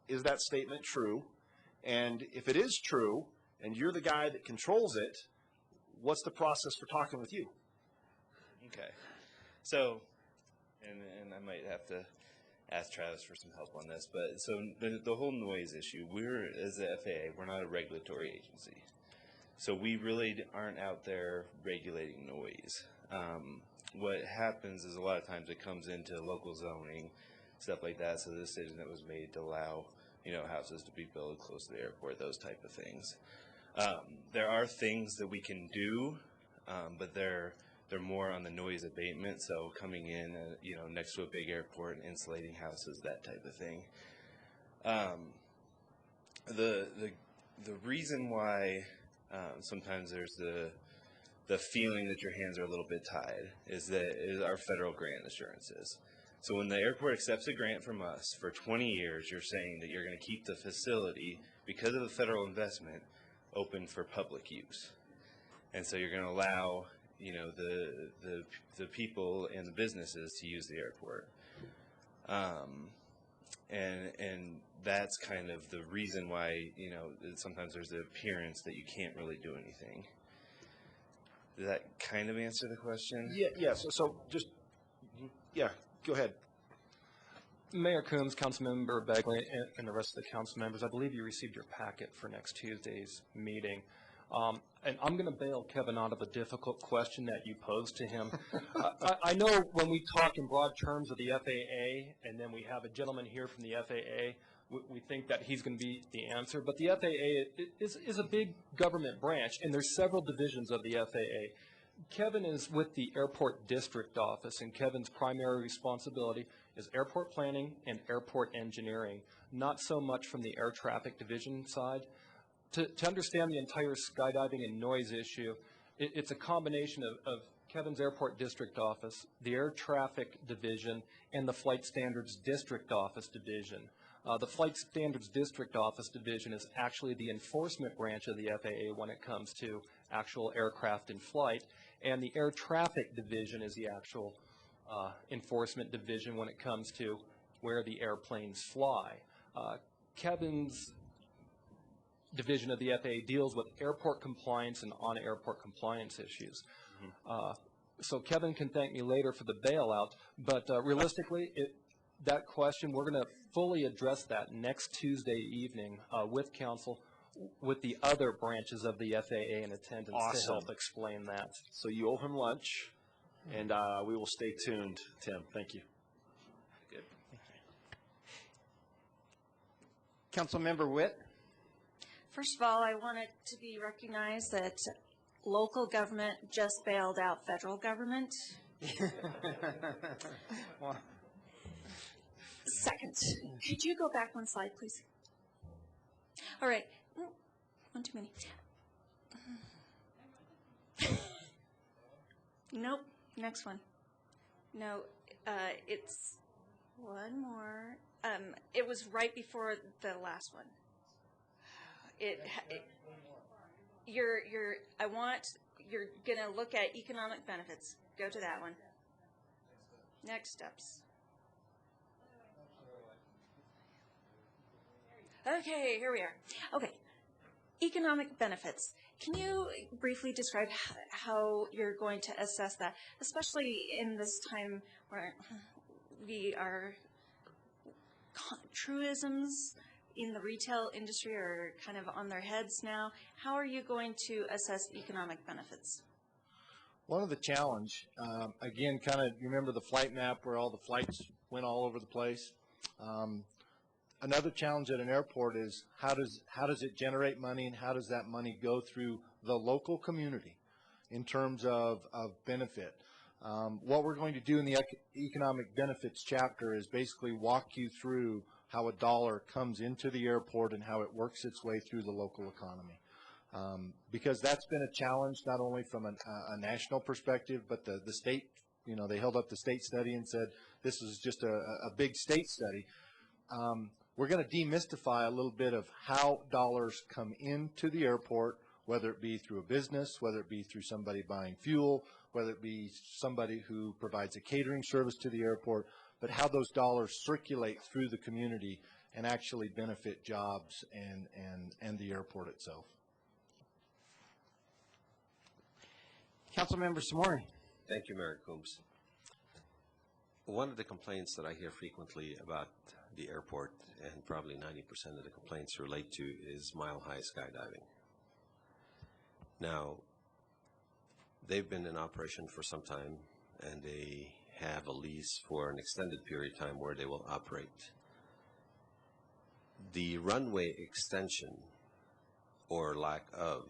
is that statement true? And if it is true, and you're the guy that controls it, what's the process for talking with you? Okay. So, and I might have to ask Travis for some help on this. But so the whole noise issue, as the FAA, we're not a regulatory agency. So we really aren't out there regulating noise. What happens is a lot of times it comes into local zoning, stuff like that. So the decision that was made to allow, houses to be built close to the airport, those type of things. There are things that we can do, but they're more on the noise abatement. So coming in, next to a big airport and insulating houses, that type of thing. The reason why sometimes there's the feeling that your hands are a little bit tied is our federal grant assurances. So when the airport accepts a grant from us for 20 years, you're saying that you're going to keep the facility, because of the federal investment, open for public use. And so you're going to allow, the people and the businesses to use the airport. And that's kind of the reason why, sometimes there's the appearance that you can't really do anything. Does that kind of answer the question? Yeah. So just, go ahead. Mayor Coombs, Councilmember Bagley, and the rest of the council members, I believe you received your packet for next Tuesday's meeting. And I'm going to bail Kevin out of a difficult question that you posed to him. I know when we talk in broad terms of the FAA, and then we have a gentleman here from the FAA, we think that he's going to be the answer. But the FAA is a big government branch, and there's several divisions of the FAA. Kevin is with the Airport District Office, and Kevin's primary responsibility is airport planning and airport engineering, not so much from the air traffic division side. To understand the entire skydiving and noise issue, it's a combination of Kevin's Airport District Office, the Air Traffic Division, and the Flight Standards District Office Division. The Flight Standards District Office Division is actually the enforcement branch of the FAA when it comes to actual aircraft in flight, and the Air Traffic Division is the actual enforcement division when it comes to where the airplanes fly. Kevin's division of the FAA deals with airport compliance and on-airport compliance issues. So Kevin can thank me later for the bailout, but realistically, that question, we're going to fully address that next Tuesday evening with council, with the other branches of the FAA in attendance to help explain that. So you owe him lunch, and we will stay tuned, Tim. Thank you. Good. Councilmember Witt. First of all, I want it to be recognized that local government just bailed out federal government. Second, could you go back one slide, please? All right. One too many. Nope. Next one. No, it's one more. It was right before the last one. You're gonna look at economic benefits. Go to that one. Next steps. Okay, here we are. Okay, economic benefits. Can you briefly describe how you're going to assess that, especially in this time where we are truisms in the retail industry are kind of on their heads now? How are you going to assess economic benefits? One of the challenge, again, kind of, you remember the flight map where all the flights went all over the place? Another challenge at an airport is how does it generate money, and how does that money go through the local community in terms of benefit? What we're going to do in the economic benefits chapter is basically walk you through how a dollar comes into the airport and how it works its way through the local economy. Because that's been a challenge not only from a national perspective, but the state, they held up the state study and said this is just a big state study. We're going to demystify a little bit of how dollars come into the airport, whether it be through a business, whether it be through somebody buying fuel, whether it be somebody who provides a catering service to the airport, but how those dollars circulate through the community and actually benefit jobs and the airport itself. Councilmember Samori. Thank you, Mayor Coombs. One of the complaints that I hear frequently about the airport, and probably 90% of the complaints relate to, is mile-high skydiving. Now, they've been in operation for some time, and they have a lease for an extended period of time where they will operate. The runway extension, or lack of,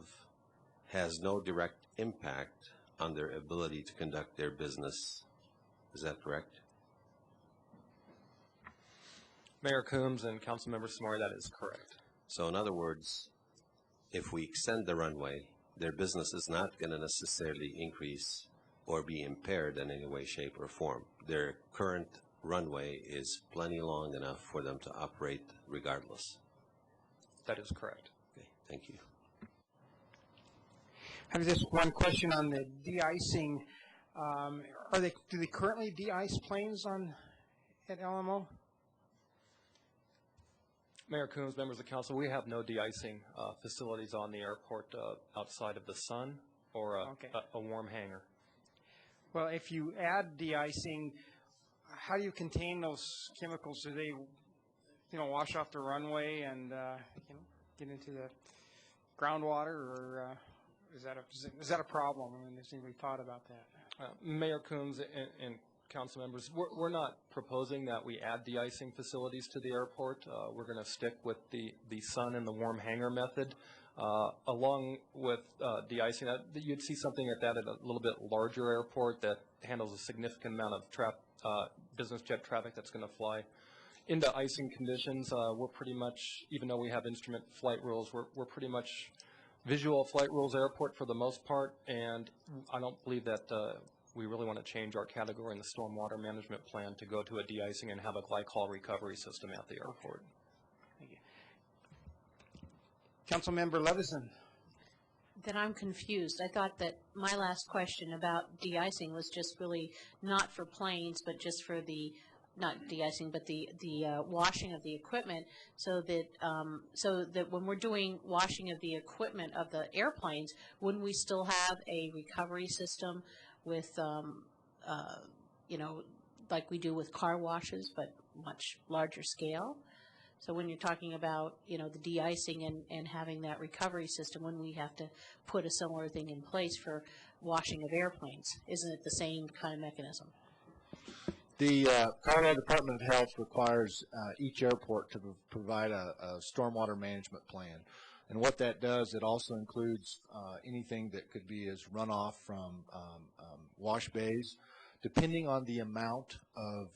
has no direct impact on their ability to conduct their business. Is that correct? Mayor Coombs and Councilmember Samari, that is correct. So in other words, if we extend the runway, their business is not going to necessarily increase or be impaired in any way, shape, or form. Their current runway is plenty long enough for them to operate regardless. That is correct. Okay, thank you. I have just one question on the de-icing. Do they currently de-ice planes at LMO? Mayor Coombs, members of council, we have no de-icing facilities on the airport outside of the sun or a warm hangar. Well, if you add de-icing, how do you contain those chemicals? Do they, wash off the runway and get into the groundwater, or is that a problem? I mean, has anybody thought about that? Mayor Coombs and council members, we're not proposing that we add de-icing facilities to the airport. We're going to stick with the sun and the warm hangar method. Along with de-icing, you'd see something like that at a little bit larger airport that handles a significant amount of business jet traffic that's going to fly. Into icing conditions, we're pretty much, even though we have instrument flight rules, we're pretty much visual flight rules airport for the most part, and I don't believe that we really want to change our category in the stormwater management plan to go to a de-icing and have a glycol recovery system at the airport. Thank you. Councilmember Levison. Then I'm confused. I thought that my last question about de-icing was just really not for planes, but just for the, not de-icing, but the washing of the equipment, so that when we're doing washing of the equipment of the airplanes, wouldn't we still have a recovery system with, like we do with car washes, but much larger scale? So when you're talking about, the de-icing and having that recovery system, when we have to put a similar thing in place for washing of airplanes, isn't it the same kind of mechanism? The Colorado Department of Health requires each airport to provide a stormwater management plan. And what that does, it also includes anything that could be as runoff from wash bays, depending on the amount of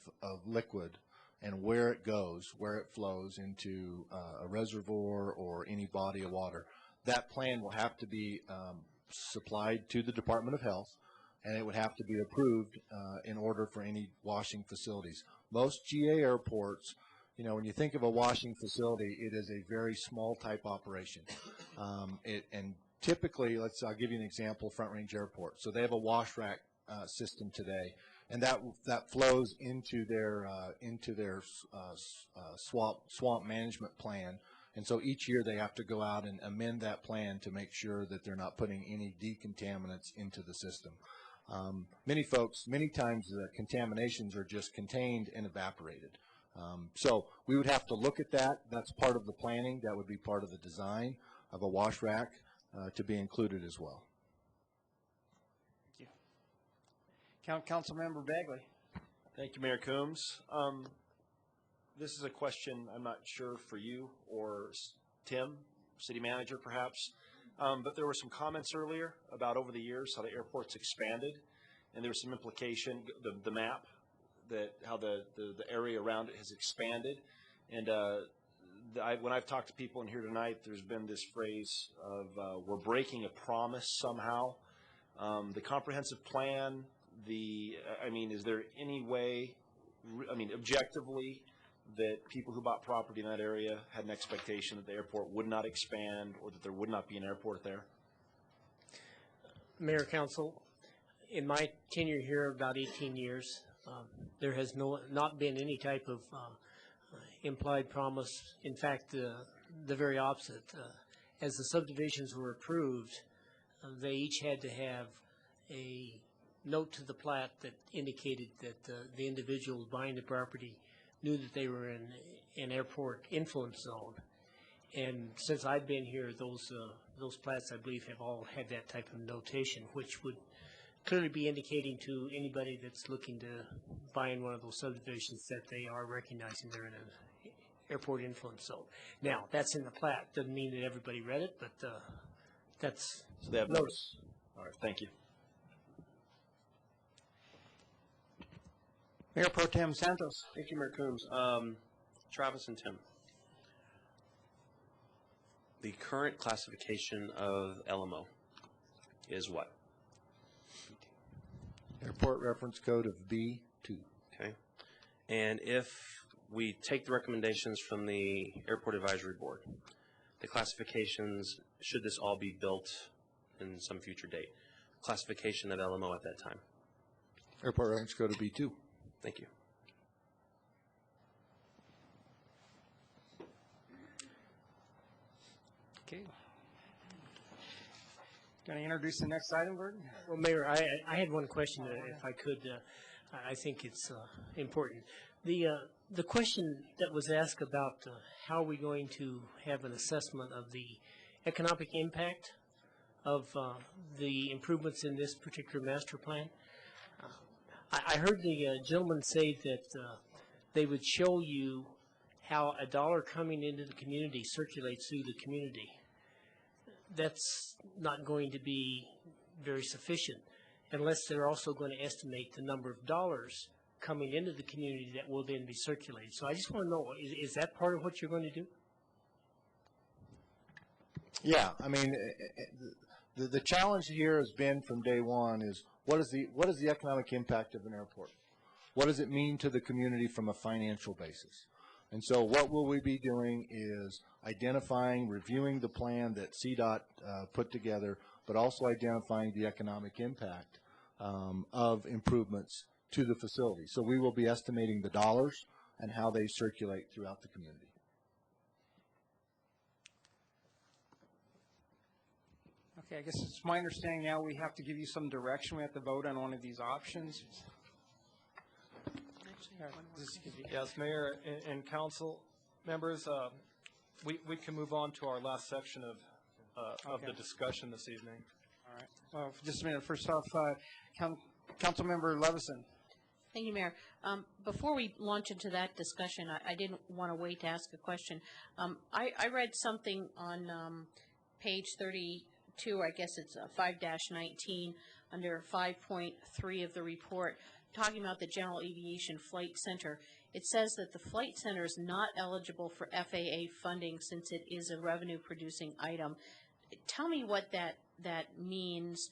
liquid and where it goes, where it flows into a reservoir or any body of water. That plan will have to be supplied to the Department of Health, and it would have to be approved in order for any washing facilities. Most GA airports, when you think of a washing facility, it is a very small type operation. And typically, I'll give you an example, Front Range Airport. So they have a wash rack system today, and that flows into their swamp management plan. And so each year they have to go out and amend that plan to make sure that they're not putting any decontaminants into the system. Many times the contaminations are just contained and evaporated. So we would have to look at that. That's part of the planning. That would be part of the design of a wash rack to be included as well. Thank you. Councilmember Bagley. Thank you, Mayor Coombs. This is a question I'm not sure for you or Tim, city manager perhaps, but there were some comments earlier about over the years how the airport's expanded, and there was some implication, the map, that how the area around it has expanded. And when I've talked to people in here tonight, there's been this phrase of we're breaking a promise somehow. The comprehensive plan, is there any way, objectively, that people who bought property in that area had an expectation that the airport would not expand or that there would not be an airport there? Mayor, Council, in my tenure here, about 18 years, there has not been any type of implied promise. In fact, the very opposite. As the subdivisions were approved, they each had to have a note to the plat that indicated that the individuals buying the property knew that they were in an airport influence zone. And since I've been here, those plats, I believe, have all had that type of notation, which would clearly be indicating to anybody that's looking to buy in one of those subdivisions that they are recognizing they're in an airport influence zone. Now, that's in the plat. Doesn't mean that everybody read it, but that's So they have notice. All right, thank you. Mayor Pro Tem Santos. Thank you, Mayor Coombs. Travis and Tim. The current classification of LMO is what? Airport Reference Code of B2. Okay. And if we take the recommendations from the Airport Advisory Board, the classifications, should this all be built in some future date, classification of LMO at that time? Airport Reference Code of B2. Thank you. Okay. Going to introduce the next item, Gordon? Well, Mayor, I had one question, if I could. I think it's important. The question that was asked about how are we going to have an assessment of the economic impact of the improvements in this particular master plan. I heard the gentleman say that they would show you how a dollar coming into the community circulates through the community. That's not going to be very sufficient unless they're also going to estimate the number of dollars coming into the community that will then be circulated. So I just want to know, is that part of what you're going to do? Yeah, I mean, the challenge here has been from day one is what is the economic impact of an airport? What does it mean to the community from a financial basis? And so what will we be doing is identifying, reviewing the plan that CDOT put together, but also identifying the economic impact of improvements to the facility. So we will be estimating the dollars and how they circulate throughout the community. Okay, I guess it's my understanding now we have to give you some direction. We have to vote on one of these options. Yes, Mayor and council members, we can move on to our last section of the discussion this evening. All right. Well, just a minute. First off, Councilmember Levison. Thank you, Mayor. Before we launch into that discussion, I didn't want to wait to ask a question. I read something on page 32, I guess it's 5-19, under 5.3 of the report, talking about the General Aviation Flight Center. It says that the Flight Center is not eligible for FAA funding since it is a revenue-producing item. Tell me what that means,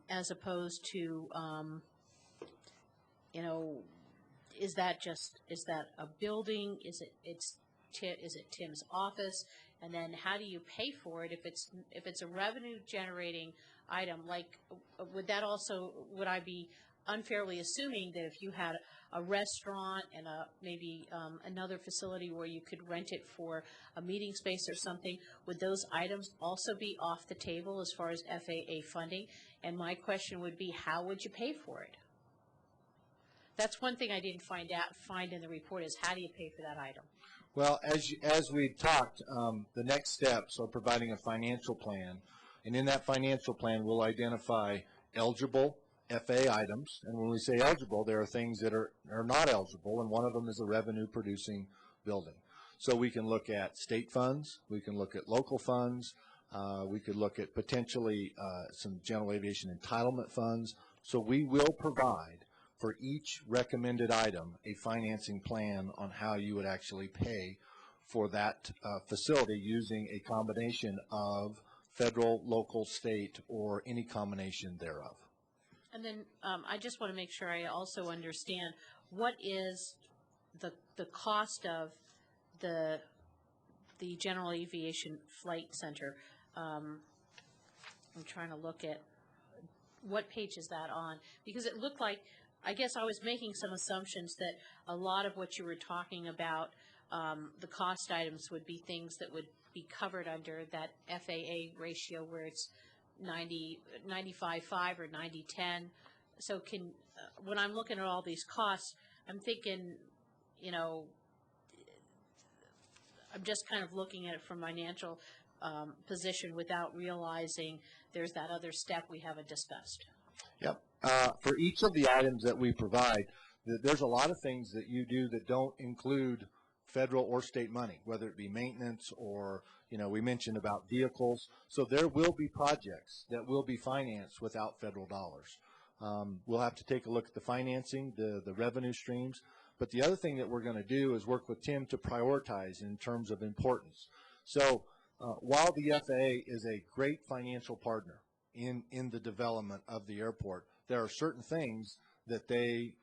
as opposed to, you know, is that a building? Is it Tim's office? And then how do you pay for it if it's a revenue-generating item? Like, would I be unfairly assuming that if you had a restaurant and maybe another facility where you could rent it for a meeting space or something, would those items also be off the table as far as FAA funding? And my question would be, how would you pay for it? That's one thing I didn't find in the report is how do you pay for that item? Well, as we talked, the next steps are providing a financial plan, and in that financial plan, we'll identify eligible FAA items, and when we say eligible, there are things that are not eligible, and one of them is a revenue-producing building. So we can look at state funds, we can look at local funds, we could look at potentially some general aviation entitlement funds. So we will provide for each recommended item a financing plan on how you would actually pay for that facility using a combination of federal, local, state, or any combination thereof. And then I just want to make sure I also understand what is the cost of the General Aviation Flight Center. I'm trying to look at what page is that on, because it looked like, I guess I was making some assumptions that a lot of what you were talking about, the cost items would be things that would be covered under that FAA ratio where it's 95.5 or 90.10 so when I'm looking at all these costs, I'm thinking, you know, I'm just kind of looking at it from financial position without realizing there's that other step we haven't discussed. Yep. For each of the items that we provide, there's a lot of things that you do that don't include federal or state money, whether it be maintenance or, you know, we mentioned about vehicles. So there will be projects that will be financed without federal dollars. We'll have to take a look at the financing, the revenue streams. But the other thing that we're going to do is work with Tim to prioritize in terms of importance. So while the FAA is a great financial partner in the development of the airport, there are certain things that they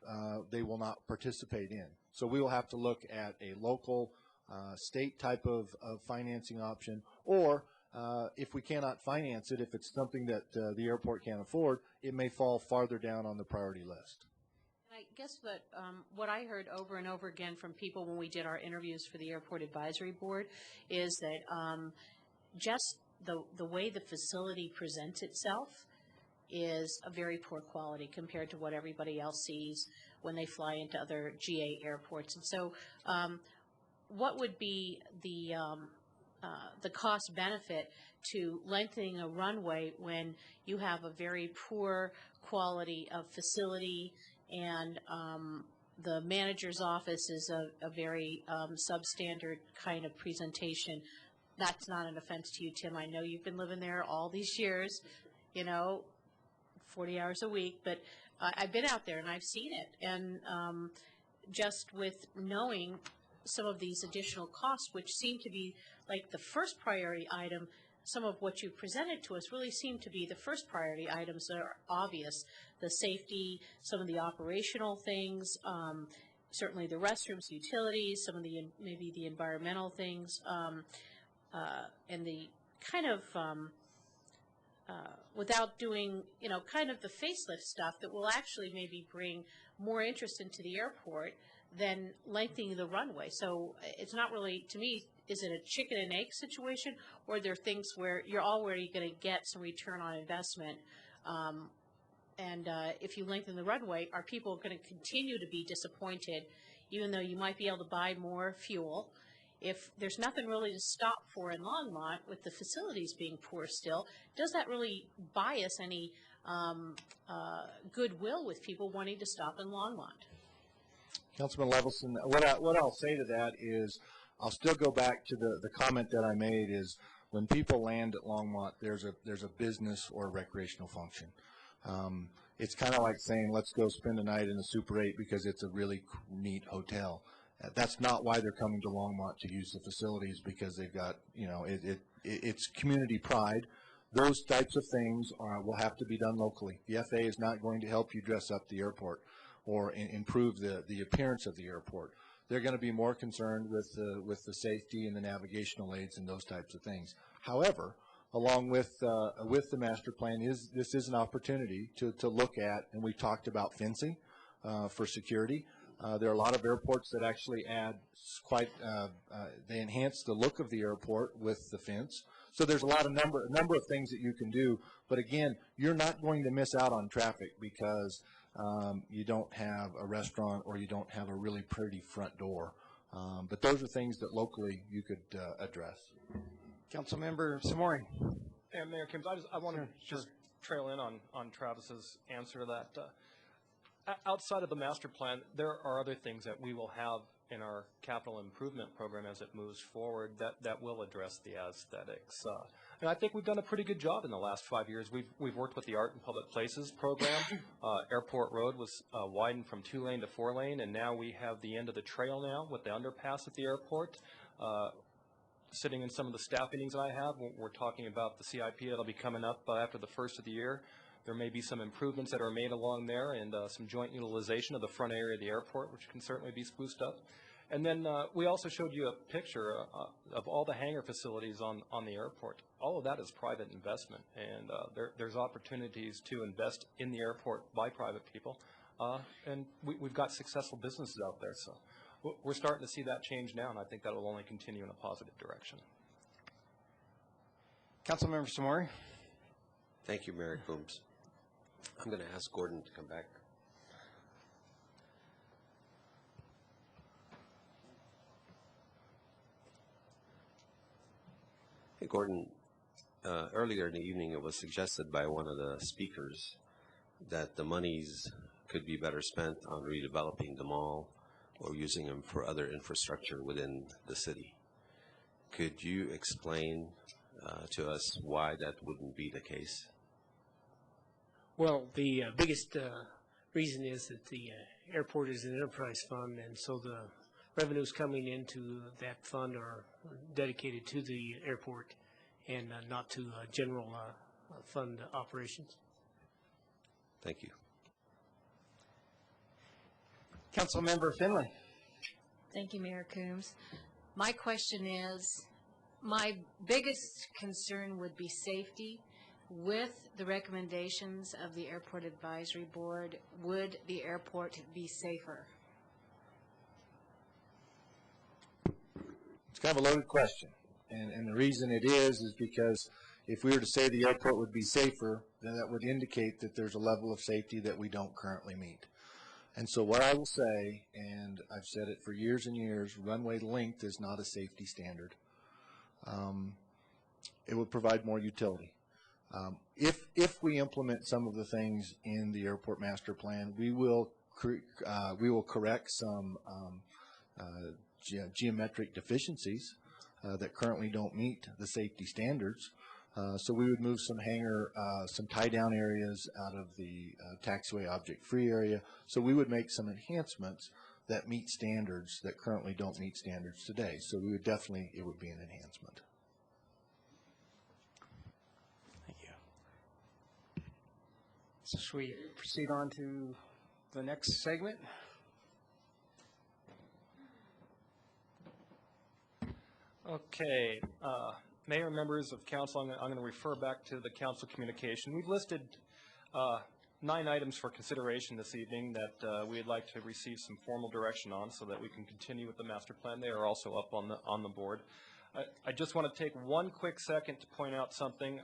will not participate in. So we will have to look at a local state type of financing option, or if we cannot finance it, if it's something that the airport can't afford, it may fall farther down on the priority list. I guess that what I heard over and over again from people when we did our interviews for the Airport Advisory Board is that just the way the facility presents itself is a very poor quality compared to what everybody else sees when they fly into other GA airports. And so what would be the cost benefit to lengthening a runway when you have a very poor quality of facility and the manager's office is a very substandard kind of presentation? That's not an offense to you, Tim. I know you've been living there all these years, you know, 40 hours a week, but I've been out there and I've seen it. And just with knowing some of these additional costs, which seem to be like the first priority item, some of what you presented to us really seem to be the first priority items that are obvious. The safety, some of the operational things, certainly the restrooms, utilities, some of the maybe the environmental things, and the kind of without doing, you know, kind of the facelift stuff that will actually maybe bring more interest into the airport than lengthening the runway. So it's not really, to me, is it a chicken and egg situation, or are there things where you're already going to get some return on investment? And if you lengthen the runway, are people going to continue to be disappointed, even though you might be able to buy more fuel? If there's nothing really to stop for in Longmont with the facilities being poor still, does that really bias any goodwill with people wanting to stop in Longmont? Councilman Levelson, what I'll say to that is I'll still go back to the comment that I made is when people land at Longmont, there's a business or a recreational function. It's kind of like saying, let's go spend a night in a Super 8 because it's a really neat hotel. That's not why they're coming to Longmont to use the facilities, because they've got, you know, it's community pride. Those types of things will have to be done locally. The FAA is not going to help you dress up the airport or improve the appearance of the airport. They're going to be more concerned with the safety and the navigational aids and those types of things. However, along with the master plan, this is an opportunity to look at, and we talked about fencing for security. There are a lot of airports that actually add they enhance the look of the airport with the fence. So there's a number of things that you can do. But again, you're not going to miss out on traffic because you don't have a restaurant or you don't have a really pretty front door. But those are things that locally you could address. Councilmember Samori. And Mayor Kim, I want to just trail in on Travis's answer to that. Outside of the master plan, there are other things that we will have in our capital improvement program as it moves forward that will address the aesthetics. And I think we've done a pretty good job in the last 5 years. We've worked with the Art in Public Places program. Airport Road was widened from 2-lane to 4-lane, and now we have the end of the trail now with the underpass at the airport. Sitting in some of the staff meetings that I have, we're talking about the CIP that'll be coming up after the first of the year. There may be some improvements that are made along there and some joint utilization of the front area of the airport, which can certainly be spruced up. And then we also showed you a picture of all the hangar facilities on the airport. All of that is private investment, and there's opportunities to invest in the airport by private people. And we've got successful businesses out there. So we're starting to see that change now, and I think that will only continue in a positive direction. Councilmember Samori. Thank you, Mayor Coombs. I'm going to ask Gordon to come back. Hey, Gordon, earlier in the evening it was suggested by one of the speakers that the monies could be better spent on redeveloping the mall or using them for other infrastructure within the city. Could you explain to us why that wouldn't be the case? Well, the biggest reason is that the airport is an enterprise fund, and so the revenues coming into that fund are dedicated to the airport and not to general fund operations. Thank you. Councilmember Finley. Thank you, Mayor Coombs. My question is, my biggest concern would be safety. With the recommendations of the Airport Advisory Board, would the airport be safer? It's kind of a loaded question. And the reason it is because if we were to say the airport would be safer, then that would indicate that there's a level of safety that we don't currently meet. And so what I will say, and I've said it for years and years, runway length is not a safety standard. It would provide more utility. If we implement some of the things in the airport master plan, we will correct some geometric deficiencies that currently don't meet the safety standards. So we would move some tie-down areas out of the taxiway object-free area. So we would make some enhancements that meet standards that currently don't meet standards today. So we would definitely, it would be an enhancement. Thank you. So should we proceed on to the next segment? Okay, Mayor, members of council, I'm going to refer back to the council communication. We've listed 9 items for consideration this evening that we'd like to receive some formal direction on so that we can continue with the master plan. They are also up on the board. I just want to take one quick second to point out something.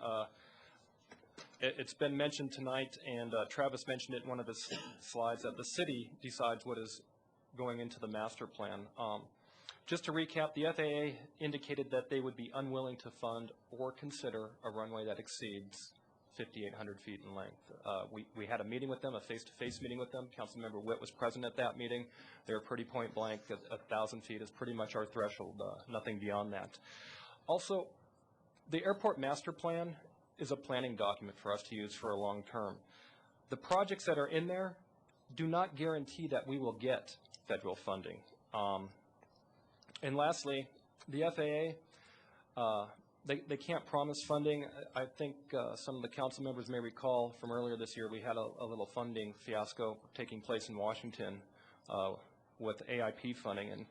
It's been mentioned tonight, and Travis mentioned it in one of his slides, that the city decides what is going into the master plan. Just to recap, the FAA indicated that they would be unwilling to fund or consider a runway that exceeds 5,800 feet in length. We had a meeting with them, a face-to-face meeting with them. Councilmember Witt was present at that meeting. They were pretty point blank that 1,000 feet is pretty much our threshold, nothing beyond that. Also, the airport master plan is a planning document for us to use for a long term. The projects that are in there do not guarantee that we will get federal funding. And lastly, the FAA, they can't promise funding. I think some of the council members may recall from earlier this year we had a little funding fiasco taking place in Washington with AIP funding. And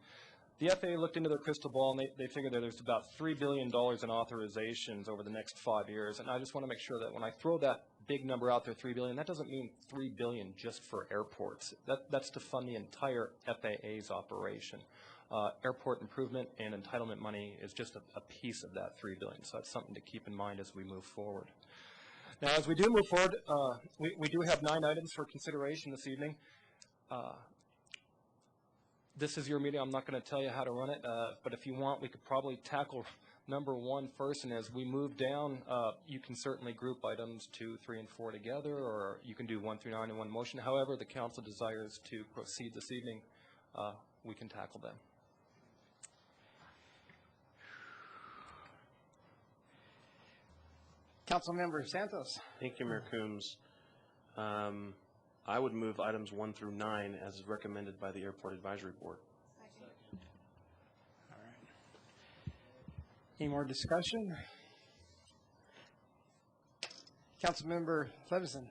the FAA looked into their crystal ball, and they figured that there's about $3 billion in authorizations over the next 5 years. And I just want to make sure that when I throw that big number out there, $3 billion, that doesn't mean $3 billion just for airports. That's to fund the entire FAA's operation. Airport improvement and entitlement money is just a piece of that $3 billion. So that's something to keep in mind as we move forward. Now, as we do move forward, we do have 9 items for consideration this evening. This is your meeting. I'm not going to tell you how to run it, but if you want, we could probably tackle number 1 first, and as we move down, you can certainly group items 2, 3, and 4 together, or you can do 1 through 9 in one motion. However the council desires to proceed this evening, we can tackle them. Councilmember Santos. Thank you, Mayor Coombs. I would move items 1 through 9 as recommended by the Airport Advisory Board. All right. Any more discussion? Councilmember Levinson.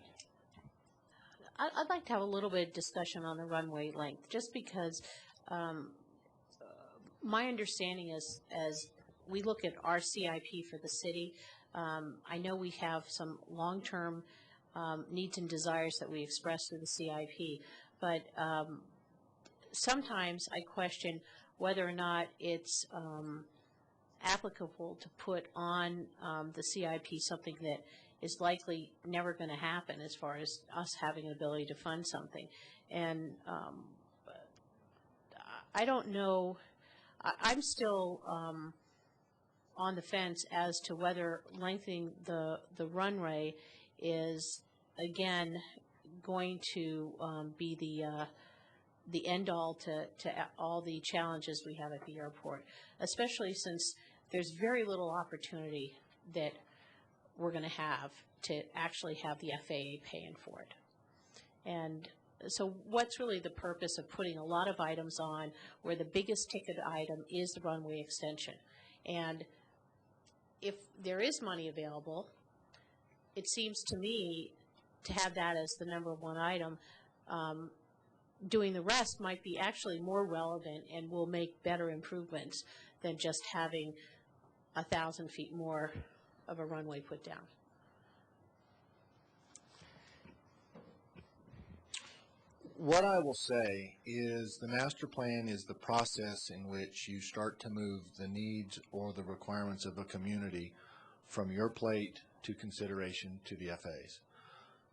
I'd like to have a little bit of discussion on the runway length, just because my understanding is, as we look at our CIP for the city, I know we have some long-term needs and desires that we express through the CIP, but sometimes I question whether or not it's applicable to put on the CIP something that is likely never going to happen as far as us having an ability to fund something. And I don't know, I'm still on the fence as to whether lengthening the runway is, again, going to be the end-all to all the challenges we have at the airport, especially since there's very little opportunity that we're going to have to actually have the FAA paying for it. And so what's really the purpose of putting a lot of items on where the biggest ticket item is the runway extension? And if there is money available, it seems to me to have that as the number one item, doing the rest might be actually more relevant and will make better improvements than just having 1,000 feet more of a runway put down. What I will say is the master plan is the process in which you start to move the needs or the requirements of a community from your plate to consideration to the FAA's.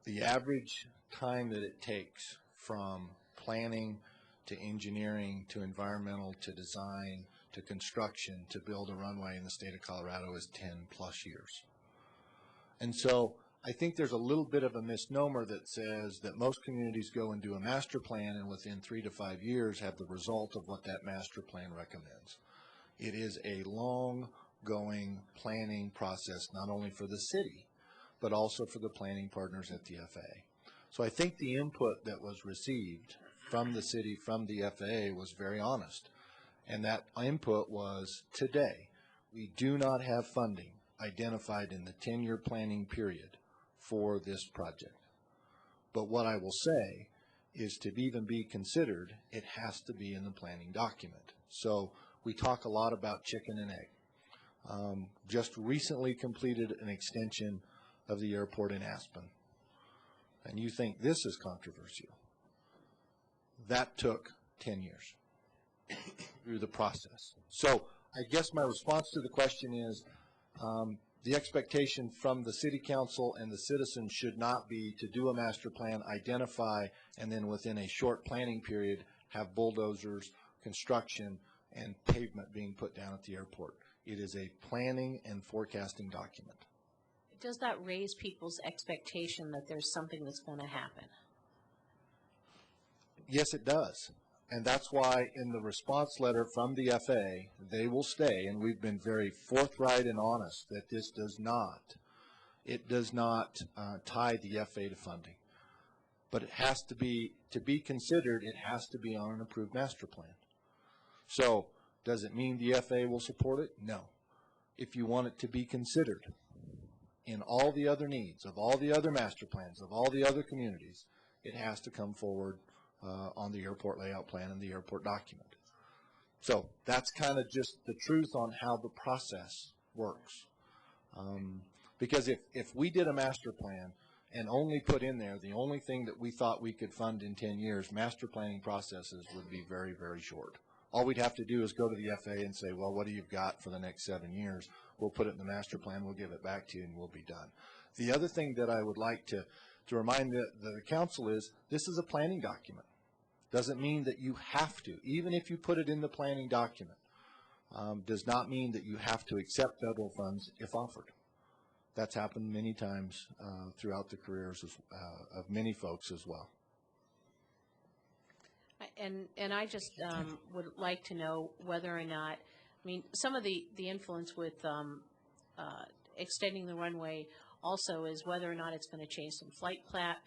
The average time that it takes from planning to engineering to environmental to design to construction to build a runway in the state of Colorado is 10 plus years. And so I think there's a little bit of a misnomer that says that most communities go and do a master plan and within 3 to 5 years have the result of what that master plan recommends. It is a long-going planning process, not only for the city, but also for the planning partners at the FAA. So I think the input that was received from the city, from the FAA, was very honest. And that input was, today, we do not have funding identified in the 10-year planning period for this project. But what I will say is to even be considered, it has to be in the planning document. So we talk a lot about chicken and egg. Just recently completed an extension of the airport in Aspen. And you think this is controversial. That took 10 years through the process. So I guess my response to the question is the expectation from the city council and the citizens should not be to do a master plan, identify, and then within a short planning period have bulldozers, construction, and pavement being put down at the airport. It is a planning and forecasting document. Does that raise people's expectation that there's something that's going to happen? Yes, it does. And that's why in the response letter from the FAA, they will stay, and we've been very forthright and honest that this does not, tie the FAA to funding. But it has to be considered, it has to be on an approved master plan. So does it mean the FAA will support it? No. If you want it to be considered in all the other needs of all the other master plans of all the other communities, it has to come forward on the airport layout plan and the airport document. So that's kind of just the truth on how the process works. Because if we did a master plan and only put in there the only thing that we thought we could fund in 10 years, master planning processes would be very, very short. All we'd have to do is go to the FAA and say, well, what do you got for the next 7 years? We'll put it in the master plan, we'll give it back to you, and we'll be done. The other thing that I would like to remind the council is this is a planning document. Doesn't mean that you have to, even if you put it in the planning document, does not mean that you have to accept federal funds if offered. That's happened many times throughout the careers of many folks as well. And I just would like to know whether or not, I mean, some of the influence with extending the runway also is whether or not it's going to change some flight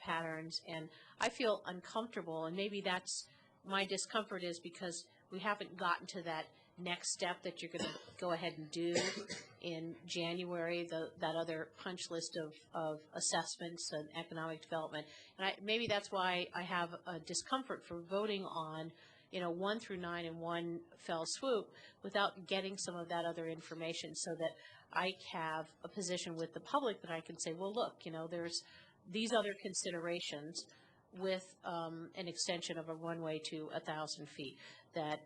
patterns. And I feel uncomfortable, and maybe that's my discomfort is because we haven't gotten to that next step that you're going to go ahead and do in January, that other punch list of assessments and economic development. And maybe that's why I have a discomfort for voting on 1 through 9 in one fell swoop without getting some of that other information so that I have a position with the public that I can say, well, look, there's these other considerations with an extension of a runway to 1,000 feet that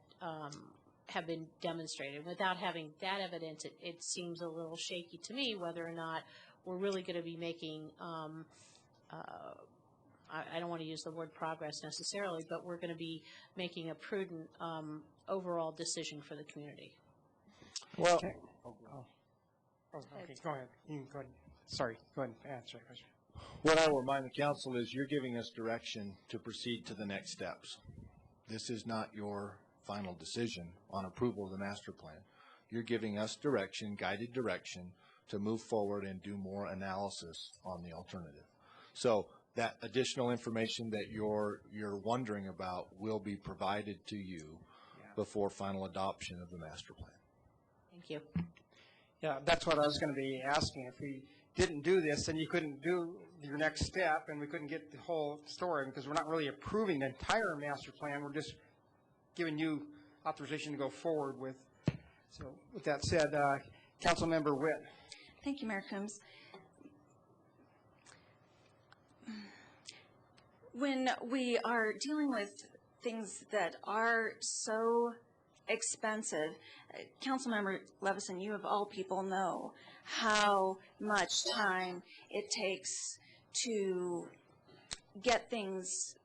have been demonstrated. Without having that evidence, it seems a little shaky to me whether or not we're really going to be making, I don't want to use the word progress necessarily, but we're going to be making a prudent overall decision for the community. Well, okay, go ahead. You can go ahead. Sorry, go ahead and answer that question. What I will remind the council is you're giving us direction to proceed to the next steps. This is not your final decision on approval of the master plan. You're giving us direction, guided direction, to move forward and do more analysis on the alternative. So that additional information that you're wondering about will be provided to you before final adoption of the master plan. Thank you. Yeah, that's what I was going to be asking. If we didn't do this, then you couldn't do your next step, and we couldn't get the whole story, because we're not really approving the entire master plan. We're just giving you authorization to go forward with. So with that said, Councilmember Witt. Thank you, Mayor Coombs. When we are dealing with things that are so expensive, Councilmember Levison, you of all people know how much time it takes to get things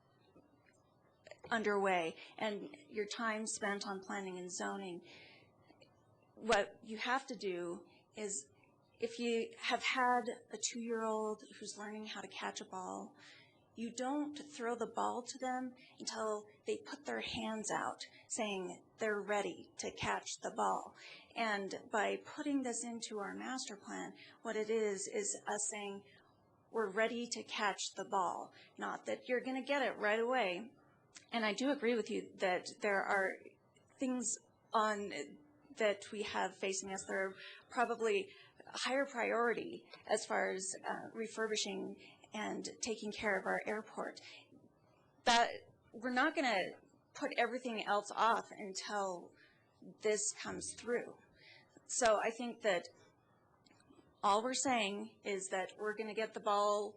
underway, and your time spent on planning and zoning. What you have to do is, if you have had a 2-year-old who's learning how to catch a ball, you don't throw the ball to them until they put their hands out saying they're ready to catch the ball. And by putting this into our master plan, what it is us saying we're ready to catch the ball, not that you're going to get it right away. And I do agree with you that there are things that we have facing us that are probably higher priority as far as refurbishing and taking care of our airport. That we're not going to put everything else off until this comes through. So I think that all we're saying is that we're going to get the ball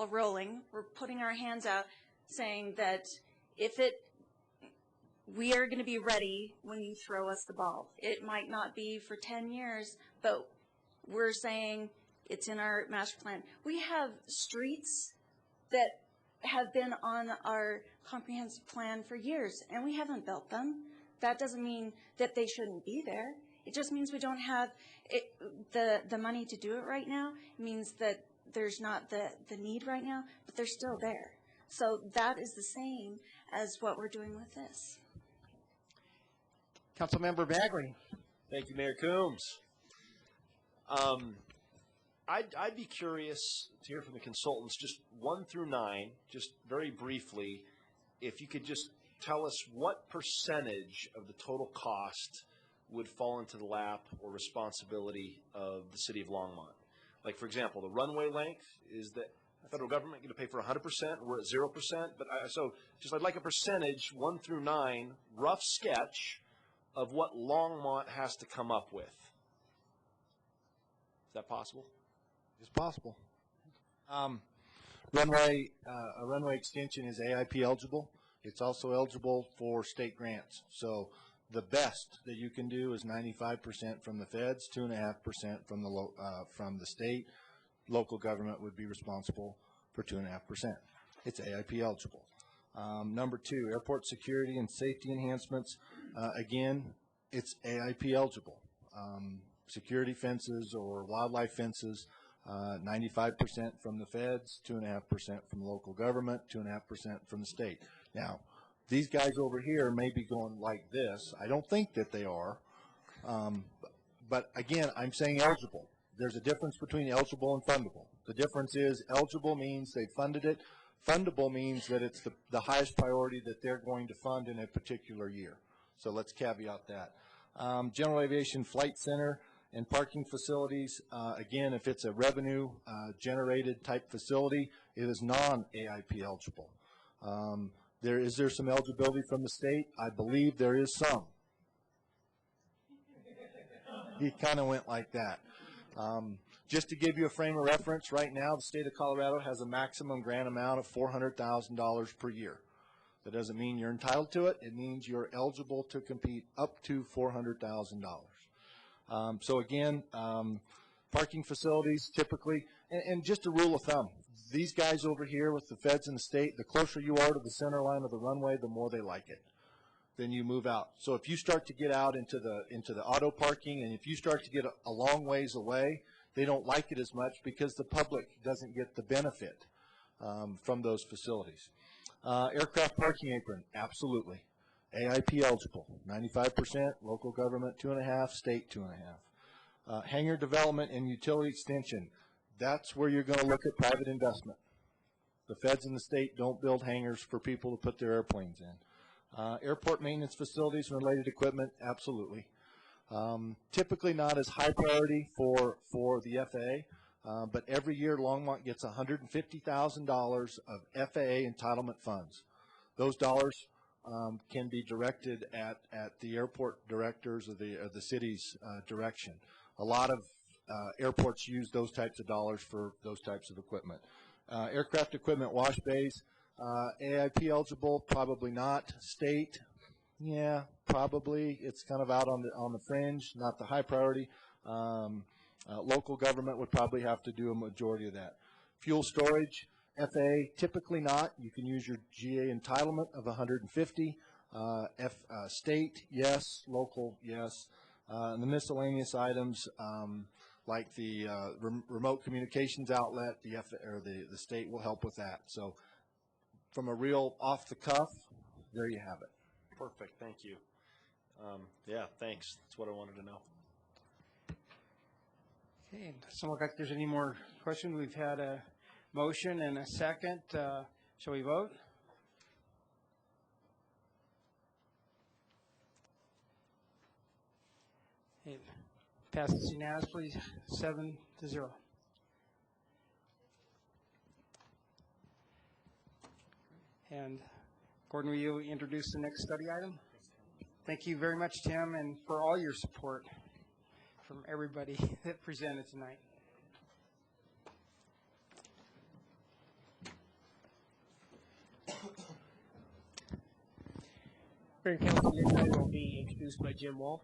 rolling. We're putting our hands out, saying that we are going to be ready when you throw us the ball. It might not be for 10 years, but we're saying it's in our master plan. We have streets that have been on our comprehensive plan for years, and we haven't built them. That doesn't mean that they shouldn't be there. It just means we don't have the money to do it right now. It means that there's not the need right now, but they're still there. So that is the same as what we're doing with this. Councilmember Bagley. Thank you, Mayor Coombs. I'd be curious to hear from the consultants, just 1 through 9, just very briefly, if you could just tell us what percentage of the total cost would fall into the lap or responsibility of the city of Longmont. Like, for example, the runway length, is the federal government going to pay for 100%? We're at 0%. But so just I'd like a percentage, 1 through 9, rough sketch of what Longmont has to come up with. Is that possible? It's possible. A runway extension is AIP eligible. It's also eligible for state grants. So the best that you can do is 95% from the feds, 2.5% from the state. Local government would be responsible for 2.5%. It's AIP eligible. Number 2, airport security and safety enhancements. Again, it's AIP eligible. Security fences or wildlife fences, 95% from the feds, 2.5% from local government, 2.5% from the state. Now, these guys over here may be going like this. I don't think that they are. But again, I'm saying eligible. There's a difference between eligible and fundable. The difference is eligible means they funded it. Fundable means that it's the highest priority that they're going to fund in a particular year. So let's caveat that. General Aviation Flight Center and parking facilities, again, if it's a revenue generated type facility, it is non-AIP eligible. Is there some eligibility from the state? I believe there is some. He kind of went like that. Just to give you a frame of reference, right now the state of Colorado has a maximum grant amount of $400,000 per year. That doesn't mean you're entitled to it. It means you're eligible to compete up to $400,000. So again, Parking facilities typically, and just a rule of thumb, these guys over here with the feds and the state, the closer you are to the center line of the runway, the more they like it. Then you move out. So if you start to get out into the auto parking, and if you start to get a long ways away, they don't like it as much because the public doesn't get the benefit from those facilities. Aircraft parking apron, absolutely. AIP eligible, 95%, local government 2.5%, state 2.5%. Hangar development and utility extension, that's where you're going to look at private investment. The feds and the state don't build hangars for people to put their airplanes in. Airport maintenance facilities and related equipment, absolutely. Typically not as high priority for the FAA, but every year Longmont gets $150,000 of FAA entitlement funds. Those dollars can be directed at the airport directors or the city's direction. A lot of airports use those types of dollars for those types of equipment. Aircraft equipment wash bays, AIP eligible, probably not. State, yeah, probably. It's kind of out on the fringe, not the high priority. Local government would probably have to do a majority of that. Fuel storage, FAA, typically not. You can use your GA entitlement of 150. State, yes. Local, yes. And the miscellaneous items, like the remote communications outlet, the state will help with that. So from a real off the cuff, there you have it. Perfect, thank you. Yeah, thanks. That's what I wanted to know. Okay, it doesn't look like there's any more questions. We've had a motion and a second. Shall we vote? Okay. Passes unanimously, 7-0. And Gordon, will you introduce the next study item? Thank you very much, Tim, and for all your support from everybody that presented tonight. Mayor and Council, next item will be introduced by Jim Wall.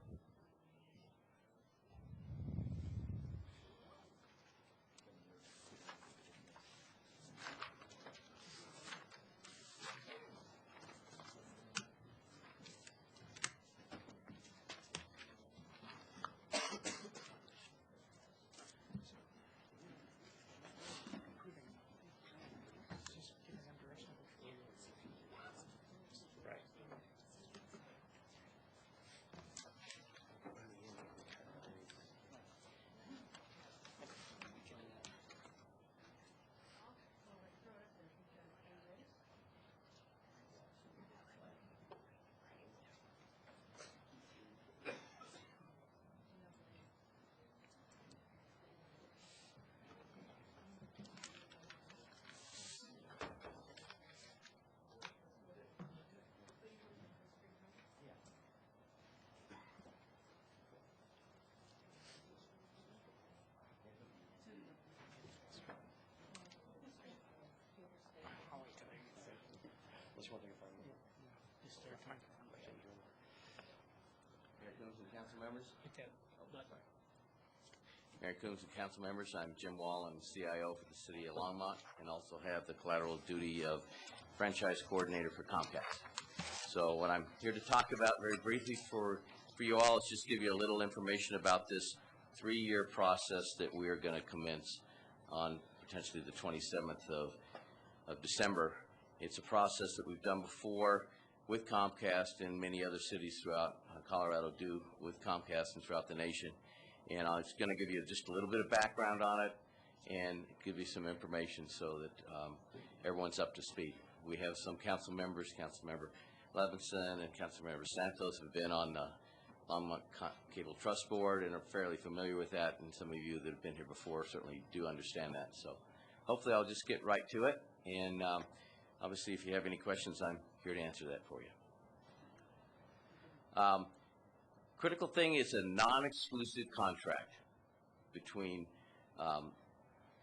Mayor Coombs and council members, I'm Jim Wall. I'm CIO for the city of Longmont and also have the collateral duty of franchise coordinator for Comcast. So what I'm here to talk about very briefly for you all is just give you a little information about this 3-year process that we are going to commence on potentially the 27th of December. It's a process that we've done before with Comcast and many other cities throughout Colorado do with Comcast and throughout the nation. And I'm just going to give you just a little bit of background on it and give you some information so that everyone's up to speed. We have some council members, Councilmember Levinson and Councilmember Santos have been on the Longmont Cable Trust Board and are fairly familiar with that, and some of you that have been here before certainly do understand that. So hopefully I'll just get right to it, and obviously if you have any questions, I'm here to answer that for you. Critical thing is a non-exclusive contract between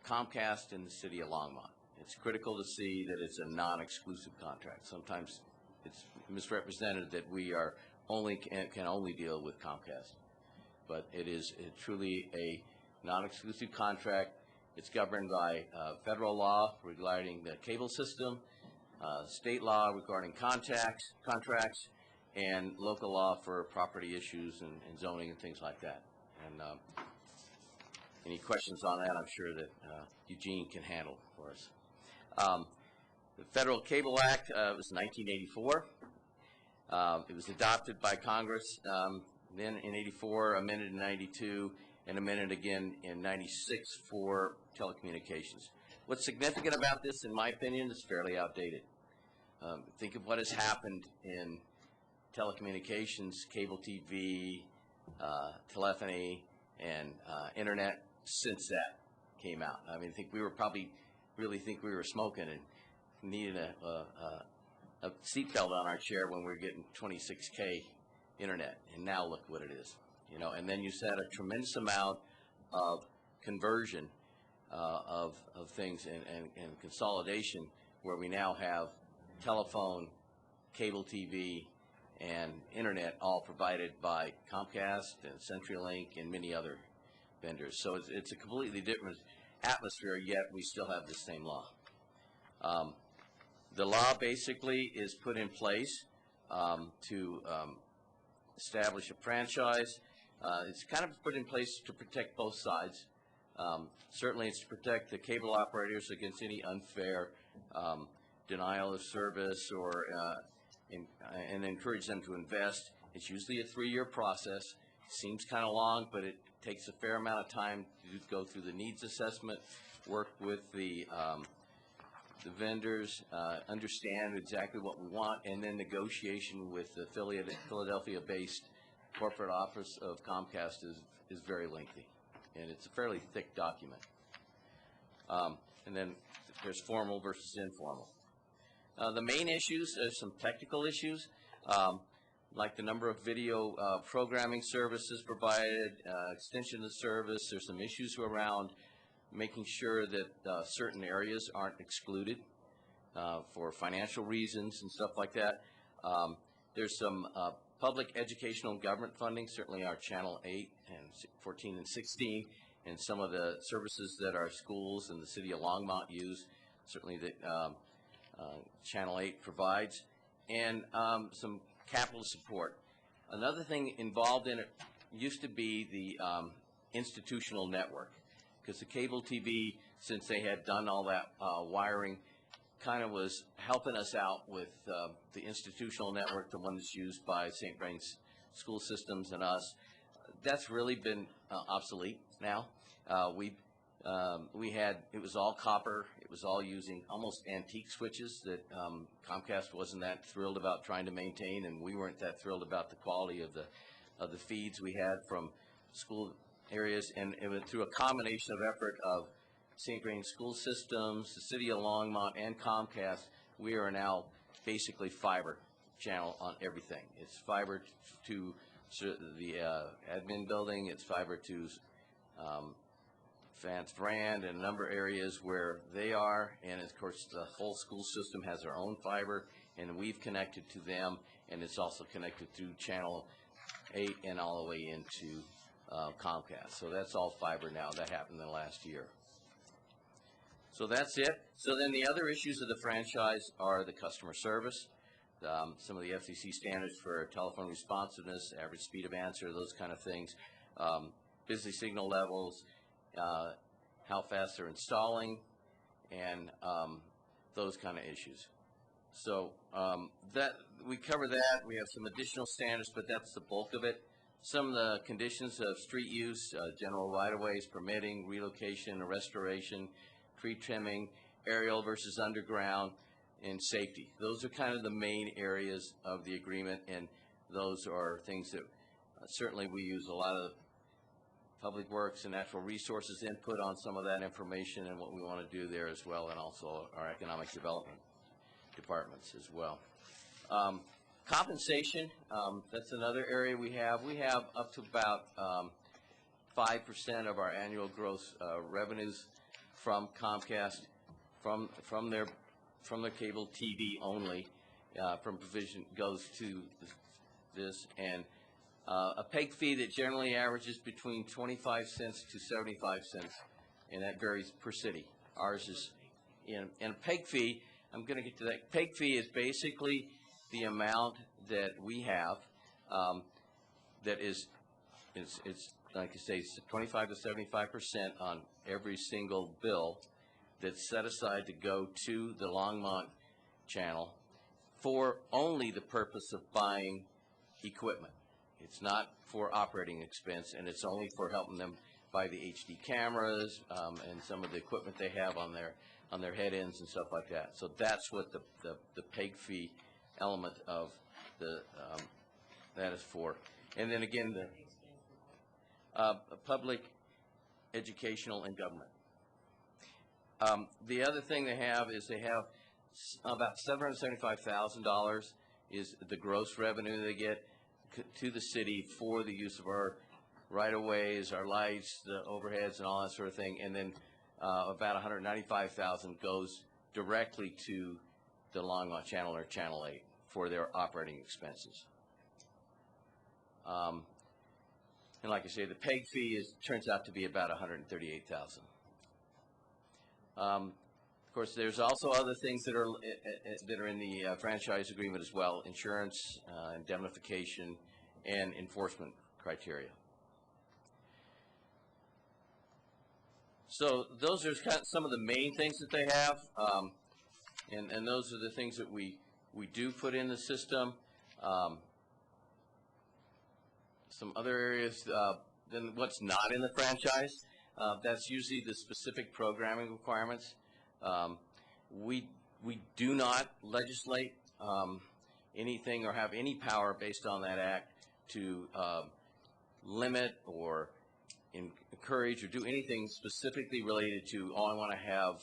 Comcast and the city of Longmont. It's critical to see that it's a non-exclusive contract. Sometimes it's misrepresented that we can only deal with Comcast, but it is truly a non-exclusive contract. It's governed by federal law regarding the cable system, state law regarding contracts, and local law for property issues and zoning and things like that. And any questions on that, I'm sure that Eugene can handle for us. The Federal Cable Act was 1984. It was adopted by Congress then in 84, amended in 92, and amended again in 96 for telecommunications. What's significant about this, in my opinion, is fairly outdated. Think of what has happened in telecommunications, cable TV, telephony, and internet since that came out. I mean, I think we were probably really think we were smoking and needed a seatbelt on our chair when we were getting 26K internet, and now look what it is. You know, and then you had a tremendous amount of conversion of things and consolidation, where we now have telephone, cable TV, and internet all provided by Comcast and CenturyLink and many other vendors. So it's a completely different atmosphere, yet we still have the same law. The law basically is put in place to establish a franchise. It's kind of put in place to protect both sides. Certainly it's to protect the cable operators against any unfair denial of service or and encourage them to invest. It's usually a 3-year process. Seems kind of long, but it takes a fair amount of time to go through the needs assessment, work with the vendors, understand exactly what we want, and then negotiation with the Philadelphia-based corporate office of Comcast is very lengthy, and it's a fairly thick document. And then there's formal versus informal. The main issues are some technical issues, like the number of video programming services provided, extension of service. There's some issues around making sure that certain areas aren't excluded for financial reasons and stuff like that. There's some public educational and government funding, certainly our Channel 8 and 14 and 16, and some of the services that our schools and the city of Longmont use, certainly that Channel 8 provides, and some capital support. Another thing involved in it used to be the institutional network, because the cable TV, since they had done all that wiring, kind of was helping us out with the institutional network, the one that's used by St. Vrain's school systems and us. That's really been obsolete now. It was all copper. It was all using almost antique switches that Comcast wasn't that thrilled about trying to maintain, and we weren't that thrilled about the quality of the feeds we had from school areas. And it went through a combination of effort of St. Vrain's school systems, the city of Longmont, and Comcast. We are now basically fiber channel on everything. It's fiber to the admin building. It's fiber to Vance Brand and a number of areas where they are, and of course the whole school system has their own fiber, and we've connected to them, and it's also connected through Channel 8 and all the way into Comcast. So that's all fiber now. That happened in the last year. So that's it. So then the other issues of the franchise are the customer service, some of the FCC standards for telephone responsiveness, average speed of answer, those kind of things, busy signal levels, how fast they're installing, and those kind of issues. So that we cover that. We have some additional standards, but that's the bulk of it. Some of the conditions of street use, general right-of-ways, permitting, relocation, or restoration, tree trimming, aerial versus underground, and safety. Those are kind of the main areas of the agreement, and those are things that certainly we use a lot of Public Works and Natural Resources input on some of that information and what we want to do there as well, and also our economic development departments as well. Compensation, that's another area we have. We have up to about 5% of our annual gross revenues from Comcast, from their cable TV only, from provision goes to this, and A PEG fee that generally averages between 25 cents to 75 cents, and that varies per city. Ours is, and a PEG fee, I'm going to get to that. PEG fee is basically the amount that we have that is, it's like I say, 25 to 75% on every single bill that's set aside to go to the Longmont channel for only the purpose of buying equipment. It's not for operating expense, and it's only for helping them buy the HD cameras and some of the equipment they have on their head ends and stuff like that. So that's what the PEG fee element of that is for. And then again, the public, educational, and government. The other thing they have is they have about $775,000 is the gross revenue they get to the city for the use of our right-of-ways, our lights, the overheads, and all that sort of thing. And then about $195,000 goes directly to the Longmont Channel or Channel 8 for their operating expenses. And like I say, the PEG fee turns out to be about $138,000. Of course, there's also other things that are in the franchise agreement as well: insurance, indemnification, and enforcement criteria. So those are kind of some of the main things that they have, and those are the things that we do put in the system. Some other areas, then what's not in the franchise, that's usually the specific programming requirements. We do not legislate anything or have any power based on that act to limit or encourage or do anything specifically related to, oh, I want to have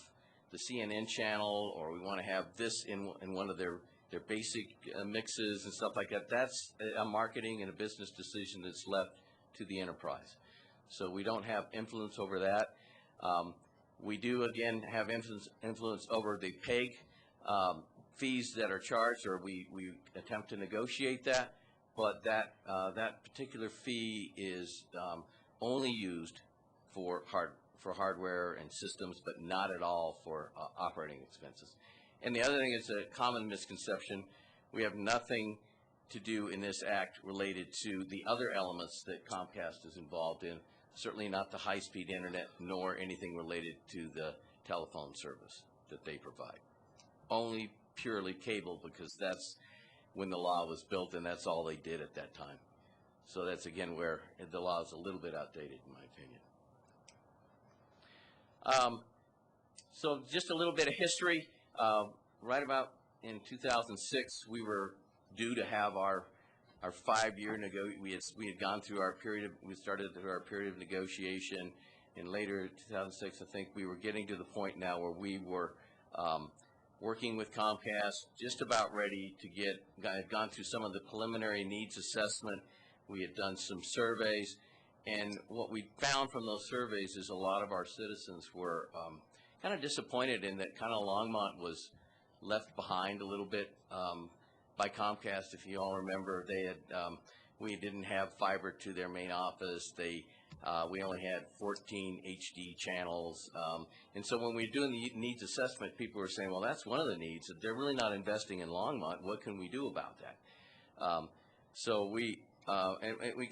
the CNN channel, or we want to have this in one of their basic mixes and stuff like that. That's a marketing and a business decision that's left to the enterprise. So we don't have influence over that. We do, again, have influence over the PEG fees that are charged, or we attempt to negotiate that, but that particular fee is only used for hardware and systems, but not at all for operating expenses. And the other thing is a common misconception. We have nothing to do in this act related to the other elements that Comcast is involved in, certainly not the high-speed internet, nor anything related to the telephone service that they provide. Only purely cable, because that's when the law was built, and that's all they did at that time. So that's, again, where the law is a little bit outdated, in my opinion. So just a little bit of history. Right about in 2006, we were due to have our 5-year we had gone through our period. We started through our period of negotiation, and later 2006, I think we were getting to the point now where we were working with Comcast, just about ready to had gone through some of the preliminary needs assessment. We had done some surveys, and what we found from those surveys is a lot of our citizens were kind of disappointed in that kind of Longmont was left behind a little bit by Comcast. If you all remember, they had we didn't have fiber to their main office. We only had 14 HD channels, and so when we were doing the needs assessment, people were saying, well, that's one of the needs. They're really not investing in Longmont. What can we do about that? So we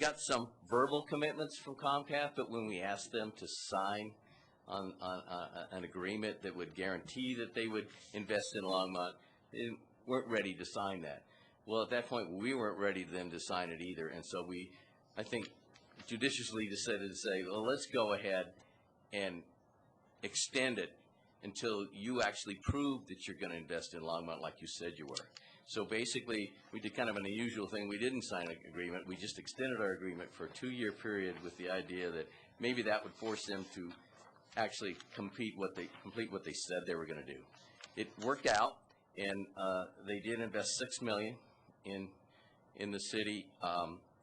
got some verbal commitments from Comcast, but when we asked them to sign on an agreement that would guarantee that they would invest in Longmont, they weren't ready to sign that. Well, at that point, we weren't ready for them to sign it either, and so we, I think, judiciously decided to say, well, let's go ahead and extend it until you actually prove that you're going to invest in Longmont like you said you were. So basically, we did kind of an unusual thing. We didn't sign an agreement. We just extended our agreement for a 2-year period with the idea that maybe that would force them to actually complete what they said they were going to do. It worked out, and they did invest $6 million in the city,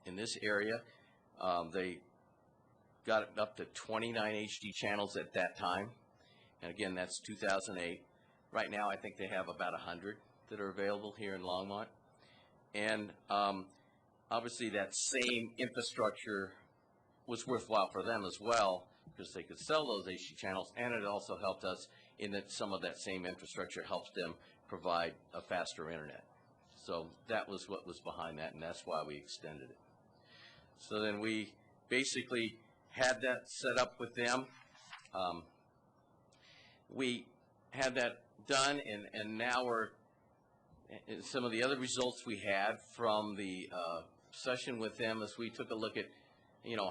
in this area. They got it up to 29 HD channels at that time, and again, that's 2008. Right now, I think they have about 100 that are available here in Longmont, and obviously that same infrastructure was worthwhile for them as well, because they could sell those HD channels, and it also helped us in that some of that same infrastructure helps them provide a faster internet. So that was what was behind that, and that's why we extended it. So then we basically had that set up with them. We had that done, and now we're, and some of the other results we had from the session with them as we took a look at,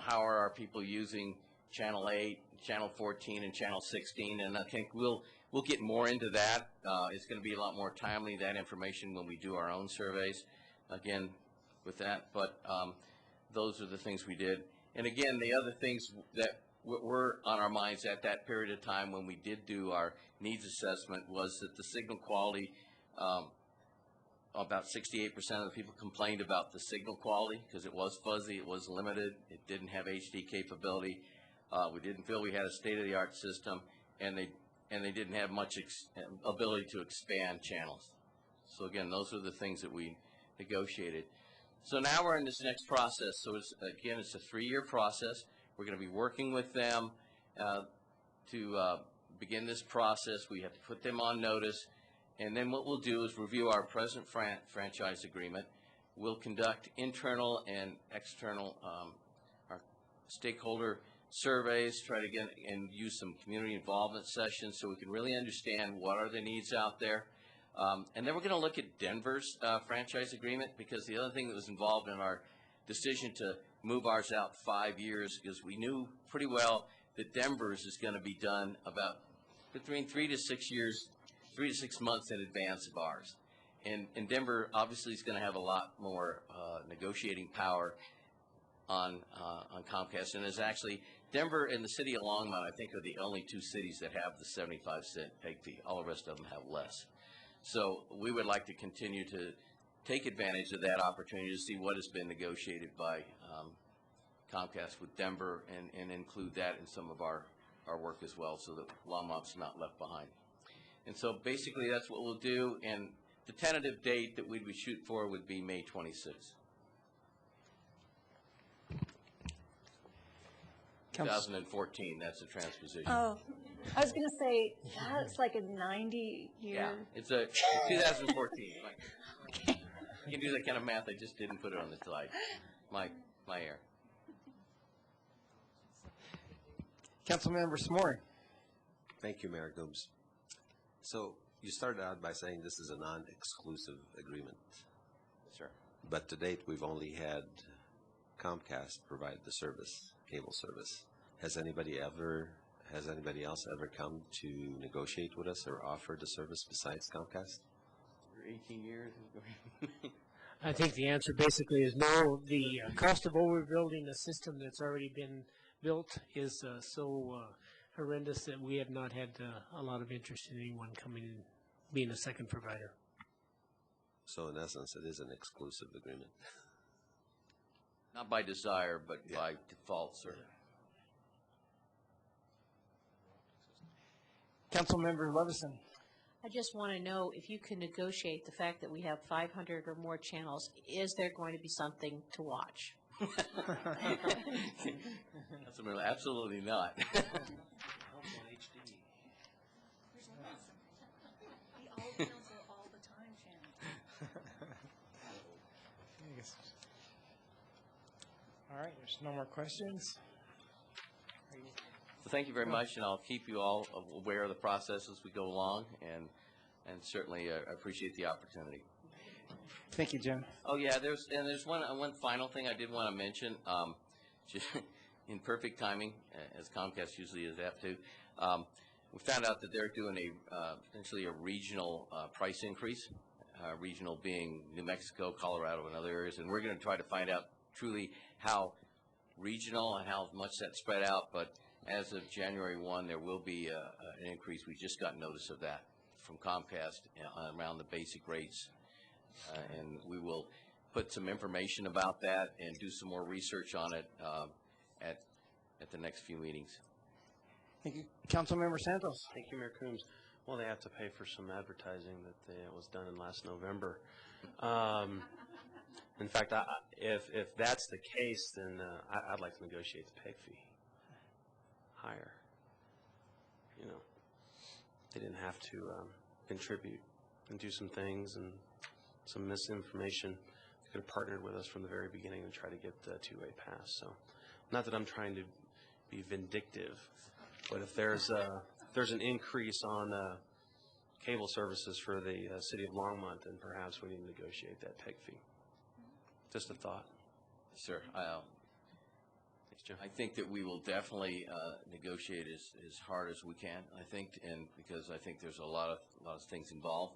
how are our people using Channel 8, Channel 14, and Channel 16, and I think we'll get more into that. It's going to be a lot more timely, that information, when we do our own surveys, again, with that, but those are the things we did. And again, the other things that were on our minds at that period of time when we did do our needs assessment was that the signal quality, about 68% of the people complained about the signal quality because it was fuzzy, it was limited, it didn't have HD capability. We didn't feel we had a state-of-the-art system, and they didn't have much ability to expand channels. So again, those are the things that we negotiated. So now we're in this next process. So it's a 3-year process. We're going to be working with them to begin this process. We have to put them on notice. And then what we'll do is review our present franchise agreement. We'll conduct internal and external our stakeholder surveys, try to get and use some community involvement sessions so we can really understand what are the needs out there. And then we're going to look at Denver's franchise agreement, because the other thing that was involved in our decision to move ours out 5 years is we knew pretty well that Denver's is going to be done about between 3 to 6 years, 3 to 6 months in advance of ours. And Denver obviously is going to have a lot more negotiating power on Comcast, and is actually Denver and the city of Longmont, I think, are the only 2 cities that have the 75-cent peg fee. All the rest of them have less. So we would like to continue to take advantage of that opportunity to see what has been negotiated by Comcast with Denver, and include that in some of our work as well, so that Longmont's not left behind. And so basically that's what we'll do, and the tentative date that we'd be shooting for would be May 26th. 2014, that's a transposition. Oh, I was going to say, it's like a 90-year. Yeah, it's 2014. Okay. You can do that kind of math. I just didn't put it on the slide. My error. Councilmember Smorey. Thank you, Mayor Gooms. So you started out by saying this is a non-exclusive agreement. Sure. But to date, we've only had Comcast provide the service, cable service. Has anybody else ever come to negotiate with us or offered a service besides Comcast? For 18 years. I think the answer basically is no. The cost of overbuilding a system that's already been built is so horrendous that we have not had a lot of interest in anyone coming in, being a second provider. So in essence, it is an exclusive agreement. Not by desire, but by default, sir. Councilmember Levison. I just want to know if you can negotiate the fact that we have 500 or more channels, is there going to be something to watch? Absolutely not. All right, there's no more questions. So thank you very much, and I'll keep you all aware of the process as we go along, and certainly I appreciate the opportunity. Thank you, Jim. Oh yeah, there's one final thing I did want to mention. In perfect timing, as Comcast usually is apt to, we found out that they're doing essentially a regional price increase. Regional being New Mexico, Colorado, and other areas, and we're going to try to find out truly how regional and how much that's spread out. But as of January 1, there will be an increase. We just got notice of that from Comcast around the basic rates, and we will put some information about that and do some more research on it at the next few meetings. Thank you. Councilmember Santos. Thank you, Mayor Coombs. Well, they have to pay for some advertising that was done in last November. In fact, if that's the case, then I'd like to negotiate the peg fee higher. You know, they didn't have to contribute and do some things and some misinformation. They could have partnered with us from the very beginning and try to get the two-way pass. So, not that I'm trying to be vindictive, but if there's an increase on cable services for the city of Longmont, then perhaps we need to negotiate that peg fee. Just a thought. Sir, I think that we will definitely negotiate as hard as we can. I think, and because I think there's a lot of things involved.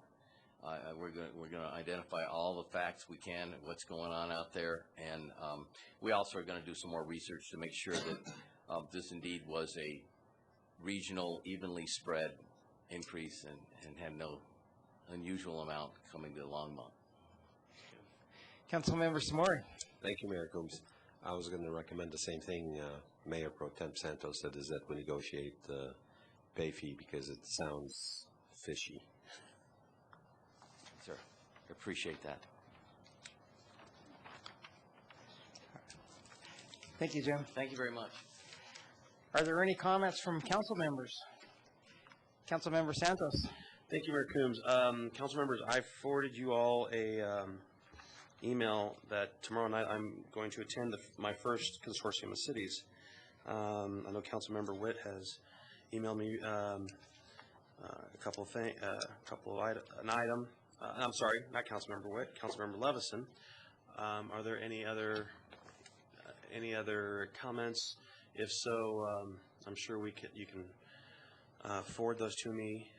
We're going to identify all the facts we can, what's going on out there, and we also are going to do some more research to make sure that this indeed was a regional, evenly spread increase and had no unusual amount coming to Longmont. Councilmember Samori. Thank you, Mayor Coombs. I was going to recommend the same thing Mayor Pro Tem Santos said, is that we negotiate the pay fee because it sounds fishy. Sir, I appreciate that. Thank you, Jim. Thank you very much. Are there any comments from council members? Councilmember Santos. Thank you, Mayor Coombs. Council members, I forwarded you all a email that tomorrow night I'm going to attend my first consortium of cities. I know Councilmember Witt has emailed me an item. I'm sorry, not Councilmember Witt, Councilmember Levison. Are there any other comments? If so, I'm sure you can forward those to me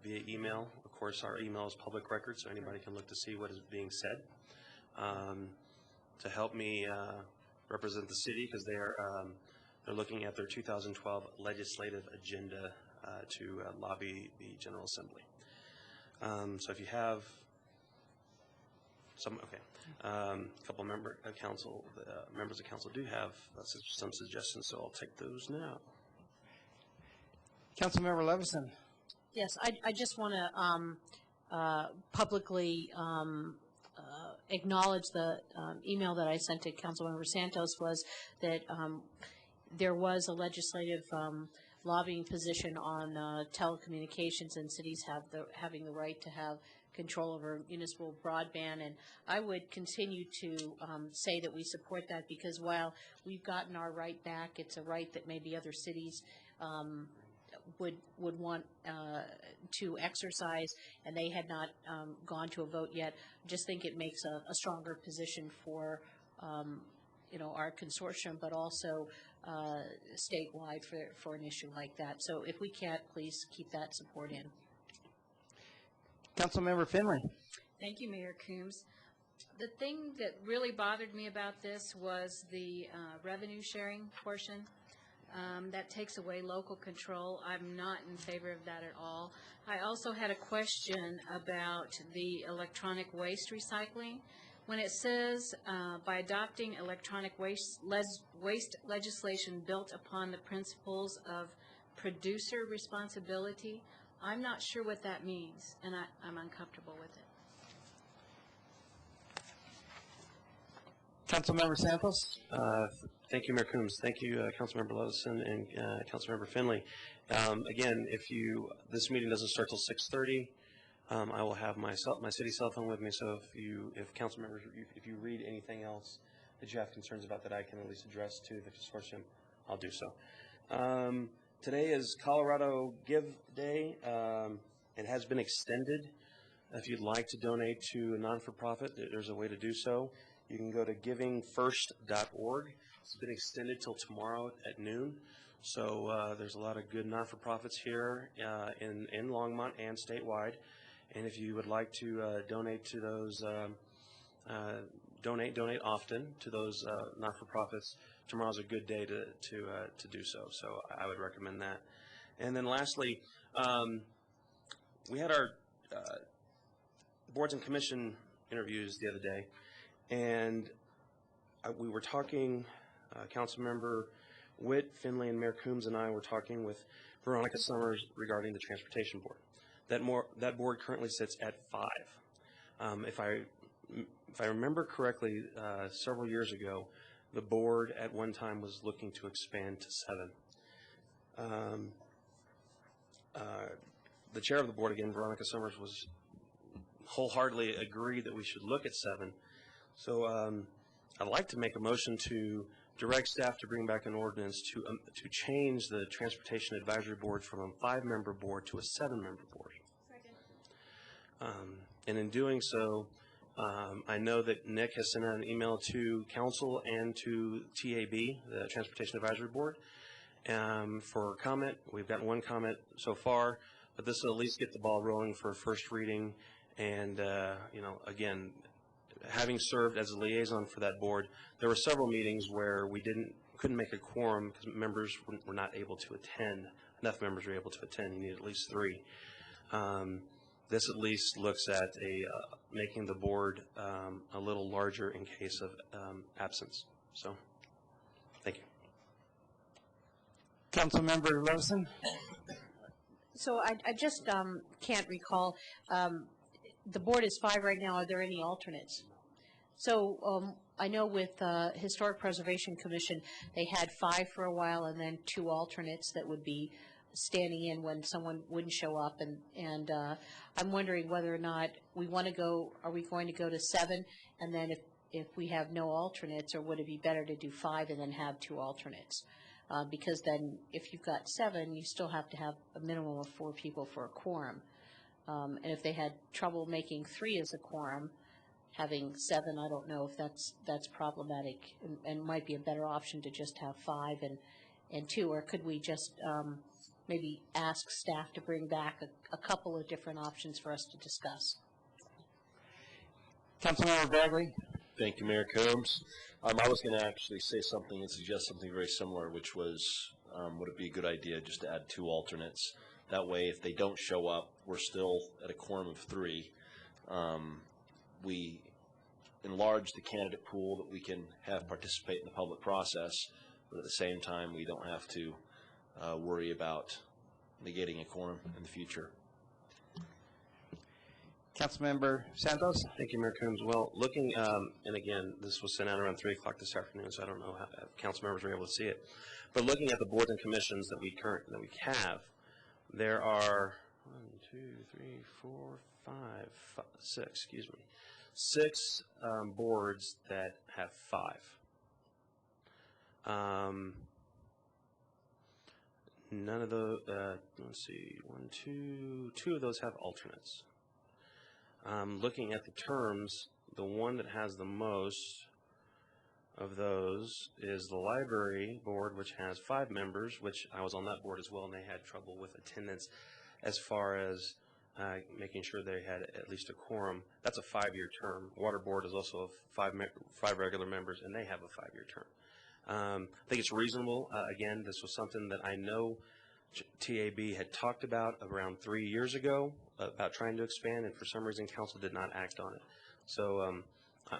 via email. Of course, our email is public record, so anybody can look to see what is being said. To help me represent the city, because they're looking at their 2012 legislative agenda to lobby the General Assembly. So if you have a couple members of council do have some suggestions, so I'll take those now. Councilmember Levison. Yes, I just want to publicly acknowledge the email that I sent to Councilmember Santos was that there was a legislative lobbying position on telecommunications, and cities having the right to have control over municipal broadband. And I would continue to say that we support that, because while we've gotten our right back, it's a right that maybe other cities would want to exercise, and they had not gone to a vote yet. I just think it makes a stronger position for our consortium, but also statewide for an issue like that. So if we can't, please keep that support in. Councilmember Finley. Thank you, Mayor Coombs. The thing that really bothered me about this was the revenue sharing portion. That takes away local control. I'm not in favor of that at all. I also had a question about the electronic waste recycling. When it says, by adopting electronic waste legislation built upon the principles of producer responsibility, I'm not sure what that means, and I'm uncomfortable with it. Councilmember Santos. Thank you, Mayor Coombs. Thank you, Councilmember Levison and Councilmember Finley. Again, this meeting doesn't start till 6:30. I will have my city cell phone with me, so if council members, if you read anything else that you have concerns about that I can at least address to the consortium, I'll do so. Today is Colorado Give Day. It has been extended. If you'd like to donate to a non-for-profit, there's a way to do so. You can go to givingfirst.org. It's been extended till tomorrow at noon. So there's a lot of good non-for-profits here in Longmont and statewide. And if you would like to donate to those, donate often to those not-for-profits, tomorrow's a good day to do so. So I would recommend that. And then lastly, we had our boards and commission interviews the other day, and we were talking, Councilmember Witt, Finley, and Mayor Coombs and I were talking with Veronica Summers regarding the Transportation Board. That board currently sits at 5. If I remember correctly, several years ago, the board at one time was looking to expand to 7. The chair of the board, again, Veronica Summers, was wholeheartedly agreed that we should look at 7. So I'd like to make a motion to direct staff to bring back an ordinance to change the Transportation Advisory Board from a 5-member board to a 7-member board. And in doing so, I know that Nick has sent out an email to council and to TAB, the Transportation Advisory Board, for comment. We've gotten one comment so far, but this will at least get the ball rolling for first reading. And again, having served as a liaison for that board, there were several meetings where we couldn't make a quorum because members were not able to attend. Enough members were able to attend. You need at least 3. This at least looks at making the board a little larger in case of absence. So, thank you. Councilmember Levison. So I just can't recall. The board is 5 right now. Are there any alternates? So I know with Historic Preservation Commission, they had 5 for a while and then 2 alternates that would be standing in when someone wouldn't show up. And I'm wondering whether or not we want to go, are we going to go to 7? And then if we have no alternates, or would it be better to do 5 and then have 2 alternates? Because then if you've got 7, you still have to have a minimum of 4 people for a quorum. And if they had trouble making 3 as a quorum, having 7, I don't know if that's problematic, and might be a better option to just have 5 and 2, or could we just maybe ask staff to bring back a couple of different options for us to discuss? Councilmember Bagley. Thank you, Mayor Combs. I was going to actually say something and suggest something very similar, which was, would it be a good idea just to add 2 alternates? That way, if they don't show up, we're still at a quorum of 3. We enlarge the candidate pool that we can have participate in the public process, but at the same time, we don't have to worry about negating a quorum in the future. Councilmember Santos. Thank you, Mayor Coombs. Well, looking, and again, this was sent out around 3 o'clock this afternoon, so I don't know how council members were able to see it. But looking at the boards and commissions that we have, there are 6 boards that have 5. None of those, let's see, 2 of those have alternates. Looking at the terms, the one that has the most of those is the library board, which has 5 members, which I was on that board as well, and they had trouble with attendance as far as making sure they had at least a quorum. That's a 5-year term. Water board is also 5 regular members, and they have a 5-year term. I think it's reasonable. Again, this was something that I know TAB had talked about around 3 years ago about trying to expand, and for some reason council did not act on it. So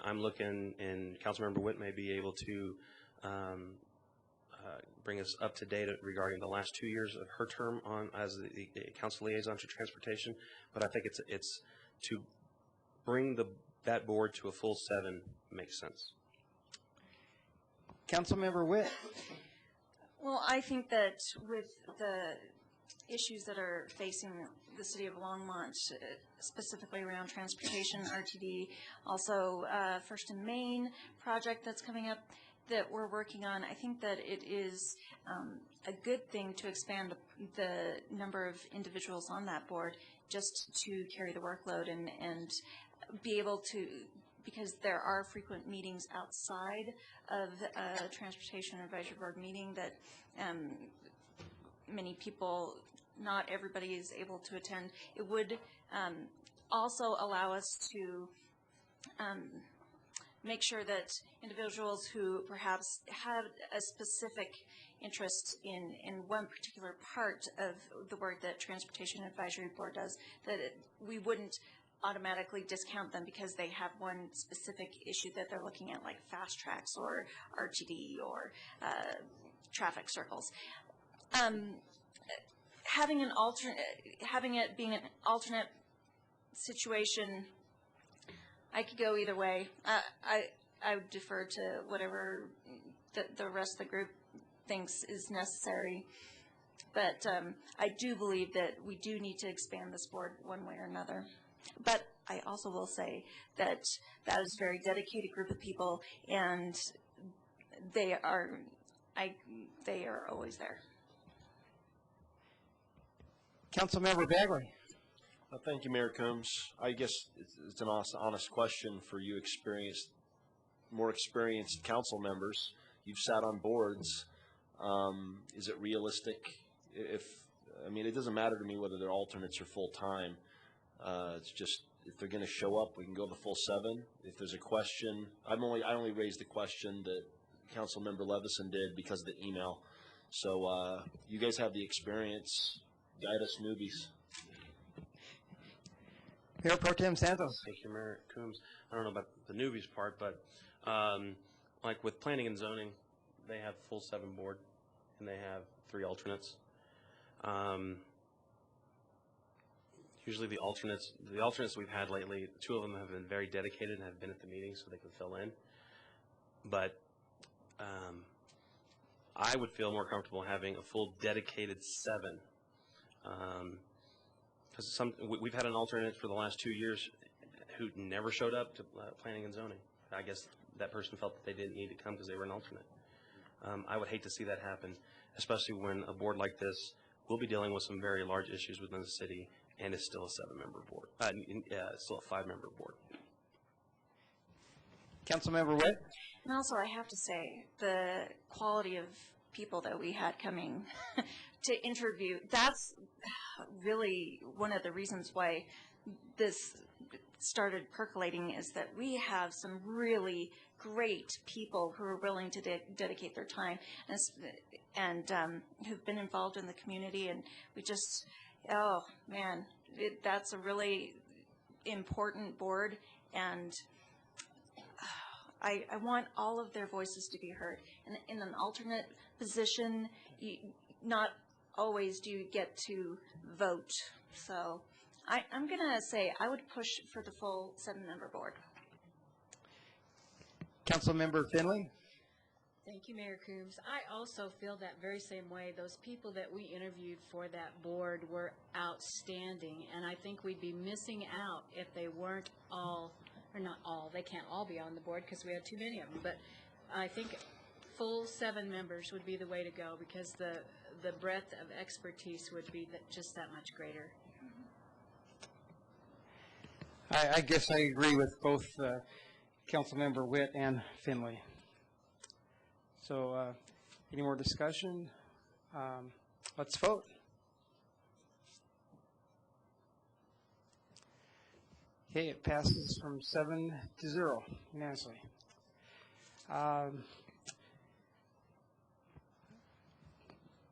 I'm looking, and Councilmember Witt may be able to bring us up to date regarding the last 2 years of her term on as the council liaison to transportation. But I think it's to bring that board to a full 7 makes sense. Councilmember Witt. Well, I think that with the issues that are facing the city of Longmont, specifically around transportation, RTD, also First and Main project that's coming up that we're working on, I think that it is a good thing to expand the number of individuals on that board just to carry the workload and be able to, because there are frequent meetings outside of a Transportation Advisory Board meeting that many people, not everybody is able to attend. It would also allow us to make sure that individuals who perhaps have a specific interest in one particular part of the work that Transportation Advisory Board does, that we wouldn't automatically discount them because they have one specific issue that they're looking at, like fast tracks or RTD or traffic circles. having it being an alternate situation, I could go either way. I would defer to whatever the rest of the group thinks is necessary. But I do believe that we do need to expand this board one way or another. But I also will say that that is a very dedicated group of people, and they are always there. Councilmember Bagley. Thank you, Mayor Coombs. I guess it's an honest question for you, more experienced council members. You've sat on boards. Is it realistic? I mean, it doesn't matter to me whether they're alternates or full time. It's just if they're going to show up, we can go the full 7. If there's a question, I only raised the question that Councilmember Levison did because of the email. So you guys have the experience. Guide us newbies. Mayor Pro Tem Santos. Thank you, Mayor Coombs. I don't know about the newbies part, but like with planning and zoning, they have full 7 board, and they have 3 alternates. Usually the alternates we've had lately, 2 of them have been very dedicated and have been at the meeting so they can fill in. But I would feel more comfortable having a full dedicated 7. Because we've had an alternate for the last 2 years who never showed up to planning and zoning. I guess that person felt that they didn't need to come because they were an alternate. I would hate to see that happen, especially when a board like this will be dealing with some very large issues within the city, and it's still a 7-member board. It's still a 5-member board. Councilmember Witt. And also, I have to say, the quality of people that we had coming to interview, that's really one of the reasons why this started percolating, is that we have some really great people who are willing to dedicate their time and who've been involved in the community, and we just, oh man, that's a really important board, and I want all of their voices to be heard. And in an alternate position, not always do you get to vote. So I'm going to say I would push for the full 7-member board. Councilmember Finley. Thank you, Mayor Coombs. I also feel that very same way. Those people that we interviewed for that board were outstanding, and I think we'd be missing out if they weren't all, or not all, they can't all be on the board because we have too many of them, but I think full 7 members would be the way to go, because the breadth of expertise would be just that much greater. I guess I agree with both Councilmember Witt and Finley. So any more discussion? Let's vote. Okay, it passes from 7-0 unanimously.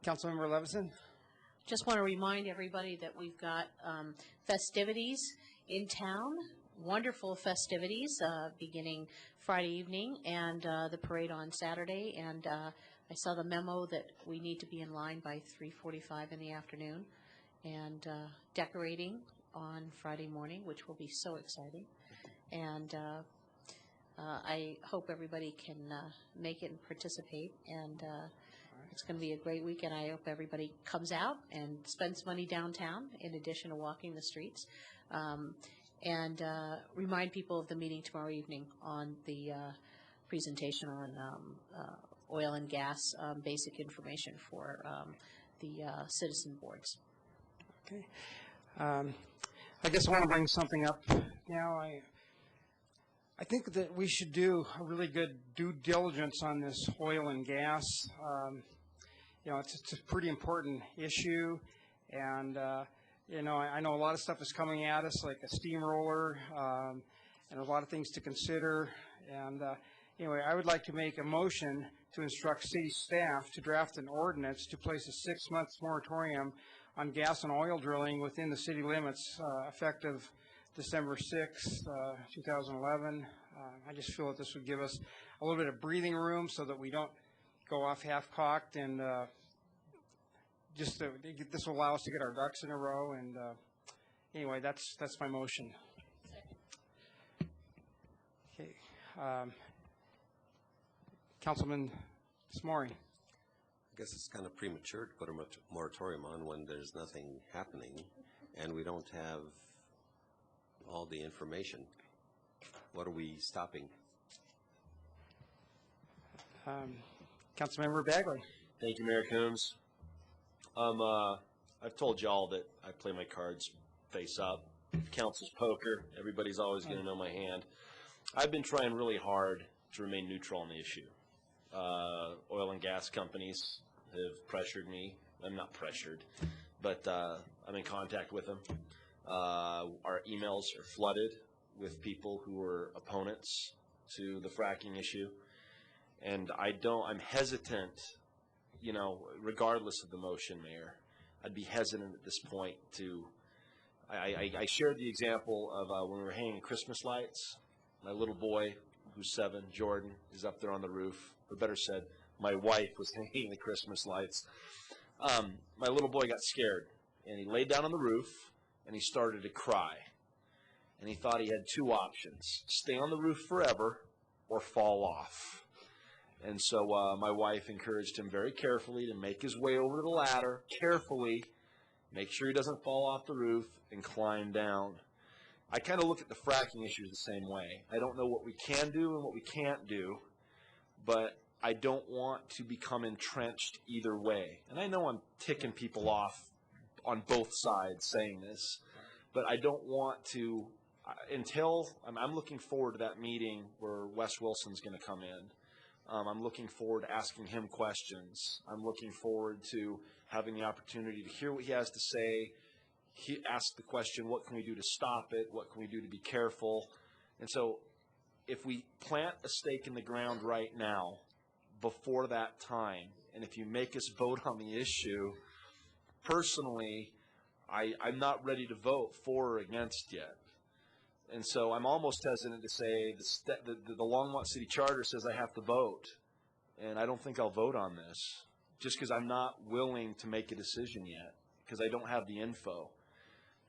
Councilmember Levison. Just want to remind everybody that we've got festivities in town, wonderful festivities beginning Friday evening, and the parade on Saturday. And I saw the memo that we need to be in line by 3:45 in the afternoon, and decorating on Friday morning, which will be so exciting. And I hope everybody can make it and participate. And it's going to be a great weekend. I hope everybody comes out and spends money downtown in addition to walking the streets. And remind people of the meeting tomorrow evening on the presentation on oil and gas basic information for the citizen boards. Okay. I guess I want to bring something up now. I think that we should do a really good due diligence on this oil and gas. It's a pretty important issue, and I know a lot of stuff is coming at us, like a steamroller, and there's a lot of things to consider. And anyway, I would like to make a motion to instruct city staff to draft an ordinance to place a 6-month moratorium on gas and oil drilling within the city limits, effective December 6, 2011. I just feel that this would give us a little bit of breathing room so that we don't go off half-cocked and just this will allow us to get our ducks in a row. And anyway, that's my motion. Okay, Councilman Smorey. I guess it's kind of premature to put a moratorium on when there's nothing happening and we don't have all the information. What are we stopping? Councilmember Bagley. Thank you, Mayor Coombs. I've told y'all that I play my cards face up. Council's poker. Everybody's always going to know my hand. I've been trying really hard to remain neutral on the issue. Oil and gas companies have pressured me. I'm not pressured, but I'm in contact with them. Our emails are flooded with people who are opponents to the fracking issue. And I'm hesitant, you know, regardless of the motion, Mayor, I'd be hesitant at this point to, I shared the example of when we were hanging Christmas lights. My little boy, who's 7, Jordan, is up there on the roof, or better said, my wife was hanging the Christmas lights. My little boy got scared, and he laid down on the roof, and he started to cry. And he thought he had 2 options, stay on the roof forever or fall off. And so my wife encouraged him very carefully to make his way over to the ladder, carefully, make sure he doesn't fall off the roof, and climb down. I kind of look at the fracking issue the same way. I don't know what we can do and what we can't do, but I don't want to become entrenched either way. And I know I'm ticking people off on both sides saying this, but I don't want to, until, I'm looking forward to that meeting where Wes Wilson's going to come in. I'm looking forward to asking him questions. I'm looking forward to having the opportunity to hear what he has to say. He asked the question, what can we do to stop it? What can we do to be careful? And so if we plant a stake in the ground right now, before that time, and if you make us vote on the issue, personally, I'm not ready to vote for or against yet. And so I'm almost hesitant to say the Longmont City Charter says I have to vote, and I don't think I'll vote on this just because I'm not willing to make a decision yet because I don't have the info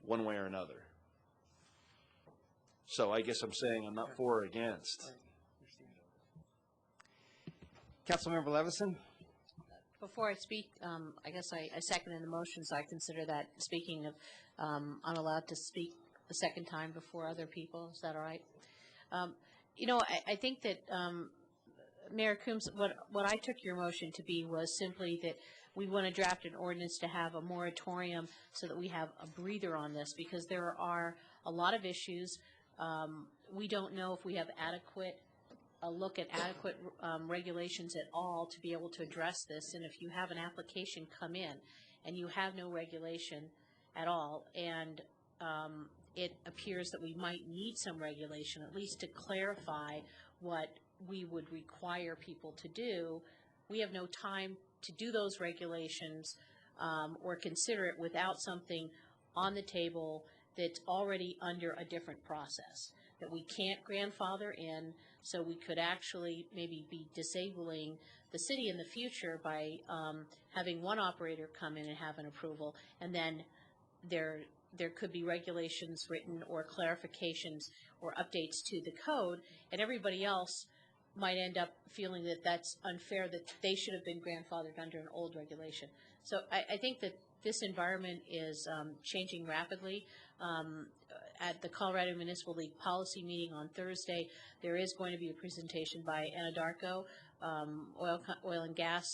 one way or another. So I guess I'm saying I'm not for or against. Councilmember Levison. Before I speak, I guess I second in the motion, so I consider that speaking of, I'm allowed to speak the second time before other people. Is that all right? You know, I think that, Mayor Coombs, what I took your motion to be was simply that we want to draft an ordinance to have a moratorium so that we have a breather on this because there are a lot of issues. We don't know if we have adequate regulations at all to be able to address this. And if you have an application come in and you have no regulation at all, and it appears that we might need some regulation, at least to clarify what we would require people to do, we have no time to do those regulations or consider it without something on the table that's already under a different process that we can't grandfather in, so we could actually maybe be disabling the city in the future by having one operator come in and have an approval, and then there could be regulations written or clarifications or updates to the code, and everybody else might end up feeling that that's unfair, that they should have been grandfathered under an old regulation. So I think that this environment is changing rapidly. At the Colorado Municipal League policy meeting on Thursday, there is going to be a presentation by Anadarko, oil and gas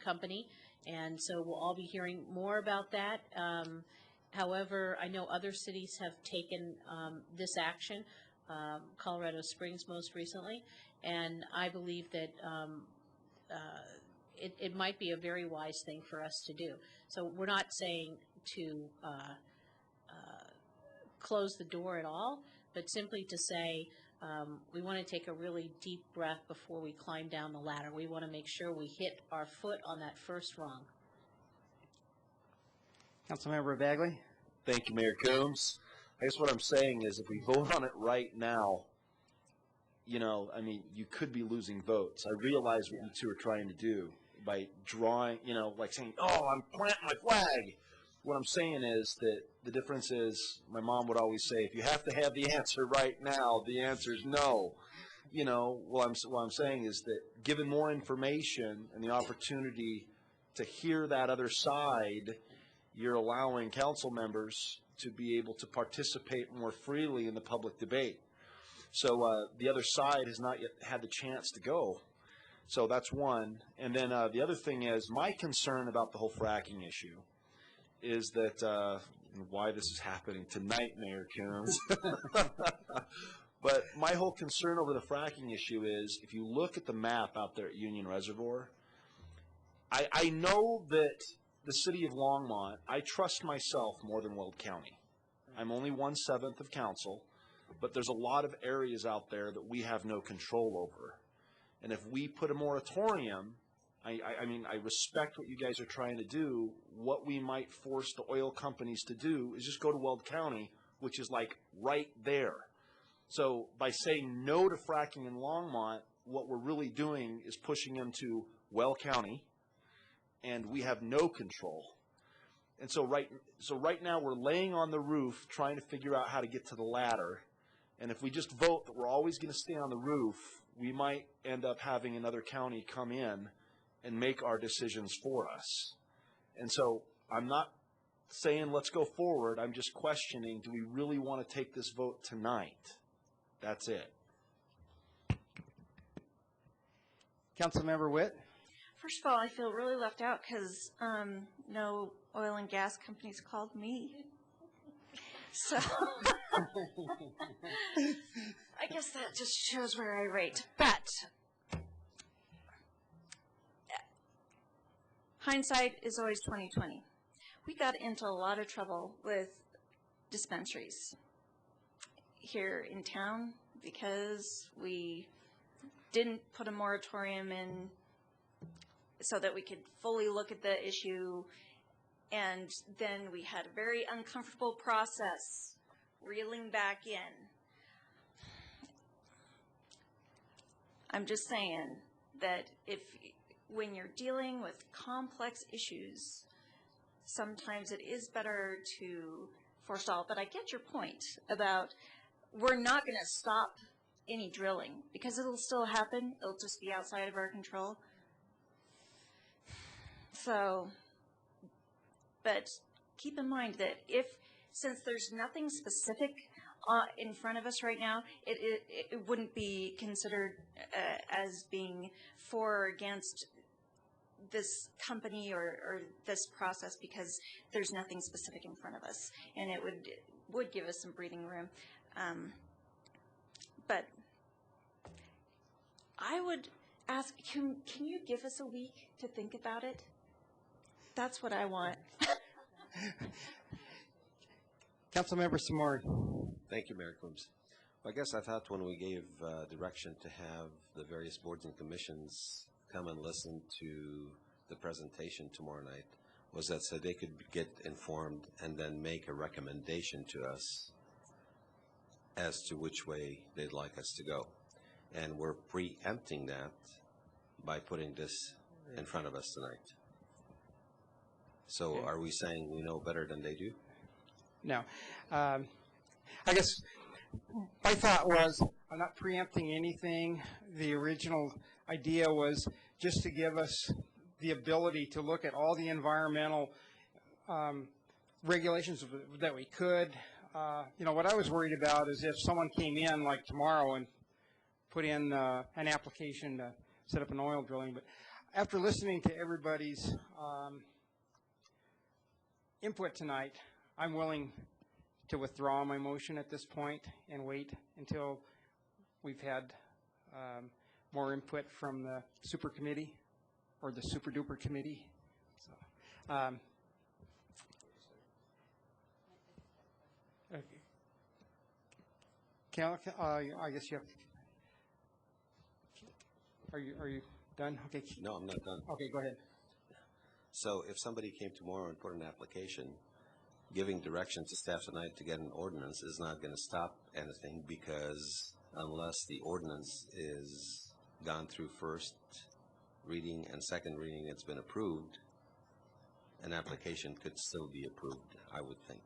company, and so we'll all be hearing more about that. However, I know other cities have taken this action, Colorado Springs most recently, and I believe that it might be a very wise thing for us to do. So we're not saying to close the door at all, but simply to say we want to take a really deep breath before we climb down the ladder. We want to make sure we hit our foot on that first rung. Councilmember Bagley. Thank you, Mayor Coombs. I guess what I'm saying is if we vote on it right now, you know, I mean, you could be losing votes. I realize what you two are trying to do, by drawing, like saying, oh, I'm planting my flag. What I'm saying is that the difference is, my mom would always say, if you have to have the answer right now, the answer is no. What I'm saying is that given more information and the opportunity to hear that other side, you're allowing council members to be able to participate more freely in the public debate. So the other side has not yet had the chance to go. So that's one. And then the other thing is, my concern about the whole fracking issue is that why this is happening tonight, Mayor Coombs. But my whole concern over the fracking issue is, if you look at the map out there at Union Reservoir, I know that the city of Longmont, I trust myself more than Weld County. I'm only 1/7 of council, but there's a lot of areas out there that we have no control over. And if we put a moratorium, I mean, I respect what you guys are trying to do. What we might force the oil companies to do is just go to Weld County, which is like right there. So by saying no to fracking in Longmont, what we're really doing is pushing them to Weld County, and we have no control. And so right now we're laying on the roof trying to figure out how to get to the ladder. And if we just vote that we're always going to stay on the roof, we might end up having another county come in and make our decisions for us. And so I'm not saying let's go forward. I'm just questioning, do we really want to take this vote tonight? That's it. Councilmember Witt? First of all, I feel really left out because no oil and gas companies called me. So I guess that just shows where I rate. But hindsight is always 20/20. We got into a lot of trouble with dispensaries here in town because we didn't put a moratorium in so that we could fully look at the issue, and then we had a very uncomfortable process reeling back in. I'm just saying that when you're dealing with complex issues, sometimes it is better to forestall. But I get your point about we're not going to stop any drilling because it'll still happen. It'll just be outside of our control. So, but keep in mind that since there's nothing specific in front of us right now, it wouldn't be considered as being for or against this company or this process because there's nothing specific in front of us, and it would give us some breathing room. But I would ask, can you give us a week to think about it? That's what I want. Councilmember Samori. Thank you, Mayor Coombs. Well, I guess I thought when we gave direction to have the various boards and commissions come and listen to the presentation tomorrow night was that so they could get informed and then make a recommendation to us as to which way they'd like us to go. And we're preempting that by putting this in front of us tonight. So are we saying we know better than they do? No. I guess my thought was, I'm not preempting anything. The original idea was just to give us the ability to look at all the environmental regulations that we could. What I was worried about is if someone came in like tomorrow and put in an application to set up an oil drilling. But after listening to everybody's input tonight, I'm willing to withdraw my motion at this point and wait until we've had more input from the super committee or the super duper committee. So, I guess you have. Are you done? Okay. No, I'm not done. Okay, go ahead. So if somebody came tomorrow and put an application, giving direction to staff tonight to get an ordinance is not going to stop anything, because unless the ordinance is gone through first, reading and second reading, it's been approved, an application could still be approved, I would think.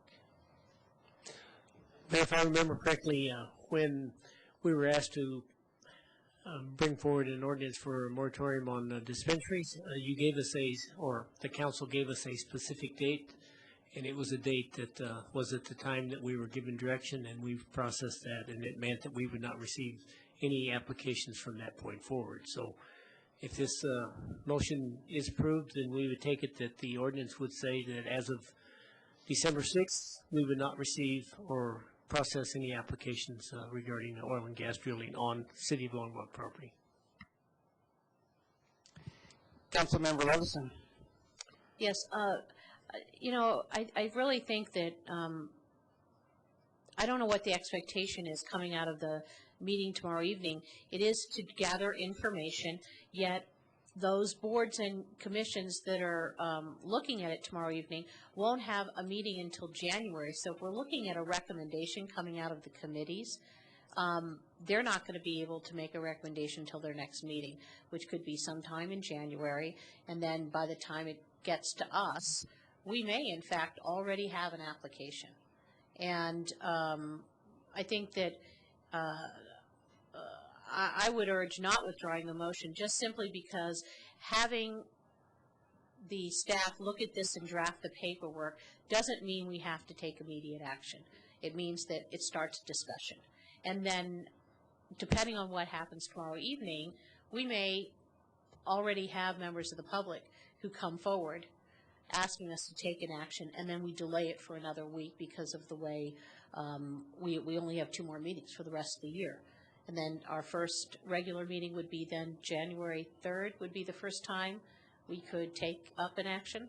Mayor, if I remember correctly, when we were asked to bring forward an ordinance for a moratorium on dispensaries, you gave us or the council gave us a specific date, and it was a date that was at the time that we were given direction, and we've processed that, and it meant that we would not receive any applications from that point forward. So if this motion is approved, then we would take it that the ordinance would say that as of December 6th, we would not receive or process any applications regarding oil and gas drilling on City of Longmont property. Councilmember Levison. Yes, I really think that, I don't know what the expectation is coming out of the meeting tomorrow evening. It is to gather information, yet those boards and commissions that are looking at it tomorrow evening won't have a meeting until January. So if we're looking at a recommendation coming out of the committees, they're not going to be able to make a recommendation until their next meeting, which could be sometime in January. And then by the time it gets to us, we may, in fact, already have an application. And I think that I would urge not withdrawing the motion, just simply because having the staff look at this and draft the paperwork doesn't mean we have to take immediate action. It means that it starts discussion. And then, depending on what happens tomorrow evening, we may already have members of the public who come forward asking us to take an action, and then we delay it for another week because of the way we only have 2 more meetings for the rest of the year. And then our first regular meeting would be then January 3rd would be the first time we could take up an action.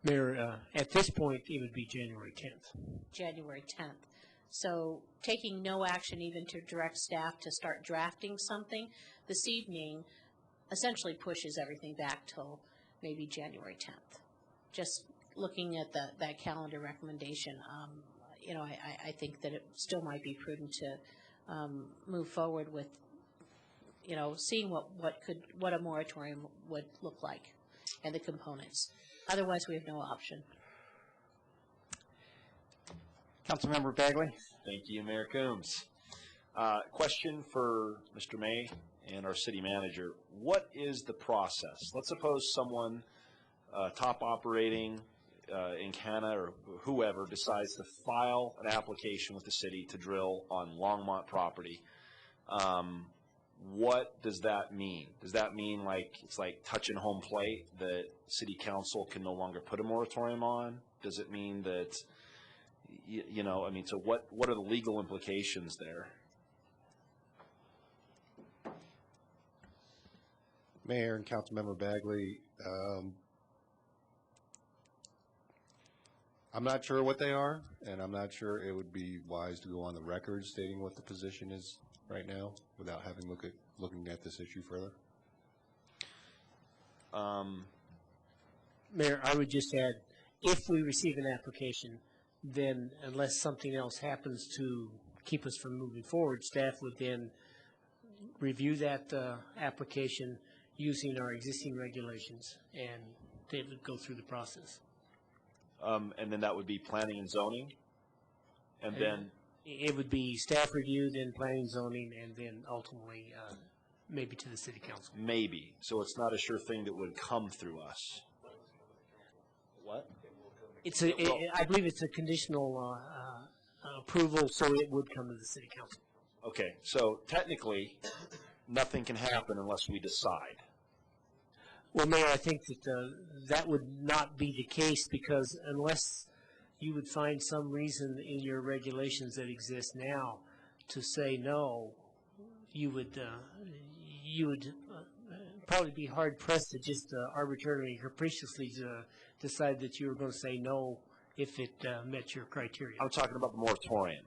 Mayor, at this point, it would be January 10th. January 10th. So taking no action even to direct staff to start drafting something this evening essentially pushes everything back till maybe January 10th. Just looking at that calendar recommendation, I think that it still might be prudent to move forward with, seeing what a moratorium would look like and the components. Otherwise, we have no option. Councilmember Bagley. Thank you, Mayor Coombs. Question for Mr. May and our city manager. What is the process? Let's suppose someone, top operating in Canada or whoever, decides to file an application with the city to drill on Longmont property. What does that mean? Does that mean it's like touching home plate that city council can no longer put a moratorium on? Does it mean that, so what are the legal implications there? Mayor and Councilmember Bagley, I'm not sure what they are, and I'm not sure it would be wise to go on the record stating what the position is right now without having looking at this issue further. Mayor, I would just add, if we receive an application, then unless something else happens to keep us from moving forward, staff would then review that application using our existing regulations, and they would go through the process. And then that would be planning and zoning? And then? It would be staff review, then planning, zoning, and then ultimately maybe to the city council. Maybe. So it's not a sure thing that would come through us. What? I believe it's a conditional approval, so it would come to the city council. Okay, so technically, nothing can happen unless we decide. Well, Mayor, I think that that would not be the case, because unless you would find some reason in your regulations that exist now to say no, you would probably be hard pressed to just arbitrarily and capriciously decide that you were going to say no if it met your criteria. I'm talking about the moratorium.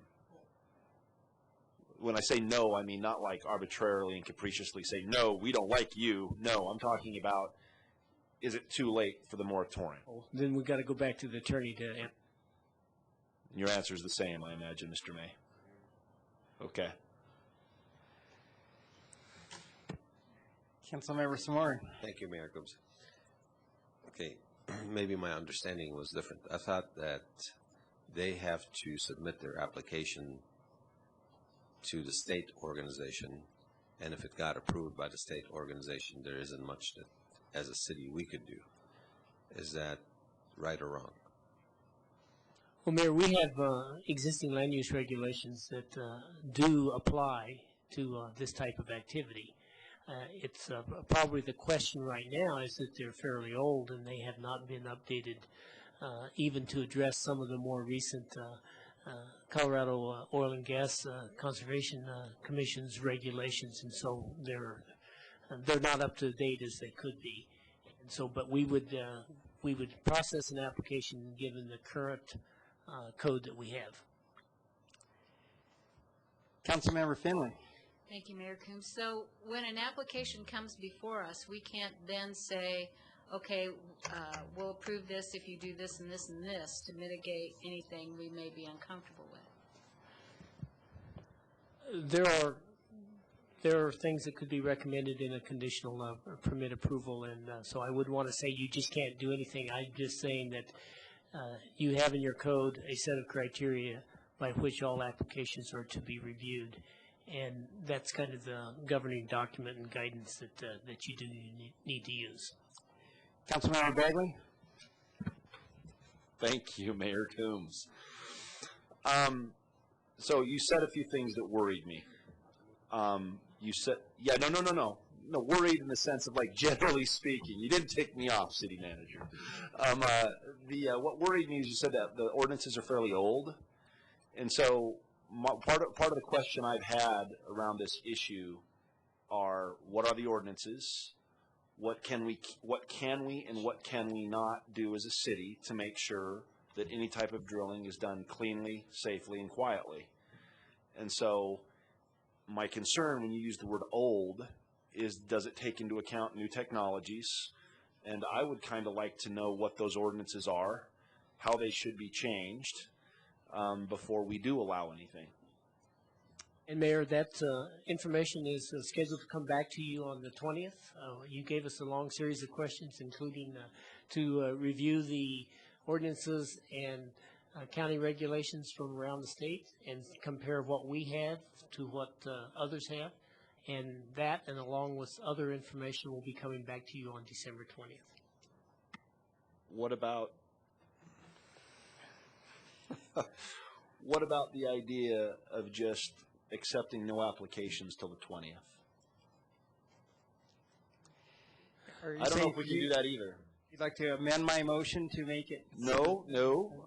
When I say no, I mean not like arbitrarily and capriciously say, no, we don't like you. No, I'm talking about, is it too late for the moratorium? Then we've got to go back to the attorney to answer. Your answer is the same, I imagine, Mr. May. Okay. Councilmember Samori. Thank you, Mayor Coombs. Okay, maybe my understanding was different. I thought that they have to submit their application to the state organization, and if it got approved by the state organization, there isn't much that, as a city, we could do. Is that right or wrong? Well, Mayor, we have existing land use regulations that do apply to this type of activity. It's probably the question right now is that they're fairly old and they have not been updated even to address some of the more recent Colorado Oil and Gas Conservation Commission's regulations, and so they're not up to date as they could be. And so, but we would process an application given the current code that we have. Councilmember Finley. Thank you, Mayor Coombs. So when an application comes before us, we can't then say, okay, we'll approve this if you do this and this and this to mitigate anything we may be uncomfortable with. There are things that could be recommended in a conditional permit approval, and so I would want to say you just can't do anything. I'm just saying that you have in your code a set of criteria by which all applications are to be reviewed, and that's kind of the governing document and guidance that you do need to use. Councilmember Bagley. Thank you, Mayor Coombs. So you said a few things that worried me. You said, no, worried in the sense of like generally speaking. You didn't tick me off, city manager. What worried me is you said that the ordinances are fairly old, and so part of the question I've had around this issue are what are the ordinances? What can we and what can we not do as a city to make sure that any type of drilling is done cleanly, safely, and quietly? And so my concern when you use the word old is, does it take into account new technologies? And I would kind of like to know what those ordinances are, how they should be changed before we do allow anything. And Mayor, that information is scheduled to come back to you on the 20th. You gave us a long series of questions, including to review the ordinances and county regulations from around the state and compare what we have to what others have. And that, and along with other information, will be coming back to you on December 20th. What about the idea of just accepting no applications till the 20th? I don't know if we can do that either. You'd like to amend my motion to make it? No.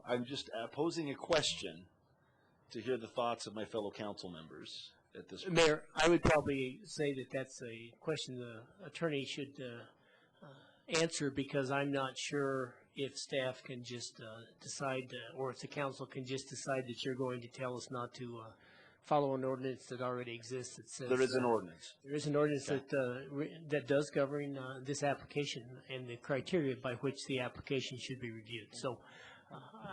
I'm just posing a question to hear the thoughts of my fellow council members at this point. Mayor, I would probably say that that's a question the attorney should answer, because I'm not sure if staff can just decide, or if the council can just decide that you're going to tell us not to follow an ordinance that already exists that says... There is an ordinance. There is an ordinance that does govern this application and the criteria by which the application should be reviewed. So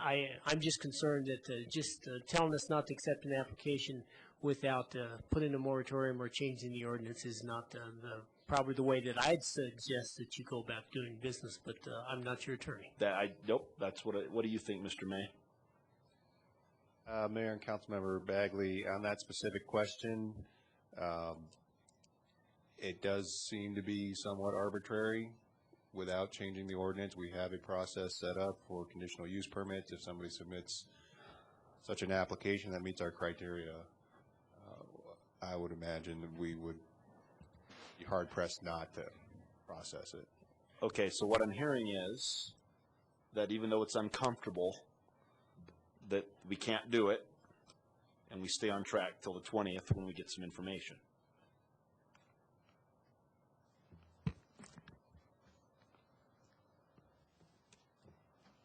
I'm just concerned that just telling us not to accept an application without putting a moratorium or changing the ordinance is not probably the way that I'd suggest that you go about doing business, but I'm not your attorney. Nope. That's what do you think, Mr. May? Mayor and Councilmember Bagley, on that specific question, it does seem to be somewhat arbitrary. Without changing the ordinance, we have a process set up for conditional use permits. If somebody submits such an application that meets our criteria, I would imagine that we would be hard-pressed not to process it. Okay, so what I'm hearing is that even though it's uncomfortable, that we can't do it, and we stay on track till the 20th when we get some information.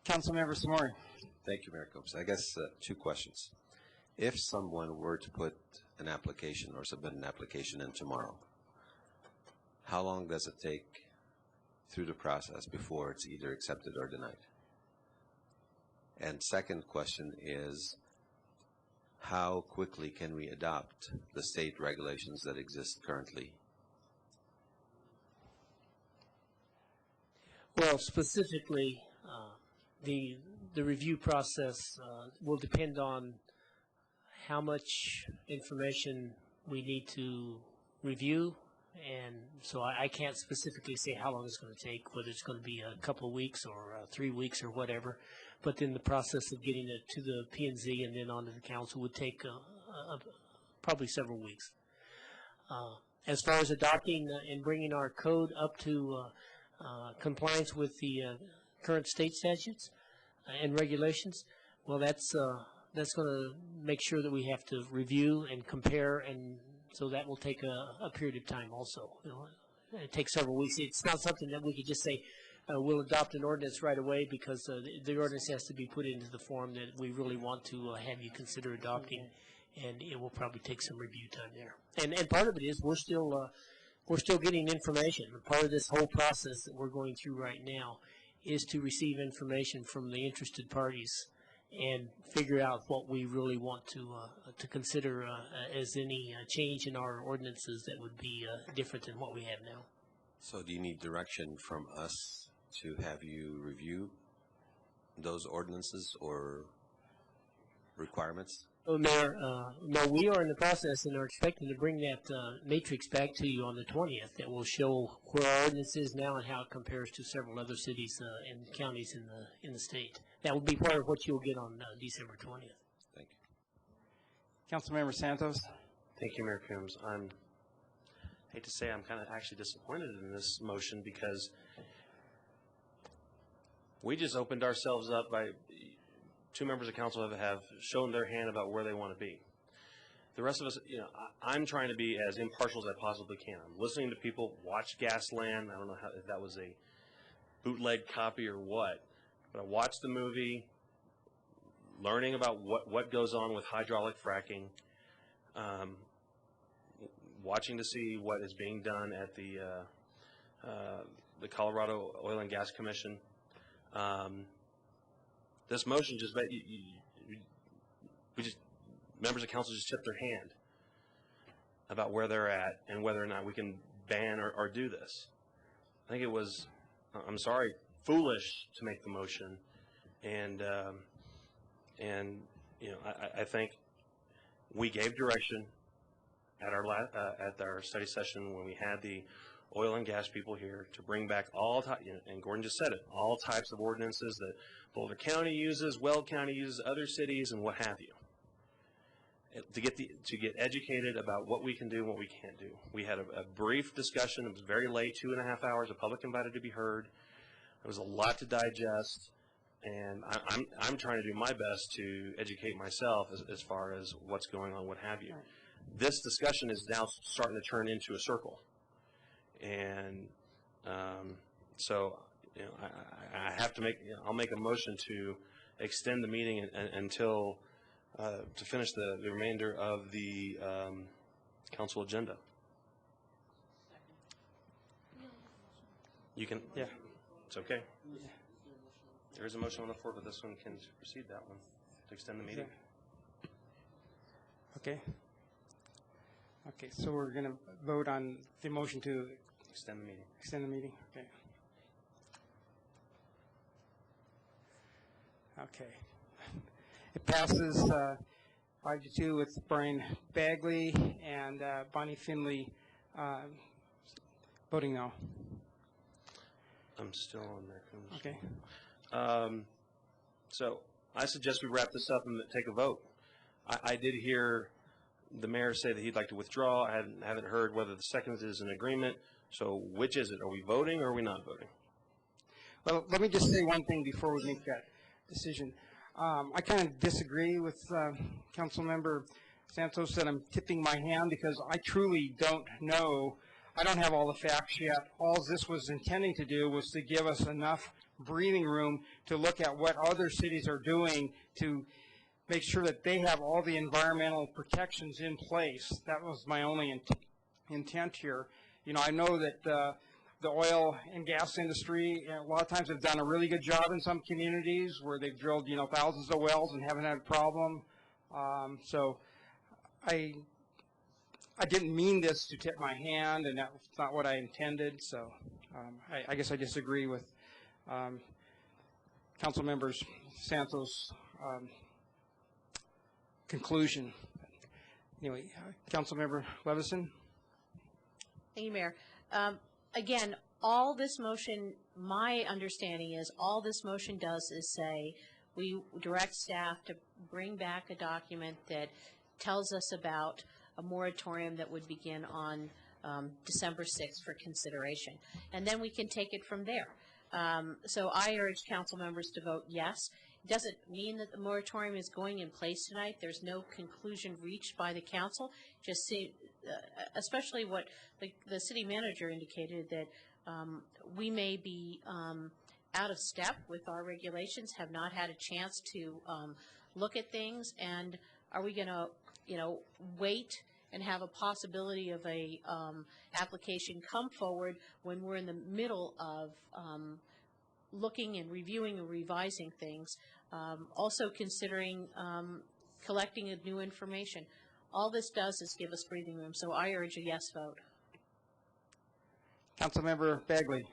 Councilmember Samori. Thank you, Mayor Coombs. I guess two questions. If someone were to put an application or submit an application in tomorrow, how long does it take through the process before it's either accepted or denied? And second question is, how quickly can we adopt the state regulations that exist currently? Well, specifically, the review process will depend on how much information we need to review, and so I can't specifically say how long it's going to take, whether it's going to be a couple of weeks or 3 weeks or whatever. But then the process of getting it to the P&Z and then onto the council would take probably several weeks. As far as adopting and bringing our code up to compliance with the current state statutes and regulations, well, that's going to make sure that we have to review and compare, and so that will take a period of time also. You know, it takes several weeks. It's not something that we could just say we'll adopt an ordinance right away, because the ordinance has to be put into the form that we really want to have you consider adopting, and it will probably take some review time there. And part of it is we're still getting information. Part of this whole process that we're going through right now is to receive information from the interested parties and figure out what we really want to consider as any change in our ordinances that would be different than what we have now. So do you need direction from us to have you review those ordinances or requirements? Well, Mayor, no, we are in the process and are expecting to bring that matrix back to you on the 20th that will show where our ordinance is now and how it compares to several other cities and counties in the state. That will be part of what you'll get on December 20th. Thank you. Councilmember Santos. Thank you, Mayor Coombs. I hate to say I'm kind of actually disappointed in this motion, because we just opened ourselves up by two members of council have shown their hand about where they want to be. The rest of us, you know, I'm trying to be as impartial as I possibly can. I'm listening to people, watch Gasland. I don't know if that was a bootleg copy or what, but I watched the movie, learning about what goes on with hydraulic fracking, watching to see what is being done at the Colorado Oil and Gas Commission. This motion just, members of council just tipped their hand about where they're at and whether or not we can ban or do this. I think it was, I'm sorry, foolish to make the motion, and you know, I think we gave direction at our study session when we had the oil and gas people here to bring back all types, and Gordon just said it, all types of ordinances that Boulder County uses, Weld County uses, other cities, and what have you, to get educated about what we can do and what we can't do. We had a brief discussion. It was very late, 2.5 hours. The public invited to be heard. There was a lot to digest, and I'm trying to do my best to educate myself as far as what's going on, what have you. This discussion is now starting to turn into a circle. And so, you know, I have to make, I'll make a motion to extend the meeting until, to finish the remainder of the council agenda. You can, yeah, it's okay. There is a motion on the floor, but this one can proceed, that one, to extend the meeting. Okay. Okay, so we're going to vote on the motion to extend the meeting. Extend the meeting, okay. Okay. It passes 5-2 with Brian Bagley and Bonnie Finley voting no. I'm still on there. Okay. So I suggest we wrap this up and take a vote. I did hear the mayor say that he'd like to withdraw. I haven't heard whether the second is an agreement. So which is it? Are we voting or are we not voting? Well, let me just say one thing before we make that decision. I kind of disagree with Councilmember Santos that I'm tipping my hand, because I truly don't know. I don't have all the facts yet. All this was intending to do was to give us enough breathing room to look at what other cities are doing to make sure that they have all the environmental protections in place. That was my only intent here. You know, I know that the oil and gas industry, a lot of times, have done a really good job in some communities where they've drilled, you know, thousands of wells and haven't had a problem. So I didn't mean this to tip my hand, and that's not what I intended. So I guess I disagree with Council members Santos' conclusion. Anyway, Councilmember Levison. Thank you, Mayor. Again, all this motion, my understanding is all this motion does is say we direct staff to bring back a document that tells us about a moratorium that would begin on December 6th for consideration. And then we can take it from there. So I urge council members to vote yes. It doesn't mean that the moratorium is going in place tonight. There's no conclusion reached by the council. Just see, especially what the city manager indicated, that we may be out of step with our regulations, have not had a chance to look at things, and are we going to, wait and have a possibility of a application come forward when we're in the middle of looking and reviewing and revising things, also considering collecting of new information. All this does is give us breathing room, so I urge a yes vote. Councilmember Bagley.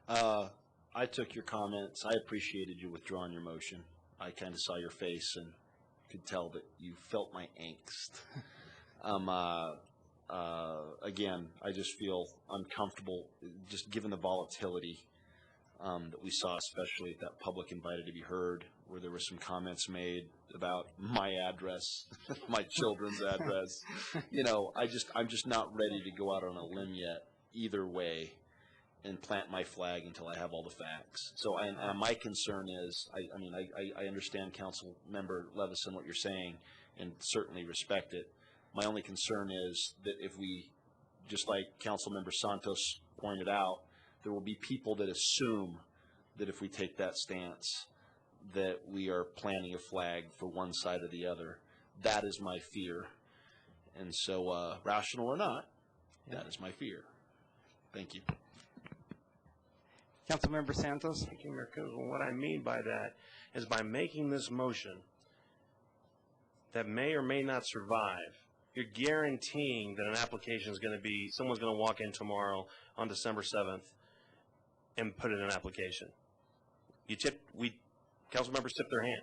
I took your comments. I appreciated you withdrawing your motion. I kind of saw your face and could tell that you felt my angst. Again, I just feel uncomfortable, just given the volatility that we saw, especially at that public invited to be heard, where there were some comments made about my address, my children's address. I'm just not ready to go out on a limb yet, either way, and plant my flag until I have all the facts. So, my concern is, I understand Council Member Levison what you're saying, and certainly respect it. My only concern is that if we, just like Council Member Santos pointed out, there will be people that assume that if we take that stance, that we are planting a flag for one side or the other. That is my fear. And so, rational or not, that is my fear. Thank you. Councilmember Santos. Thank you, Mayor Kuzma. What I mean by that is by making this motion that may or may not survive, you're guaranteeing that an application is going to be, someone's going to walk in tomorrow on December 7th and put in an application. Council members tip their hand.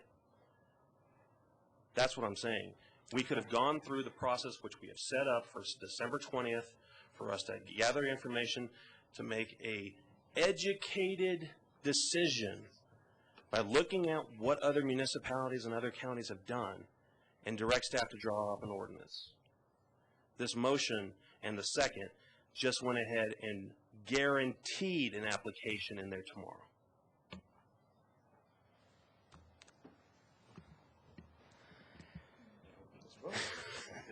That's what I'm saying. We could have gone through the process which we have set up for December 20th for us to gather information to make a educated decision by looking at what other municipalities and other counties have done and direct staff to draw up an ordinance. This motion and the second just went ahead and guaranteed an application in there tomorrow.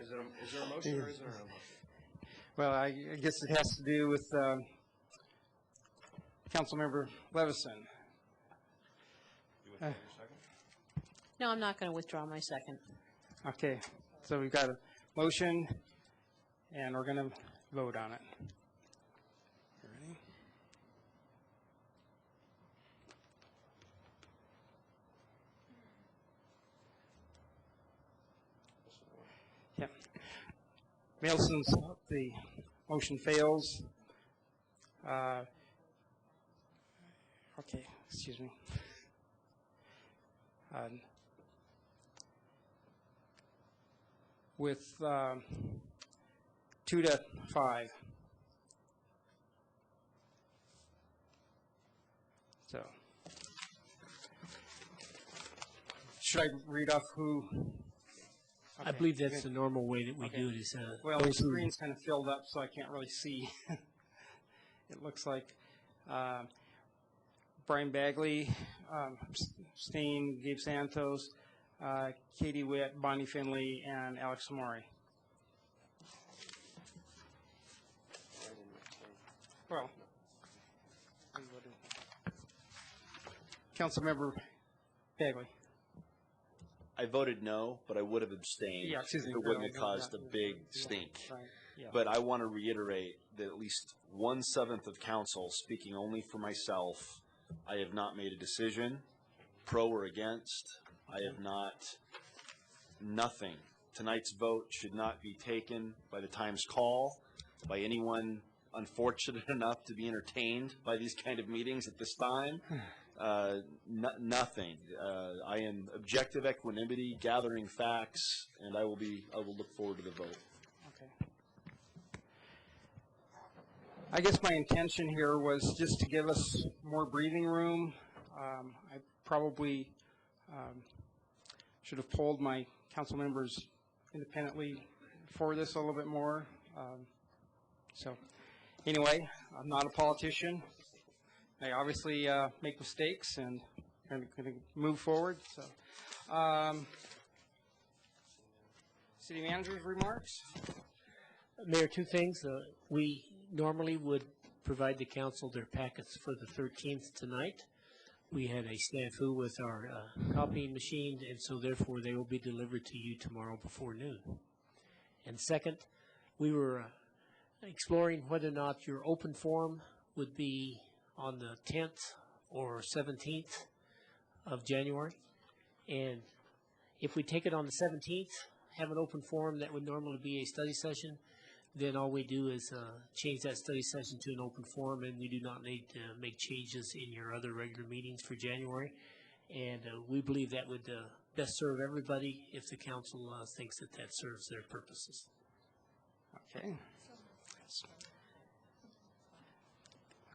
Is there a motion or is there a motion? Well, I guess it has to do with Councilmember Levison. No, I'm not going to withdraw my second. Okay, so we've got a motion, and we're going to vote on it. You ready? Yeah. Melson's, the motion fails. Okay, excuse me. With 2 to 5. So, should I read off who? I believe that's the normal way that we do it. Is well, the screen's kind of filled up, so I can't really see. It looks like Brian Bagley, Steen, Gabe Santos, Katie Witt, Bonnie Finley, and Alex Amori. Well, Councilmember Bagley. I voted no, but I would have abstained Yeah, excuse me. if it wouldn't have caused a big stink. Right, yeah. But I want to reiterate that at least 1/7 of council, speaking only for myself, I have not made a decision, pro or against. I have not, nothing. Tonight's vote should not be taken by the Times Call, by anyone unfortunate enough to be entertained by these kind of meetings at this time. Nothing. I am objective equanimity, gathering facts, and I will look forward to the vote. Okay. I guess my intention here was just to give us more breathing room. I probably should have polled my council members independently for this a little bit more. So anyway, I'm not a politician. I obviously make mistakes and going to move forward. So, city manager's remarks. Mayor, two things. We normally would provide the council their packets for the 13th tonight. We had a snafu with our copying machine, and so therefore they will be delivered to you tomorrow before noon. And second, we were exploring whether or not your open forum would be on the 10th or 17th of January. And if we take it on the 17th, have an open forum that would normally be a study session, then all we do is change that study session to an open forum, and you do not need to make changes in your other regular meetings for January. And we believe that would best serve everybody if the council thinks that that serves their purposes. Okay.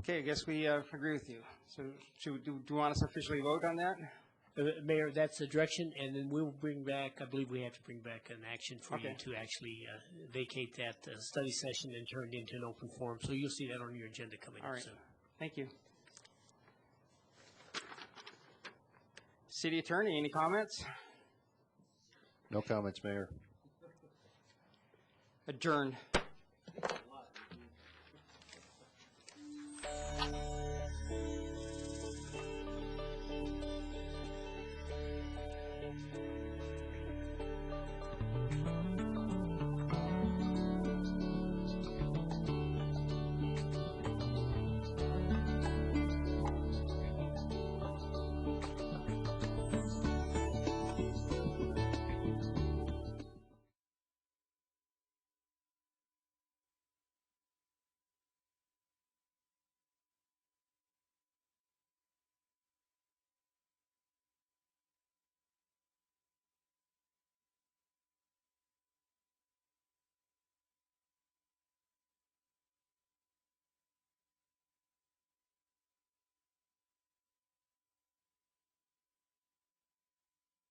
Okay, I guess we agree with you. So do you want us to officially vote on that? Mayor, that's the direction, and then we'll bring back, I believe we have to bring back an action for you to actually vacate that study session and turn it into an open forum. So you'll see that on your agenda coming up soon. Thank you. City Attorney, any comments? No comments, Mayor. Adjourned.